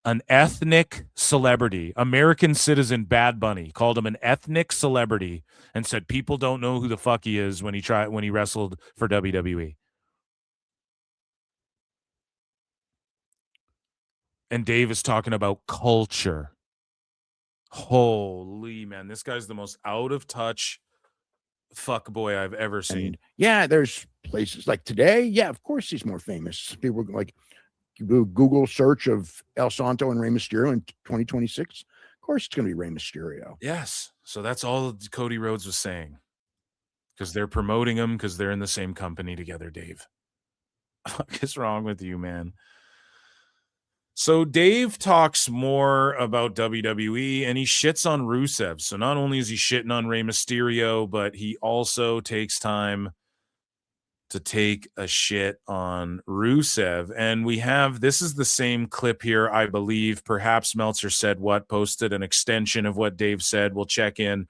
an ethnic celebrity, American citizen Bad Bunny, called him an ethnic celebrity and said people don't know who the fuck he is when he wrestled for WWE. And Dave is talking about culture. Holy man, this guy's the most out of touch fuck boy I've ever seen. And yeah, there's places like today. Yeah, of course he's more famous. People like you do a Google search of El Santo and Rey Mysterio in 2026. Of course it's going to be Rey Mysterio. Yes. So that's all Cody Rhodes was saying. Because they're promoting him because they're in the same company together, Dave. What is wrong with you, man? So Dave talks more about WWE and he shits on Rusev. So not only is he shitting on Rey Mysterio, but he also takes time to take a shit on Rusev. And we have, this is the same clip here, I believe. Perhaps Meltzer said what, posted an extension of what Dave said. We'll check in.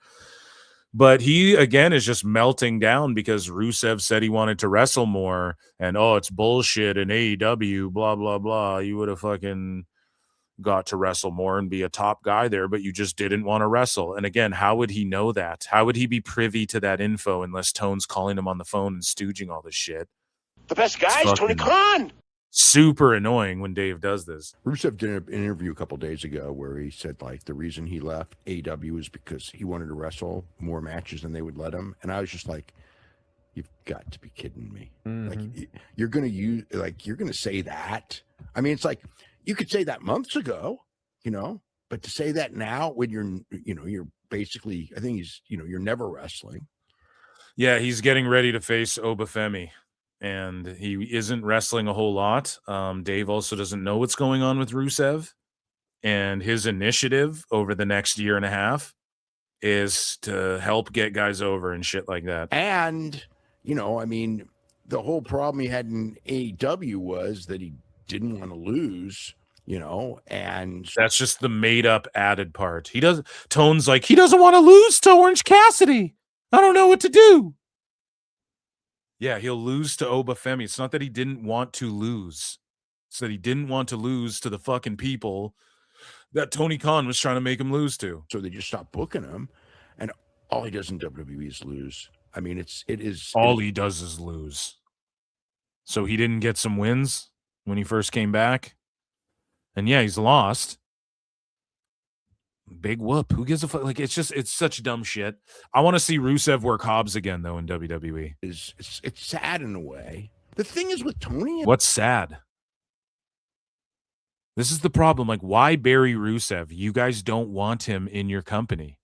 But he, again, is just melting down because Rusev said he wanted to wrestle more. And, oh, it's bullshit in AEW, blah, blah, blah. You would have fucking got to wrestle more and be a top guy there, but you just didn't want to wrestle. And again, how would he know that? How would he be privy to that info unless Tone's calling him on the phone and stooging all this shit? The best guy is Tony Khan. Super annoying when Dave does this. Rusev did an interview a couple days ago where he said like the reason he left AEW is because he wanted to wrestle more matches than they would let him. And I was just like, you've got to be kidding me. Like you're going to say that. I mean, it's like, you could say that months ago, but to say that now when you're basically, I think you're never wrestling. Yeah, he's getting ready to face Obafemi, and he isn't wrestling a whole lot. Dave also doesn't know what's going on with Rusev, and his initiative over the next year and a half is to help get guys over and shit like that. And, I mean, the whole problem he had in AEW was that he didn't want to lose, and that's just the made up added part. Tone's like, he doesn't want to lose to Orange Cassidy. I don't know what to do. Yeah, he'll lose to Obafemi. It's not that he didn't want to lose. It's that he didn't want to lose to the fucking people that Tony Khan was trying to make him lose to. So they just stopped booking him, and all he does in WWE is lose. I mean, he does is lose. So he didn't get some wins when he first came back. And yeah, he's lost. Big whoop. Who gives a fuck? Like, it's such dumb shit. I want to see Rusev work Hobbs again, though, in WWE. It's sad in a way. The thing is with Tony. What's sad? This is the problem. Like, why bury Rusev? You guys don't want him in your company.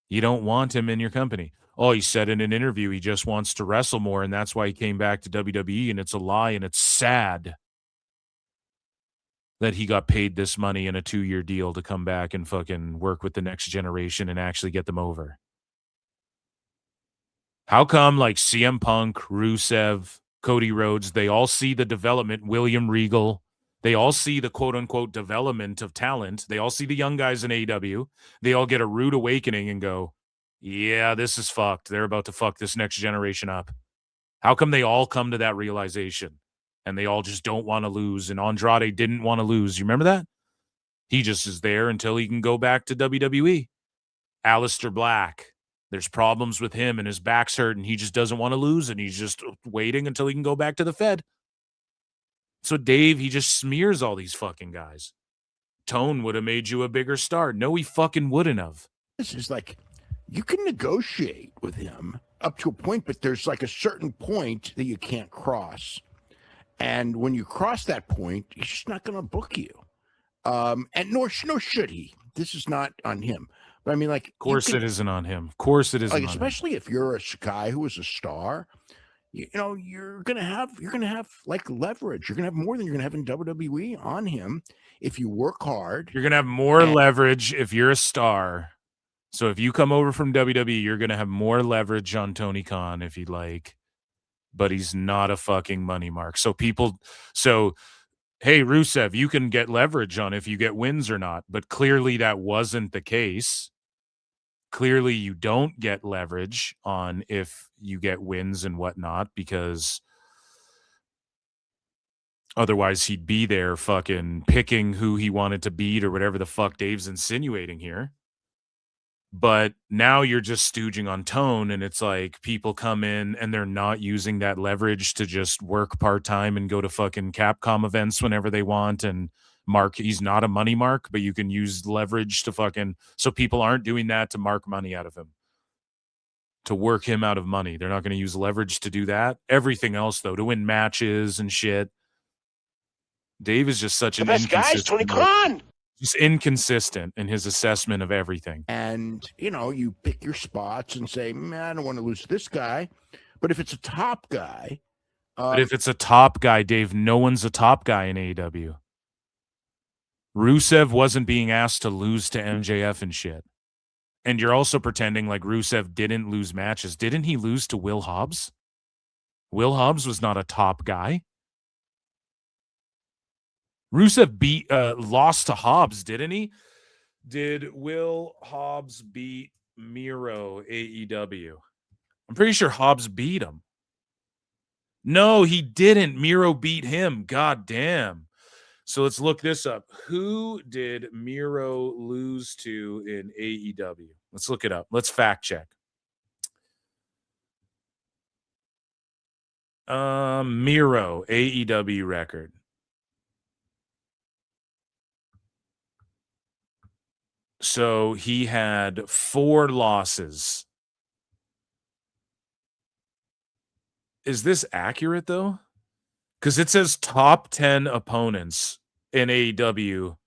You don't want him in your company. Oh, he said in an interview he just wants to wrestle more, and that's why he came back to WWE, and it's a lie, and it's sad that he got paid this money in a 2-year deal to come back and fucking work with the next generation and actually get them over. How come like CM Punk, Rusev, Cody Rhodes, they all see the development, William Regal, they all see the quote-unquote development of talent. They all see the young guys in AEW. They all get a rude awakening and go, yeah, this is fucked. They're about to fuck this next generation up. How come they all come to that realization? And they all just don't want to lose. And Andrade didn't want to lose. You remember that? He just is there until he can go back to WWE. Aleister Black, there's problems with him and his back's hurt and he just doesn't want to lose. And he's just waiting until he can go back to the Fed. So Dave, he just smears all these fucking guys. Tone would have made you a bigger star. No, he fucking wouldn't have. This is like, you can negotiate with him up to a point, but there's like a certain point that you can't cross. And when you cross that point, he's just not going to book you. And nor should he. This is not on him. But I mean, like, of course it isn't on him. Of course it isn't. Like, especially if you're a guy who is a star, you're gonna have like leverage. You're gonna have more than you're gonna have in WWE on him if you work hard. You're gonna have more leverage if you're a star. So if you come over from WWE, you're gonna have more leverage on Tony Khan if you like. but he's not a fucking money mark. So hey, Rusev, you can get leverage on if you get wins or not, but clearly that wasn't the case. Clearly you don't get leverage on if you get wins and whatnot, because otherwise he'd be there fucking picking who he wanted to beat or whatever the fuck Dave's insinuating here. But now you're just stooging on tone, and it's like people come in and they're not using that leverage to just work part-time and go to fucking Capcom events whenever they want. And Mark, he's not a money mark, but you can use leverage to fucking, so people aren't doing that to mark money out of him, to work him out of money. They're not going to use leverage to do that. Everything else, though, to win matches and shit. Dave is just such an inconsistent. Tony Khan. Just inconsistent in his assessment of everything. And, you pick your spots and say, man, I don't want to lose to this guy. But if it's a top guy. But if it's a top guy, Dave, no one's a top guy in AEW. Rusev wasn't being asked to lose to MJF and shit. And you're also pretending like Rusev didn't lose matches. Didn't he lose to Will Hobbs? Will Hobbs was not a top guy. Rusev lost to Hobbs, didn't he? Did Will Hobbs beat Miro AEW? I'm pretty sure Hobbs beat him. No, he didn't. Miro beat him. God damn. So let's look this up. Who did Miro lose to in AEW? Let's look it up. Let's fact check. Miro AEW record. So he had 4 losses. Is this accurate, though? Because it says top 10 opponents in AEW.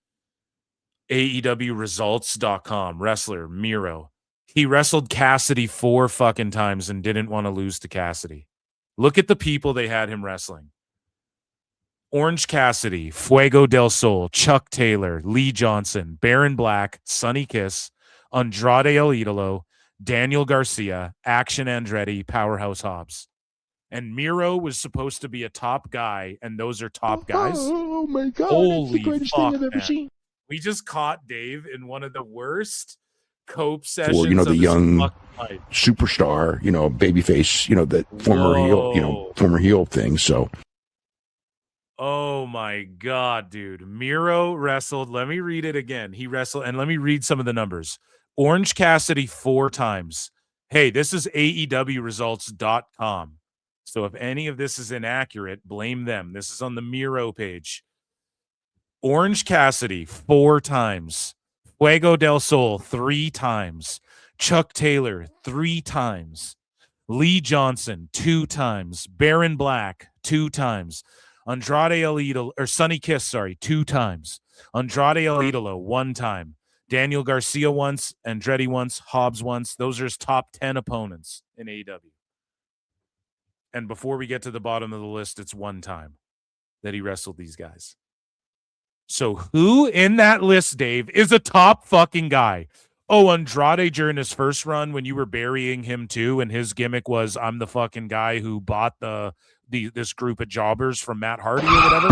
AEWresults.com. Wrestler, Miro. He wrestled Cassidy 4 fucking times and didn't want to lose to Cassidy. Look at the people they had him wrestling. Orange Cassidy, Fuego del Sol, Chuck Taylor, Lee Johnson, Baron Black, Sonny Kiss, Andrade El Idolo, Daniel Garcia, Action Andretti, Powerhouse Hobbs. And Miro was supposed to be a top guy, and those are top guys. Oh my God. Holy that's the greatest fuck, thing I've ever man. seen. We just caught Dave in one of the worst cope sessions For, of the his young fucking life. superstar, babyface, the former heel thing. So. Oh my God, dude. Miro wrestled. Let me read it again. He wrestled, and let me read some of the numbers. Orange Cassidy 4 times. Hey, this is AEWresults.com. So if any of this is inaccurate, blame them. This is on the Miro page. Orange Cassidy 4 times. Fuego del Sol 3 times. Chuck Taylor 3 times. Lee Johnson 2 times. Baron Black 2 times. Andrade El Idolo, or Sonny Kiss, 2 times. Andrade El Idolo 1 time. Daniel Garcia once, Andretti once, Hobbs once. Those are his top 10 opponents in AEW. And before we get to the bottom of the list, it's 1 time that he wrestled these guys. So who in that list, Dave, is a top fucking guy? Oh, Andrade during his first run when you were burying him too, and his gimmick was, I'm the fucking guy who bought this group of jobbers from Matt Hardy or whatever.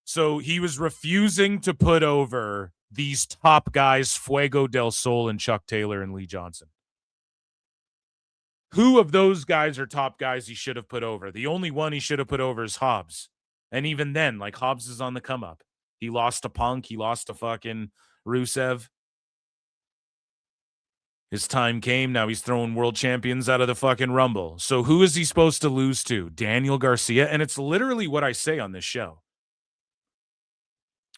So he was refusing to put over these top guys, Fuego del Sol and Chuck Taylor and Lee Johnson. Who of those guys are top guys he should have put over? The only one he should have put over is Hobbs. And even then, Hobbs is on the come up. He lost to Punk. He lost to fucking Rusev. His time came. Now he's throwing world champions out of the fucking Rumble. So who is he supposed to lose to? Daniel Garcia? And it's literally what I say on this show.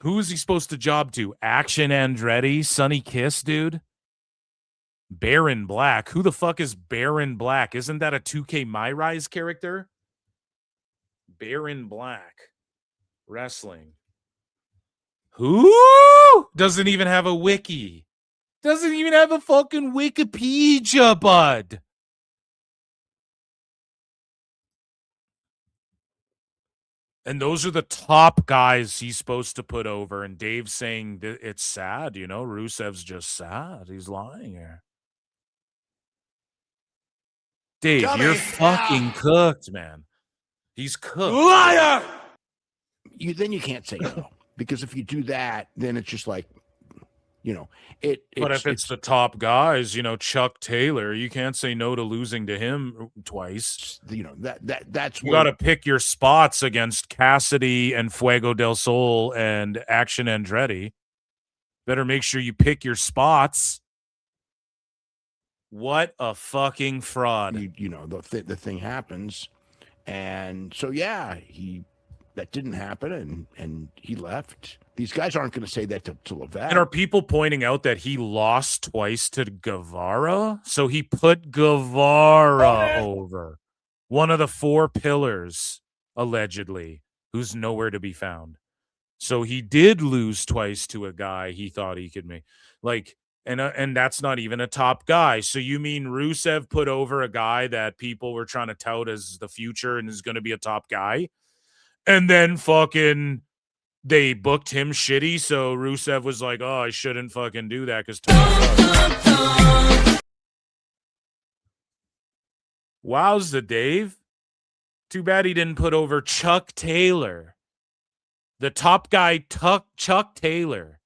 Who is he supposed to job to? Action Andretti? Sonny Kiss, dude? Baron Black? Who the fuck is Baron Black? Isn't that a 2K My Rise character? Baron Black. Wrestling. Who? Doesn't even have a wiki. Doesn't even have a fucking Wikipedia, bud. And those are the top guys he's supposed to put over. And Dave's saying that it's sad, Rusev's just sad. He's lying here. Dave, Dummy. you're fucking cooked, man. He's cooked. Liar! Then you can't say no, because if you do that, then it's just like, But if it's the top guys, Chuck Taylor, you can't say no to losing to him twice. That's you got to pick your spots against Cassidy and Fuego del Sol and Action Andretti. Better make sure you pick your spots. What a fucking fraud. The thing happens. And so, that didn't happen, and he left. These guys aren't going to say that to Levesque. And are people pointing out that he lost twice to Guevara? So he put Guevara over. One of the 4 pillars, allegedly, who's nowhere to be found. So he did lose twice to a guy he thought he could make. And that's not even a top guy. So you mean Rusev put over a guy that people were trying to tout as the future and is going to be a top guy? And then fucking they booked him shitty, so Rusev was like, oh, I shouldn't fucking do that because Tony sucks. Wowza, Dave. Too bad he didn't put over Chuck Taylor. The top guy, Chuck Taylor.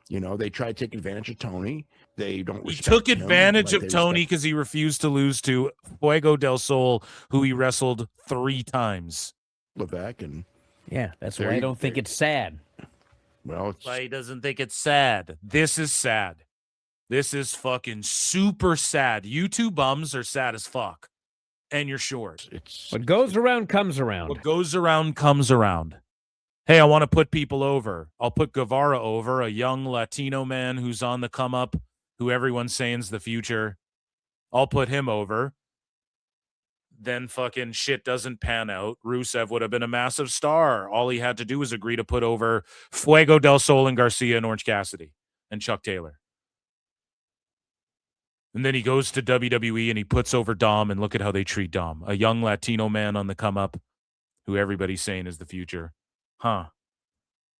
They try to take advantage of Tony. They don't. He took advantage of Tony because he refused to lose to Fuego del Sol, who he wrestled 3 times. Levesque and that's why I don't think it's sad. Well, why he doesn't think it's sad. This is sad. This is fucking super sad. You 2 bums are sad as fuck, and you're short. What goes around comes around. What goes around comes around. Hey, I want to put people over. I'll put Guevara over, a young Latino man who's on the come up, who everyone's saying's the future. I'll put him over. Then fucking shit doesn't pan out. Rusev would have been a massive star. All he had to do was agree to put over Fuego del Sol and Garcia and Orange Cassidy and Chuck Taylor. And then he goes to WWE and he puts over Dom, and look at how they treat Dom. A young Latino man on the come up who everybody's saying is the future. Huh.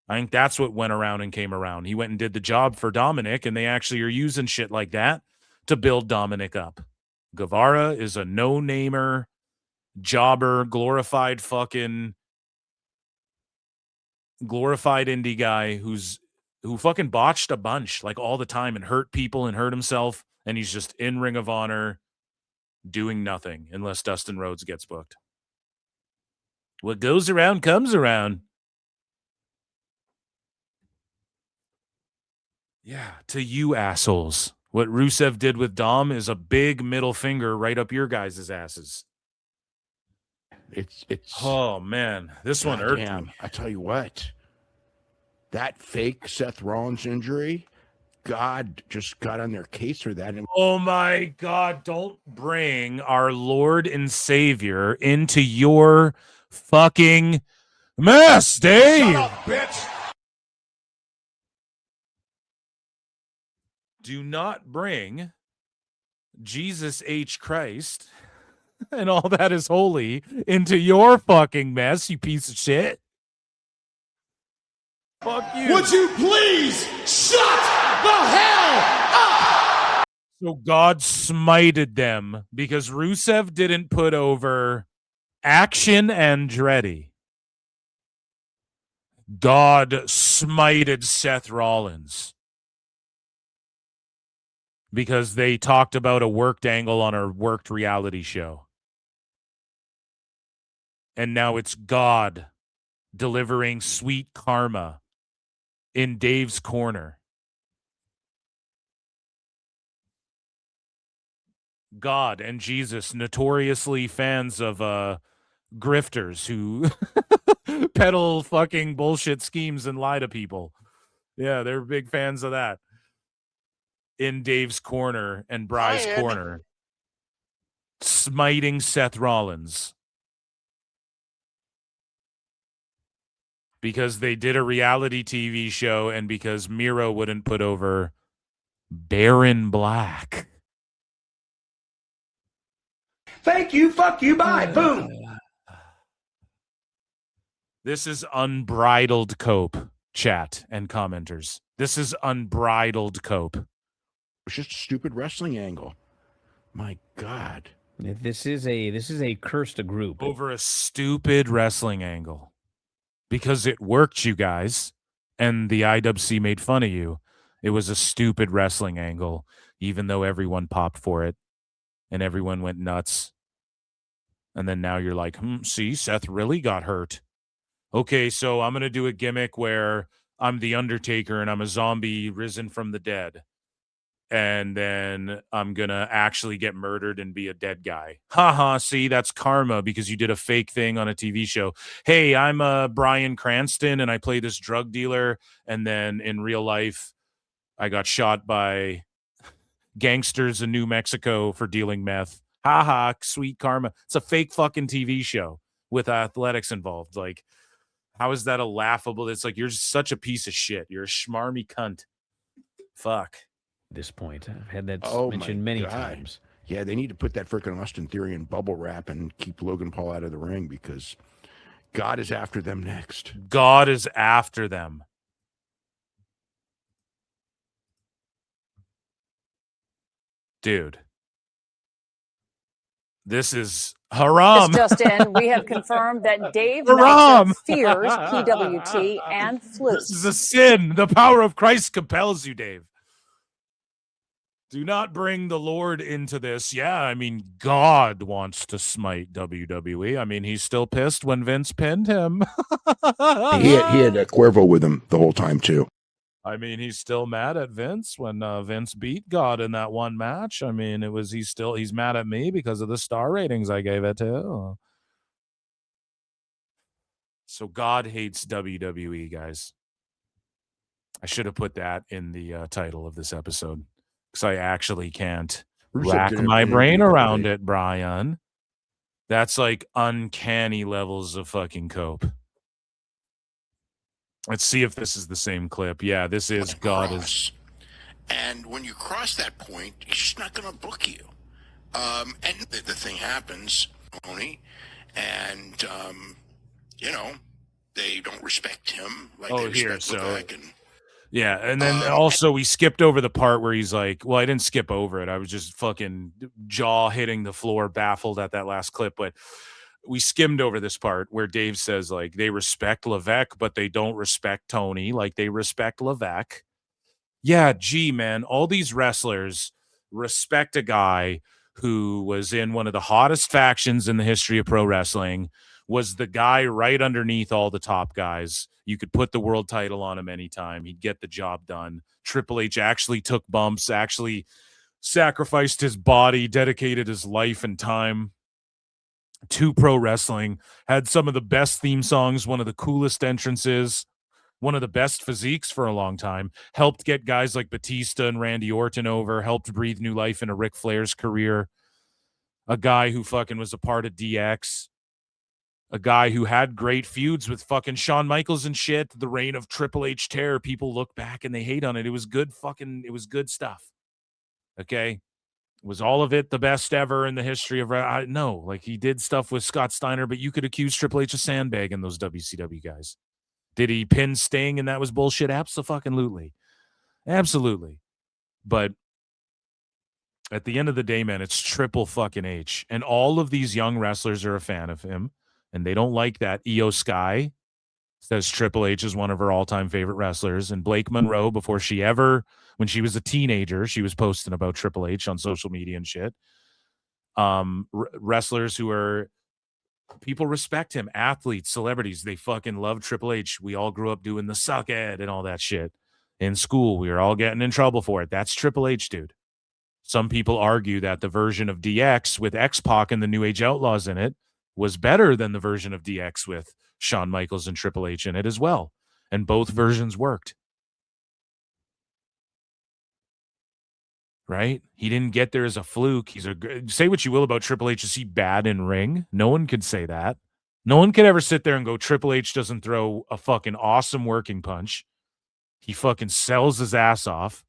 I think that's what went around and came around. He went and did the job for Dominic, and they actually are using shit like that to build Dominic up. Guevara is a no-namer, jobber, glorified indie guy who fucking botched a bunch like all the time and hurt people and hurt himself, and he's just in Ring of Honor doing nothing unless Dustin Rhodes gets booked. What goes around comes around. Yeah, to you assholes. What Rusev did with Dom is a big middle finger right up your guys' asses. It's oh man, this one hurt. Damn, I tell you what. That fake Seth Rollins injury, God just got on their case for that. Oh my God, don't bring our Lord and Savior into your fucking mess, Dave. Shut up, bitch. Do not bring Jesus H. Christ and all that is holy into your fucking mess, you piece of shit. Fuck you. Would you please shut the hell up? So God smited them because Rusev didn't put over Action Andretti. God smited Seth Rollins because they talked about a worked angle on a worked reality show. And now it's God delivering sweet karma in Dave's corner. God and Jesus, notoriously fans of grifters who peddle fucking bullshit schemes and lie to people. Yeah, they're big fans of that. In Dave's corner and Bry's corner, smiting Seth Rollins. Because they did a reality TV show and because Miro wouldn't put over Baron Black. Thank you, fuck you, bye, boom. This is unbridled cope, chat and commenters. This is unbridled cope. It's just a stupid wrestling angle. My God. This is a cursed group. Over a stupid wrestling angle. Because it worked, you guys. And the IWC made fun of you. It was a stupid wrestling angle, even though everyone popped for it. And everyone went nuts. And then now you're like, see, Seth really got hurt. Okay, so I'm going to do a gimmick where I'm the Undertaker and I'm a zombie risen from the dead. And then I'm going to actually get murdered and be a dead guy. Haha, see, that's karma because you did a fake thing on a TV show. Hey, I'm Bryan Cranston and I play this drug dealer. And then in real life, I got shot by gangsters in New Mexico for dealing meth. Haha, sweet karma. It's a fake fucking TV show with athletics involved. Like, how is that a laughable? It's like, you're such a piece of shit. You're a schmarmy cunt. Fuck. At this point, I've had that Oh, mentioned my many God. times. Yeah, they need to put that freaking Austin Theory in bubble wrap and keep Logan Paul out of the ring because God is after them next. God is after them. Dude. This is haram. This just in, we have confirmed that Dave Meltzer fears PWT and Fluke. This is a sin. The power of Christ compels you, Dave. Do not bring the Lord into this. Yeah, I mean, God wants to smite WWE. I mean, he's still pissed when Vince pinned him. He had Cuervo with him the whole time, too. I mean, he's still mad at Vince when Vince beat God in that one match. I mean, he's mad at me because of the star ratings I gave it to. So God hates WWE, guys. I should have put that in the title of this episode because I actually can't rack my brain around it, Brian. That's like uncanny levels of fucking cope. Let's see if this is the same clip. Yeah, this is God is. And when you cross that point, he's just not going to book you. And the thing happens, Tony, and they don't respect him like they respect Levesque. Yeah, and then also we skipped over the part where he's like, well, I didn't skip over it. I was just fucking jaw hitting the floor, baffled at that last clip, but we skimmed over this part where Dave says, like, they respect Levesque, but they don't respect Tony like they respect Levesque. Yeah, gee, man, all these wrestlers respect a guy who was in one of the hottest factions in the history of pro wrestling, was the guy right underneath all the top guys. You could put the world title on him anytime. He'd get the job done. Triple H actually took bumps, actually sacrificed his body, dedicated his life and time to pro wrestling, had some of the best theme songs, one of the coolest entrances, one of the best physiques for a long time, helped get guys like Batista and Randy Orton over, helped breathe new life into Ric Flair's career, a guy who fucking was a part of DX, a guy who had great feuds with fucking Shawn Michaels and shit, the reign of Triple H terror. People look back and they hate on it. It was good good stuff. Okay? Was all of it the best ever in the history of no, like he did stuff with Scott Steiner, but you could accuse Triple H of sandbagging those WCW guys. Did he pin Sting and that was bullshit? Absolutely. But at the end of the day, man, it's Triple fucking H. And all of these young wrestlers are a fan of him, and they don't like that. Io Sky says Triple H is one of her all-time favorite wrestlers, and Blake Monroe, before she ever, when she was a teenager, she was posting about Triple H on social media and shit. Wrestlers who are, people respect him, athletes, celebrities, they fucking love Triple H. We all grew up doing the suck ed and all that shit in school. We were all getting in trouble for it. That's Triple H, dude. Some people argue that the version of DX with X-Pac and the New Age Outlaws in it was better than the version of DX with Shawn Michaels and Triple H in it as well. And both versions worked. Right? He didn't get there as a fluke. Say what you will about Triple H. Is he bad in ring? No one could say that. No one could ever sit there and go, Triple H doesn't throw a fucking awesome working punch. He fucking sells his ass off.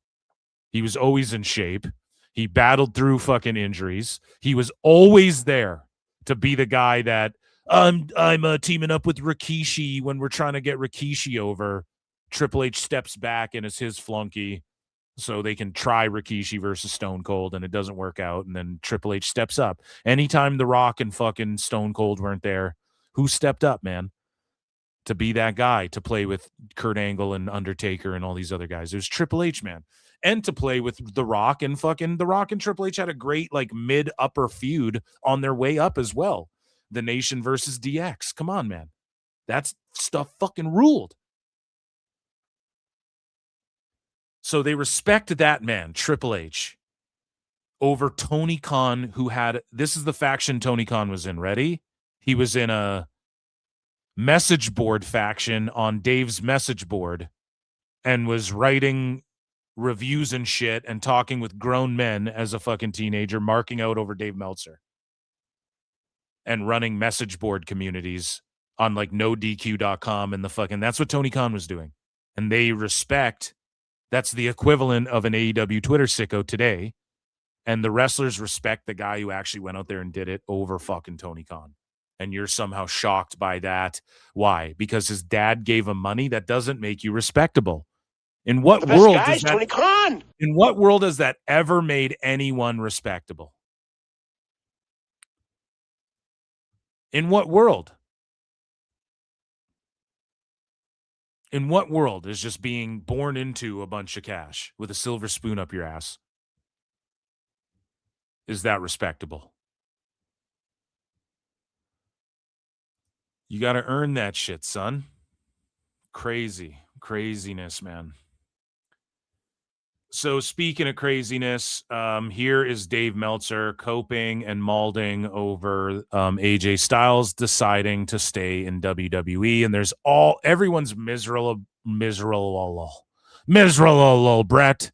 He was always in shape. He battled through fucking injuries. He was always there to be the guy that I'm teaming up with Rikishi when we're trying to get Rikishi over. Triple H steps back and is his flunky. so they can try Rikishi versus Stone Cold, and it doesn't work out, and then Triple H steps up. Anytime The Rock and fucking Stone Cold weren't there, who stepped up, man, to be that guy, to play with Kurt Angle and Undertaker and all these other guys? It was Triple H, man. And to play with The Rock, and fucking The Rock and Triple H had a great, like, mid-upper feud on their way up as well. The Nation versus DX. Come on, man. That stuff fucking ruled. So they respect that man, Triple H, over Tony Khan, who had, this is the faction Tony Khan was in. Ready? He was in a message board faction on Dave's message board and was writing reviews and shit and talking with grown men as a fucking teenager, marking out over Dave Meltzer and running message board communities on like NoDQ.com and the fucking, that's what Tony Khan was doing. And they respect, that's the equivalent of an AEW Twitter sicko today. And the wrestlers respect the guy who actually went out there and did it over fucking Tony Khan. And you're somehow shocked by that. Why? Because his dad gave him money? That doesn't make you respectable. In what world does that, Tony Khan. In what world has that ever made anyone respectable? In what world? In what world is just being born into a bunch of cash with a silver spoon up your ass? Is that respectable? You got to earn that shit, son. Craziness, man. So speaking of craziness, here is Dave Meltzer coping and mauling over AJ Styles deciding to stay in WWE, and there's everyone's miserable, Brett.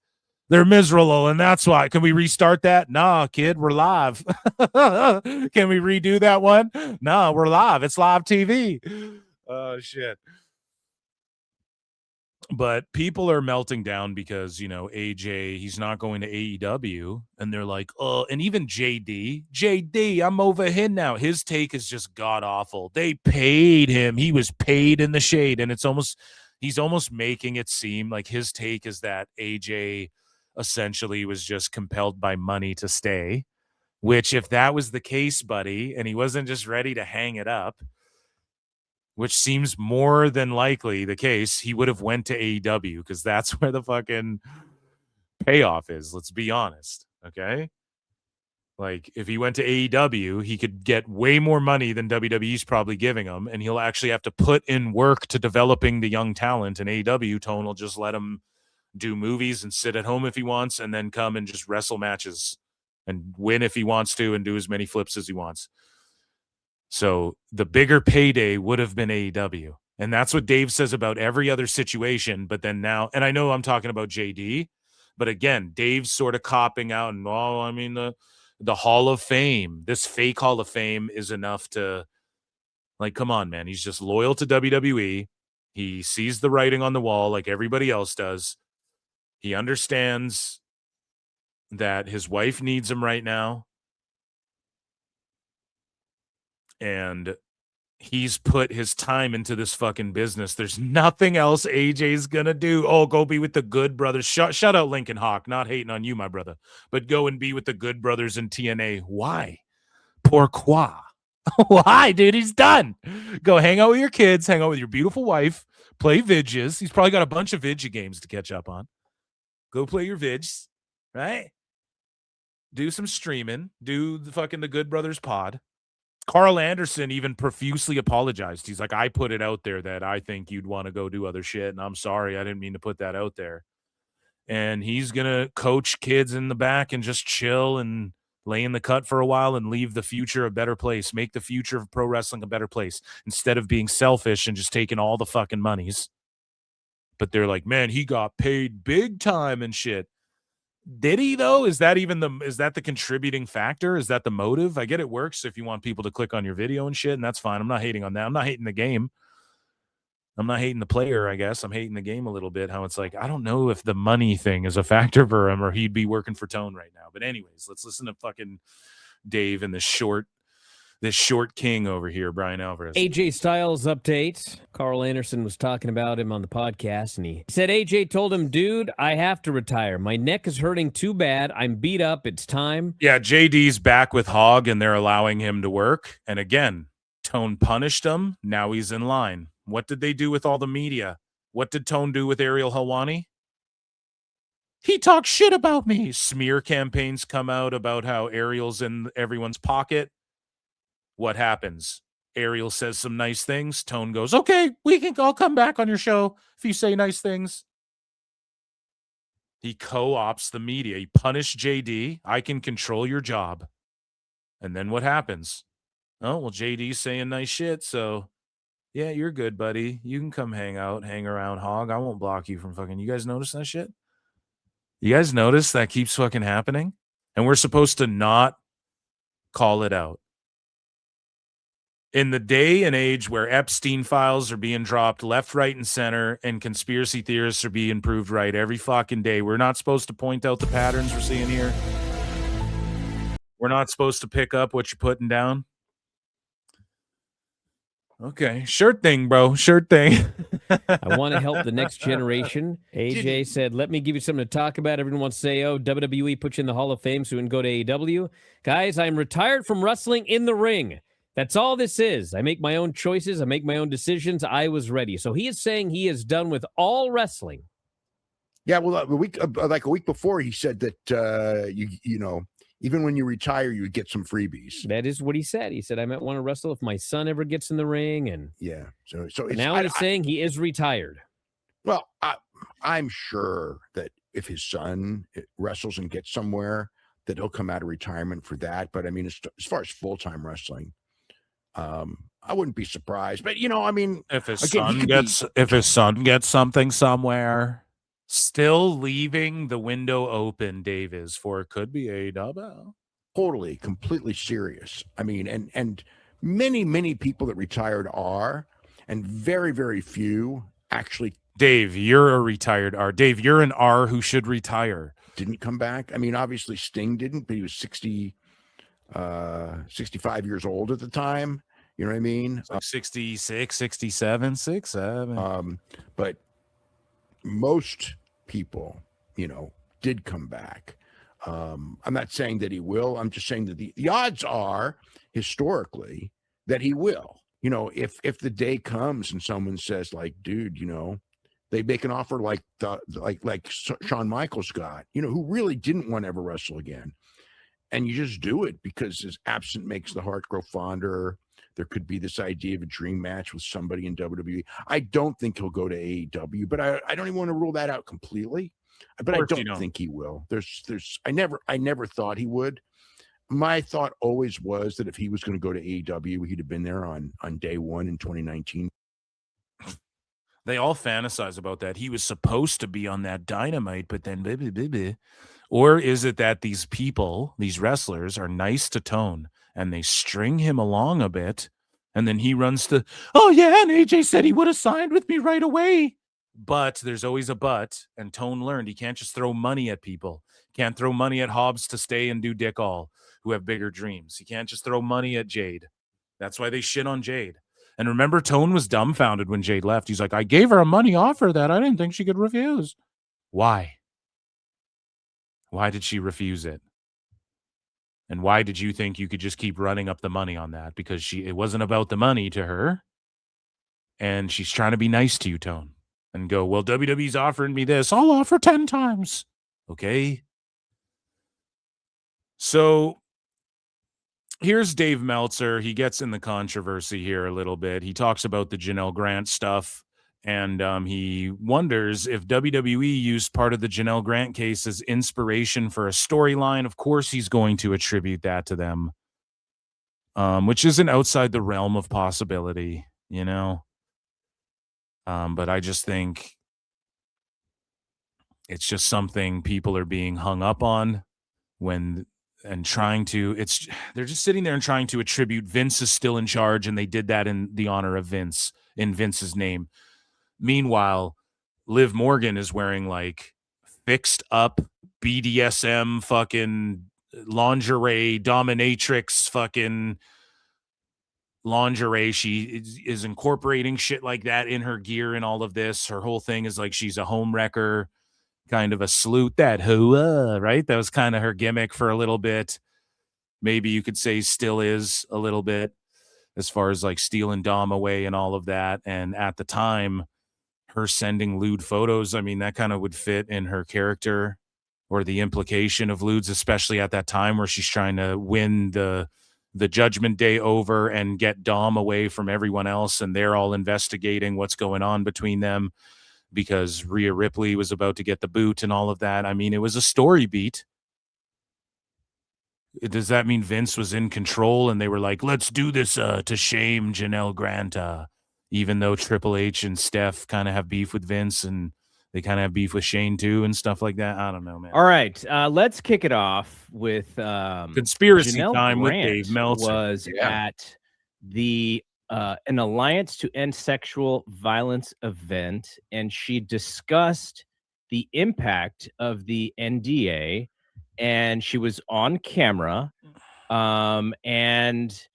They're miserable, and that's why. Can we restart that? Nah, kid, we're live. Can we redo that one? No, we're live. It's live TV. Oh, shit. But people are melting down because, you know, AJ, he's not going to AEW. And they're like, oh, and even JD, I'm over here now. His take is just god-awful. They paid him. He was paid in the shade. And he's almost making it seem like his take is that AJ essentially was just compelled by money to stay. Which, if that was the case, buddy, and he wasn't just ready to hang it up, which seems more than likely the case, he would have went to AEW because that's where the fucking payoff is. Let's be honest, okay? Like, if he went to AEW, he could get way more money than WWE's probably giving him, and he'll actually have to put in work to developing the young talent. And AEW, Tone will just let him do movies and sit at home if he wants, and then come and just wrestle matches and win if he wants to and do as many flips as he wants. So the bigger payday would have been AEW. And that's what Dave says about every other situation. But then now, and I know I'm talking about JD, but again, Dave's sort of copping out and, well, I mean, the Hall of Fame, this fake Hall of Fame is enough to, like, come on, man. He's just loyal to WWE. He sees the writing on the wall like everybody else does. He understands that his wife needs him right now. And he's put his time into this fucking business. There's nothing else AJ's gonna do. Oh, go be with the Good Brothers. Shut out Lincoln Hawk. Not hating on you, my brother. But go and be with the Good Brothers in TNA. Why? Pourquoi? Why, dude? He's done. Go hang out with your kids. Hang out with your beautiful wife. Play vidges. He's probably got a bunch of vidya games to catch up on. Go play your vids, right? Do some streaming. Do the Good Brothers pod. Carl Anderson even profusely apologized. He's like, I put it out there that I think you'd want to go do other shit, and I'm sorry. I didn't mean to put that out there. And he's going to coach kids in the back and just chill and lay in the cut for a while and leave the future a better place. Make the future of pro wrestling a better place instead of being selfish and just taking all the fucking monies. But they're like, man, he got paid big time and shit. Did he though? Is that the contributing factor? Is that the motive? I get it works if you want people to click on your video and shit, and that's fine. I'm not hating on that. I'm not hating the game. I'm not hating the player, I guess. I'm hating the game a little bit. How it's like, I don't know if the money thing is a factor for him or he'd be working for Tone right now. But anyways, let's listen to fucking Dave in this short this short king over here, Bryan Alvarez. AJ Styles update. Carl Anderson was talking about him on the podcast, and he said AJ told him, dude, I have to retire. My neck is hurting too bad. I'm beat up. It's time. Yeah, JD's back with Hogg, and they're allowing him to work. And again, Tone punished him. Now he's in line. What did they do with all the media? What did Tone do with Ariel Helwani? He talks shit about me. Smear campaigns come out about how Ariel's in everyone's pocket. What happens? Ariel says some nice things. Tone goes, okay, I'll come back on your show if you say nice things. He co-ops the media. He punished JD. I can control your job. And then what happens? Oh, well, JD's saying nice shit, so yeah, you're good, buddy. You can come hang around, Hogg. I won't block you from fucking. You guys notice that shit? You guys notice that keeps fucking happening? And we're supposed to not call it out. In the day and age where Epstein files are being dropped left, right, and center, and conspiracy theorists are being proved right every fucking day, we're not supposed to point out the patterns we're seeing here. We're not supposed to pick up what you're putting down. Okay, sure thing, bro. Sure thing. I want to help the next generation. AJ said, let me give you something to talk about. Everyone wants to say, oh, WWE put you in the Hall of Fame so you can go to AEW. Guys, I'm retired from wrestling in the ring. That's all this is. I make my own choices. I make my own decisions. I was ready. So he is saying he is done with all wrestling. Yeah, well, a week before, he said that, you know, even when you retire, you get some freebies. That is what he said. He said, I might want to wrestle if my son ever gets in the ring. And yeah, so now he's saying he is retired. Well, I'm sure that if his son wrestles and gets somewhere, that he'll come out of retirement for that. But I mean, as far as full-time wrestling, I wouldn't be surprised. But you know, I mean, if his son gets something somewhere. Still leaving the window open, Dave, is for it could be AEW. Totally, completely serious. I mean, and many people that retired are, and very, very few actually. Dave, you're a retired R. Dave, you're an R who should retire. Didn't come back. I mean, obviously Sting didn't, but he was 65 years old at the time. You know what I mean? Like 66, 67, 67. But most people, you know, did come back. I'm not saying that he will. I'm just saying that the odds are historically that he will. You know, if the day comes and someone says like, dude, you know, they make an offer like Shawn Michaels got, you know, who really didn't want to ever wrestle again. And you just do it because his absent makes the heart grow fonder. There could be this idea of a dream match with somebody in WWE. I don't think he'll go to AEW, but I don't even want to rule that out completely. But I don't think he will. I never thought he would. My thought always was that if he was going to go to AEW, he'd have been there on day one in 2019. They all fantasize about that. He was supposed to be on that Dynamite, but then blah, blah, blah, blah. Or is it that these people, these wrestlers, are nice to Tone and they string him along a bit, and then he runs to, oh yeah, and AJ said he would have signed with me right away. But there's always a but, and Tone learned he can't just throw money at people. Can't throw money at Hobbs to stay and do Dick All, who have bigger dreams. He can't just throw money at Jade. That's why they shit on Jade. And remember, Tone was dumbfounded when Jade left. He's like, I gave her a money offer that I didn't think she could refuse. Why? Why did she refuse it? And why did you think you could just keep running up the money on that? Because it wasn't about the money to her. And she's trying to be nice to you, Tone. And go, well, WWE's offering me this. I'll offer 10 times. Okay. So here's Dave Meltzer. He gets in the controversy here a little bit. He talks about the Janelle Grant stuff. And he wonders if WWE used part of the Janelle Grant case as inspiration for a storyline. Of course, he's going to attribute that to them, which isn't outside the realm of possibility, you know. But I just think it's just something people are being hung up on they're just sitting there and trying to attribute Vince is still in charge, and they did that in the honor of Vince, in Vince's name. Meanwhile, Liv Morgan is wearing like fixed up BDSM fucking lingerie dominatrix fucking lingerie. She is incorporating shit like that in her gear and all of this. Her whole thing is like she's a home wrecker, kind of a salute that hooah, right? That was kind of her gimmick for a little bit. Maybe you could say still is a little bit, as far as like stealing Dom away and all of that. And at the time, her sending lewd photos, I mean, that kind of would fit in her character, or the implication of lewds, especially at that time where she's trying to win the Judgment Day over and get Dom away from everyone else, and they're all investigating what's going on between them because Rhea Ripley was about to get the boot and all of that. I mean, it was a story beat. Does that mean Vince was in control and they were like, let's do this to shame Janelle Grant, even though Triple H and Steph kind of have beef with Vince and they kind of have beef with Shane too and stuff like that? I don't know, man. All right, let's kick it off with Conspiracy Janelle Time Grant with Dave Meltzer. Was at the an Alliance to End Sexual Violence event, and she discussed the impact of the NDA, and she was on camera. And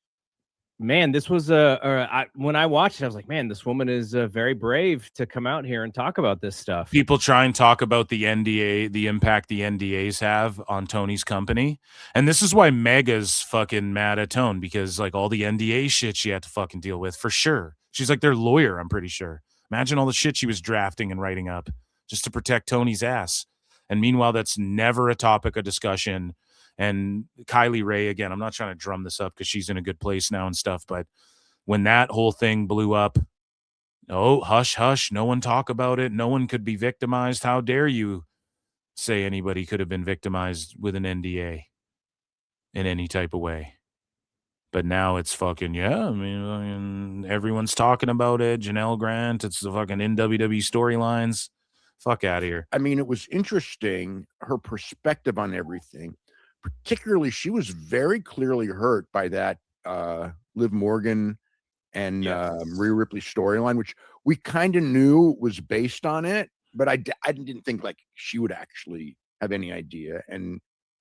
man, this was when I watched it, I was like, man, this woman is very brave to come out here and talk about this stuff. People try and talk about the NDA, the impact the NDAs have on Tony's company. And this is why Mega's fucking mad at Tone, because like all the NDA shit she had to fucking deal with, for sure. She's like their lawyer, I'm pretty sure. Imagine all the shit she was drafting and writing up just to protect Tony's ass. And meanwhile, that's never a topic of discussion. And Kylie Ray, again, I'm not trying to drum this up because she's in a good place now and stuff, but when that whole thing blew up, oh, hush, hush, no one talk about it. No one could be victimized. How dare you say anybody could have been victimized with an NDA in any type of way? But now it's fucking, yeah, I mean, everyone's talking about it. Janelle Grant, it's the fucking NWW storylines. Fuck out of here. I mean, it was interesting, her perspective on everything. Particularly, she was very clearly hurt by that Liv Morgan and Rhea Ripley storyline, which we kind of knew was based on it, but I didn't think like she would actually have any idea. And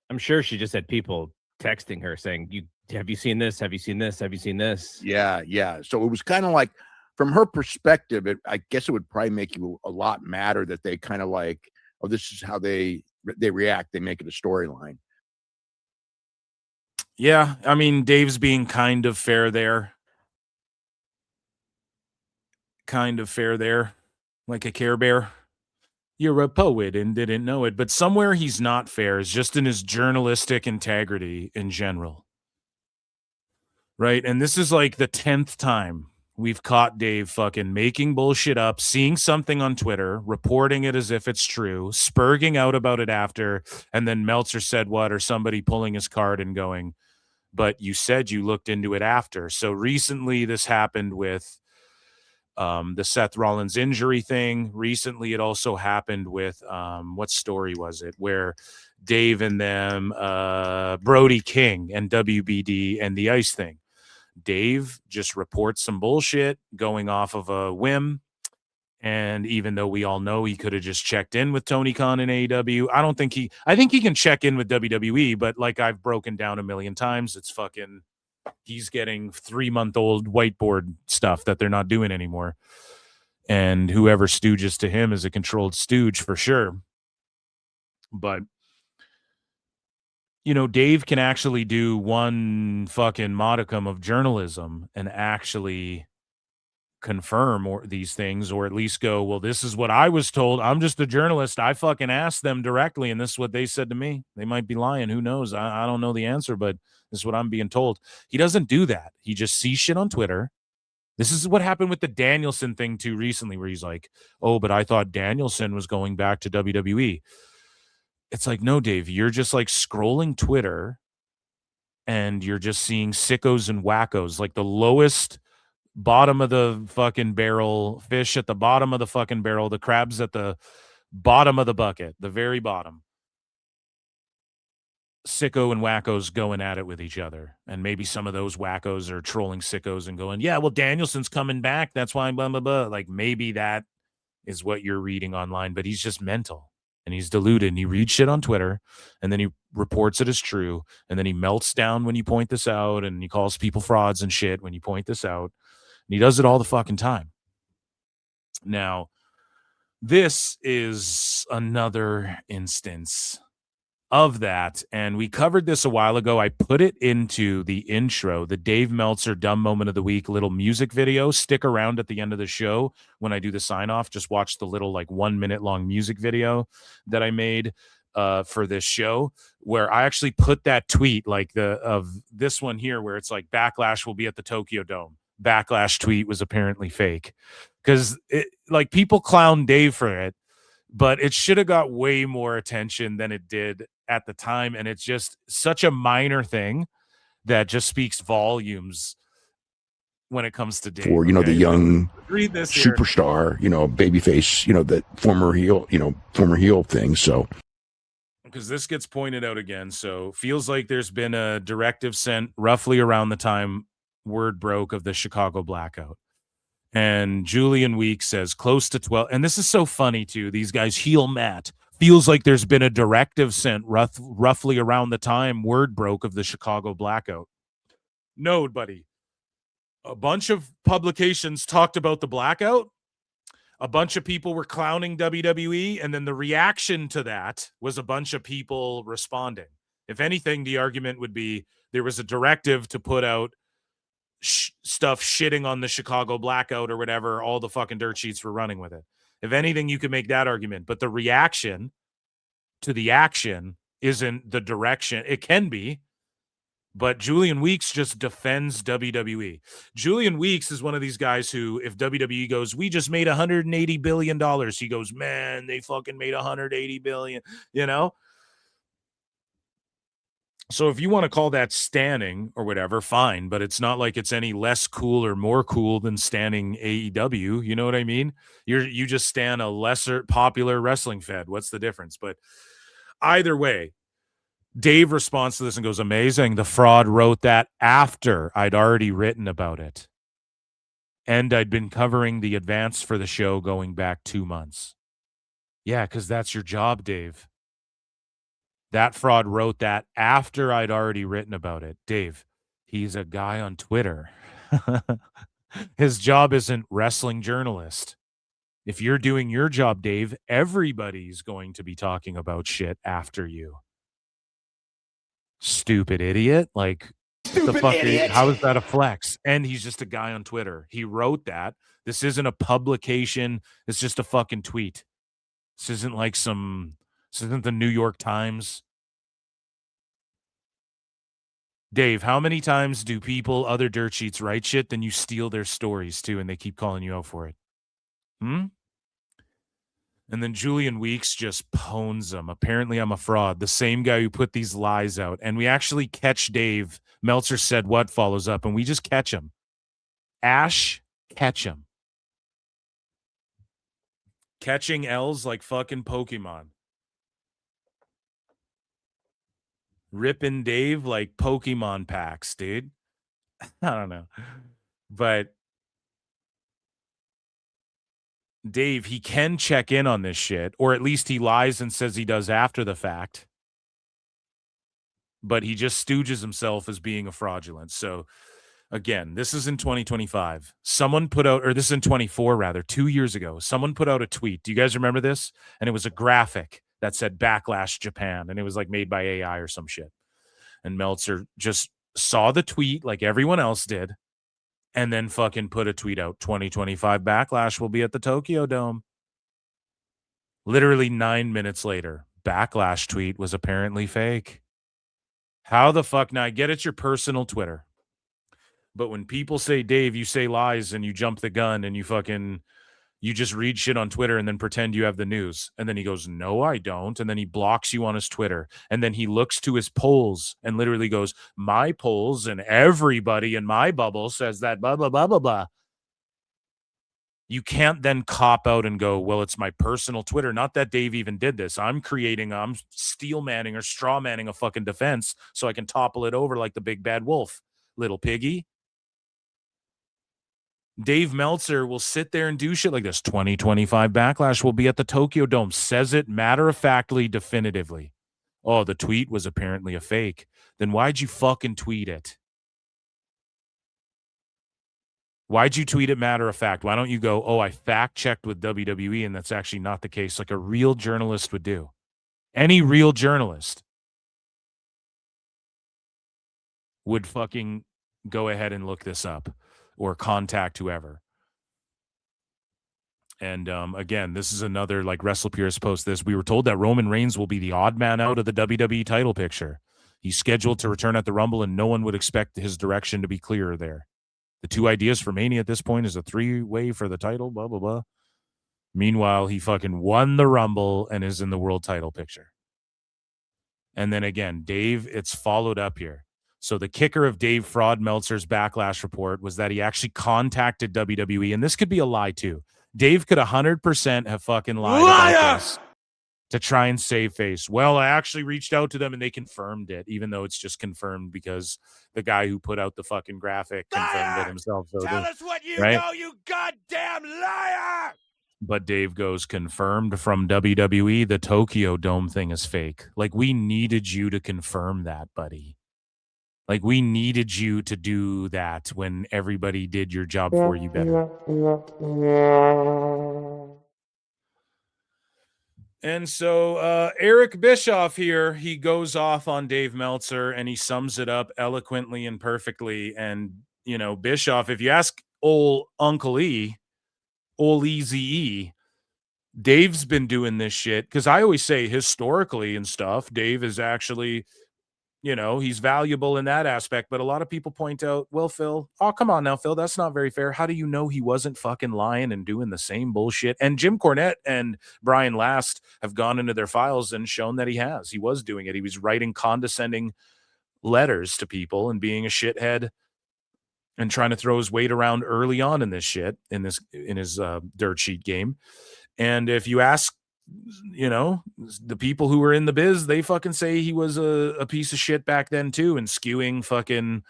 I'm sure she just had people texting her saying, have you seen this? Have you seen this? Have you seen this? Yeah. So it was kind of like, from her perspective, I guess it would probably make you a lot madder that they kind of like, oh, this is how they react. They make it a storyline. Yeah, I mean, Dave's being kind of fair there. Like a Care Bear. You're a poet and didn't know it. But somewhere he's not fair is just in his journalistic integrity in general. Right? And this is like the 10th time we've caught Dave fucking making bullshit up, seeing something on Twitter, reporting it as if it's true, spurging out about it after, and then Meltzer said what, or somebody pulling his card and going, but you said you looked into it after. So recently this happened with the Seth Rollins injury thing. Recently it also happened with, what story was it, where Dave and them, Brody King and WBD and the Ice thing. Dave just reports some bullshit going off of a whim. And even though we all know he could have just checked in with Tony Khan and AEW, I think he can check in with WWE, but like I've broken down a million times, it's fucking, he's getting 3-month-old whiteboard stuff that they're not doing anymore. And whoever stooges to him is a controlled stooge for sure. But, you know, Dave can actually do one fucking modicum of journalism and actually confirm these things, or at least go, well, this is what I was told. I'm just a journalist. I fucking asked them directly, and this is what they said to me. They might be lying. Who knows? I don't know the answer, but this is what I'm being told. He doesn't do that. He just sees shit on Twitter. This is what happened with the Danielson thing too recently, where he's like, oh, but I thought Danielson was going back to WWE. It's like, no, Dave, you're just like scrolling Twitter and you're just seeing sickos and wackos, like the lowest bottom of the fucking barrel, fish at the bottom of the fucking barrel, the crabs at the bottom of the bucket, the very bottom. Sicko and wackos going at it with each other. And maybe some of those wackos are trolling sickos and going, yeah, well, Danielson's coming back. That's why blah, blah, blah. Like maybe that is what you're reading online, but he's just mental. and he's deluded and he reads shit on Twitter and then he reports it as true. And then he melts down when you point this out and he calls people frauds and shit when you point this out. And he does it all the fucking time. Now, this is another instance of that, and we covered this a while ago. I put it into the intro, the Dave Meltzer Dumb Moment of the Week little music video. Stick around at the end of the show when I do the sign off. Just watch the little 1 minute long music video that I made for this show, where I actually put that tweet of this one here, where it's like Backlash will be at the Tokyo Dome. Backlash tweet was apparently fake because people clown Dave for it, but it should have got way more attention than it did at the time. And it's just such a minor thing that just speaks volumes when it comes to Dave. For, the young read this superstar, babyface, the former heel thing. So, because this gets pointed out again. So feels like there's been a directive sent roughly around the time word broke of the Chicago blackout. And Julian Weeks says close to 12. And this is so funny too. These guys, heel Matt, feels like there's been a directive sent roughly around the time word broke of the Chicago blackout. No, buddy. A bunch of publications talked about the blackout. A bunch of people were clowning WWE. And then the reaction to that was a bunch of people responding. If anything, the argument would be there was a directive to put out stuff shitting on the Chicago blackout or whatever. All the fucking dirt sheets were running with it. If anything, you could make that argument, but the reaction to the action isn't the direction. It can be, but Julian Weeks just defends WWE. Julian Weeks is one of these guys who, if WWE goes, we just made $180 billion, he goes, man, they fucking made $180 billion, So if you want to call that standing or whatever, fine, but it's not like it's any less cool or more cool than standing AEW. You know what I mean? You just stand a lesser popular wrestling fed. What's the difference? But either way, Dave responds to this and goes, amazing. The fraud wrote that after I'd already written about it. And I'd been covering the advance for the show going back 2 months. Yeah, because that's your job, Dave. That fraud wrote that after I'd already written about it. Dave, he's a guy on Twitter. His job isn't wrestling journalist. If you're doing your job, Dave, everybody's going to be talking about shit after you. Stupid idiot. The fuck idiot. How is that a flex? And he's just a guy on Twitter. He wrote that. This isn't a publication. It's just a fucking tweet. This isn't this isn't the New York Times. Dave, how many times do other dirt sheets write shit, then you steal their stories too, and they keep calling you out for it? And then Julian Weeks just pones them. Apparently I'm a fraud. The same guy who put these lies out. And we actually catch Dave. Meltzer said what follows up, and we just catch him. Ash, catch him. Catching L's like fucking Pokemon. Ripping Dave like Pokemon packs, dude. I don't know. But Dave, he can check in on this shit, or at least he lies and says he does after the fact. But he just stooges himself as being a fraudulent. So again, this is in 2025. Someone put out, or this is in 24 rather, 2 years ago. Someone put out a tweet. Do you guys remember this? And it was a graphic that said Backlash Japan, and it was made by AI or some shit. And Meltzer just saw the tweet like everyone else did, and then fucking put a tweet out. 2025 Backlash will be at the Tokyo Dome. Literally 9 minutes later, Backlash tweet was apparently fake. How the fuck? Now I get it's your personal Twitter, but when people say, Dave, you say lies and you jump the gun and you just read shit on Twitter and then pretend you have the news. And then he goes, no, I don't. And then he blocks you on his Twitter. And then he looks to his polls and literally goes, my polls and everybody in my bubble says that blah, blah, blah, blah, blah. You can't then cop out and go, well, it's my personal Twitter. Not that Dave even did this. I'm steel manning or straw manning a fucking defense so I can topple it over like the big bad wolf, little piggy. Dave Meltzer will sit there and do shit like this. 2025 Backlash will be at the Tokyo Dome. Says it matter-of-factly, definitively. Oh, the tweet was apparently a fake. Then why'd you fucking tweet it? Why'd you tweet it matter-of-fact? Why don't you go, oh, I fact-checked with WWE, and that's actually not the case, like a real journalist would do. Any real journalist would fucking go ahead and look this up or contact whoever. And again, this is another, like, Wrestle Purist post this. We were told that Roman Reigns will be the odd man out of the WWE title picture. He's scheduled to return at the Rumble, and no one would expect his direction to be clearer there. The two ideas for Mania at this point is a 3-way for the title, blah, blah, blah. Meanwhile, he fucking won the Rumble and is in the world title picture. And then again, Dave, it's followed up here. So the kicker of Dave Fraud Meltzer's Backlash report was that he actually contacted WWE, and this could be a lie too. Dave could 100% have fucking lied about this to try and save face. Well, I actually reached out to them and they confirmed it, even though it's just confirmed because the guy who put out the fucking graphic confirmed it himself. So Tell us what you know, you goddamn liar! But Dave goes, confirmed from WWE, the Tokyo Dome thing is fake. Like, we needed you to confirm that, buddy. Like, we needed you to do that when everybody did your job for you better. And so Eric Bischoff here, he goes off on Dave Meltzer and he sums it up eloquently and perfectly. And, you know, Bischoff, if you ask old Uncle E, old Eazy-E, Dave's been doing this shit. Because I always say historically and stuff, Dave is actually... You know, he's valuable in that aspect, but a lot of people point out, well, Phil, oh, come on now, Phil, that's not very fair. How do you know he wasn't fucking lying and doing the same bullshit? And Jim Cornette and Brian Last have gone into their files and shown that he has. He was doing it. He was writing condescending letters to people and being a shithead and trying to throw his weight around early on in this shit, in his dirt sheet game. And if you ask, you know, the people who were in the biz, they fucking say he was a piece of shit back then too, and skewing fucking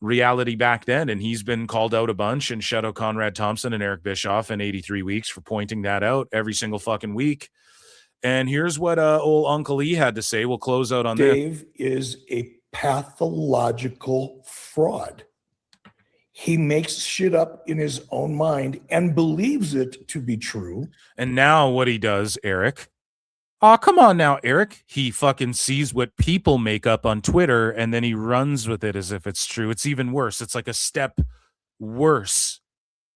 reality back then. And he's been called out a bunch, and Shadow Conrad Thompson and Eric Bischoff in 83 weeks for pointing that out every single fucking week. And here's what old Uncle E had to say. We'll close out on Dave is a pathological fraud. He makes shit up in his own mind and believes it to be true. And now what he does, Eric. Oh, come on now, Eric. He fucking sees what people make up on Twitter and then he runs with it as if it's true. It's even worse. It's like a step worse.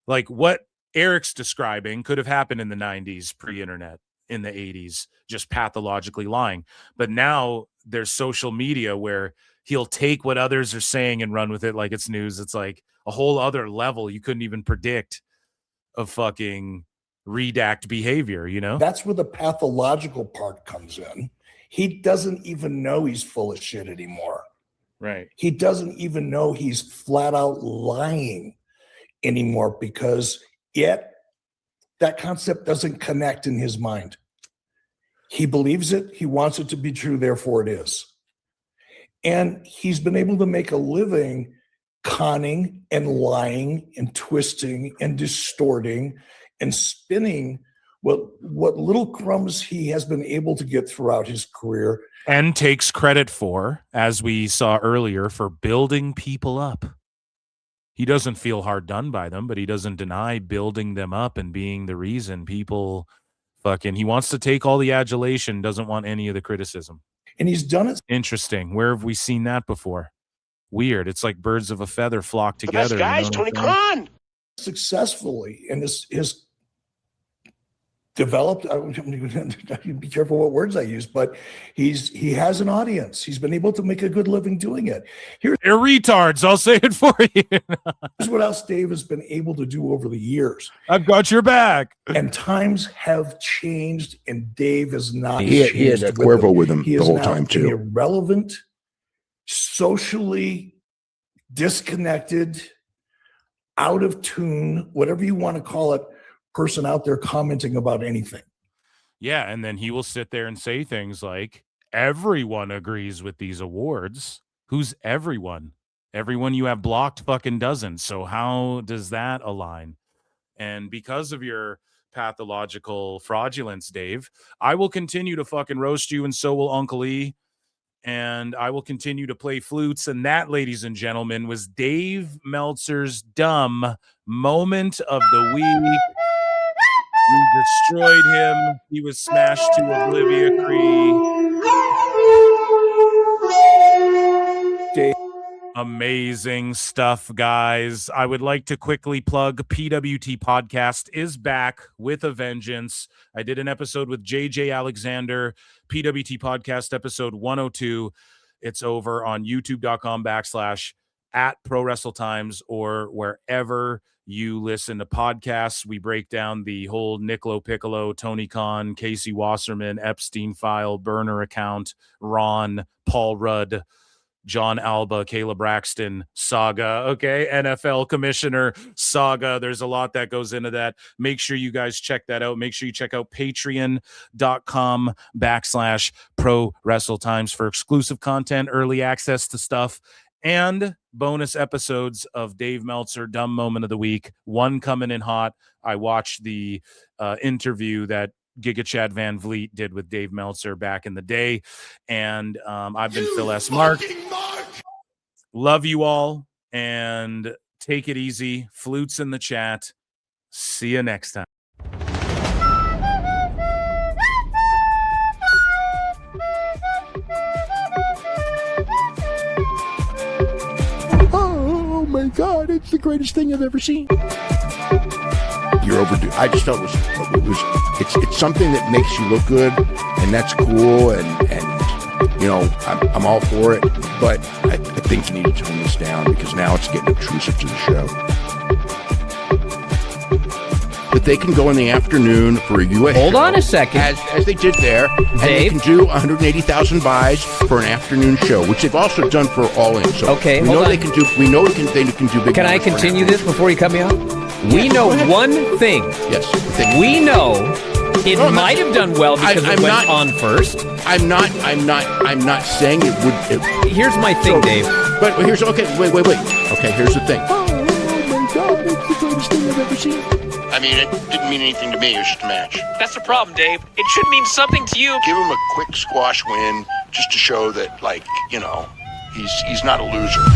Like what Eric's describing could have happened in the 90s, pre-internet, in the 80s, just pathologically lying. But now there's social media where he'll take what others are saying and run with it like it's news. It's like a whole other level you couldn't even predict of fucking redact behavior, you know? That's where the pathological part comes in. He doesn't even know he's full of shit anymore. Right. He doesn't even know he's flat out lying anymore because yet that concept doesn't connect in his mind. He believes it. He wants it to be true. Therefore it is. And he's been able to make a living conning and lying and twisting and distorting and spinning what little crumbs he has been able to get throughout his career. And takes credit for, as we saw earlier, for building people up. He doesn't feel hard done by them, but he doesn't deny building them up and being the reason people fucking... He wants to take all the adulation, doesn't want any of the criticism. And he's done it. Interesting. Where have we seen that before? Weird. It's like birds of a feather flock together. The best guys, Tony Khan. Successfully. And his developed, I be careful what words I use, but he has an audience. He's been able to make a good living doing it. They're retards. I'll say it for you. Here's what else Dave has been able to do over the years. I've got your back. And times have changed, and Dave is not. He had that Cuervo with him the whole time too. Irrelevant, socially disconnected, out of tune, whatever you want to call it, person out there commenting about anything. Yeah, and then he will sit there and say things like, everyone agrees with these awards. Who's everyone? Everyone you have blocked fucking doesn't. So how does that align? And because of your pathological fraudulence, Dave, I will continue to fucking roast you, and so will Uncle E. And I will continue to play flutes. And that, ladies and gentlemen, was Dave Meltzer's dumb moment of the week. We destroyed him. He was smashed to oblivion. Amazing stuff, guys. I would like to quickly plug PWT Podcast is back with a vengeance. I did an episode with JJ Alexander, PWT Podcast episode 102. It's over on youtube.com/@ProWrestleTimes or wherever you listen to podcasts. We break down the whole Niccolo Piccolo, Tony Khan, Casey Wasserman, Epstein file, burner account, Ron, Paul Rudd, John Alba, Caleb Braxton saga, okay? NFL commissioner saga. There's a lot that goes into that. Make sure you guys check that out. Make sure you check out patreon.com/ProWrestleTimes for exclusive content, early access to stuff, and bonus episodes of Dave Meltzer, Dumb Moment of the Week. One coming in hot. I watched the interview that Giga Chad Van Vliet did with Dave Meltzer back in the day. And I've been Phil S. Mark. Love you all, and take it easy. Flutes in the chat. See you next time. Oh my God, it's the greatest thing I've ever seen. You're overdue. I just felt it's something that makes you look good, and that's cool, and you know, I'm all for it, but I think you need to tone this down because now it's getting intrusive to the show. That they can go in the afternoon for a US Hold show, on a second. as they did there, and they can do 180,000 buys for an afternoon show, which they've also done for All In. So okay, we know they can do. We know they can do big. Can I continue this before you cut me off? We know one thing. Yes. We know it might have done well because it went on first. I'm not saying it would. Here's my thing, Dave. But here's okay. Wait. Okay, here's the thing. Oh my God, it's the greatest thing I've ever seen. I mean, it didn't mean anything to me. It was just a match. That's the problem, Dave. It should mean something to you. Give him a quick squash win just to show that, like, you know, he's not a loser.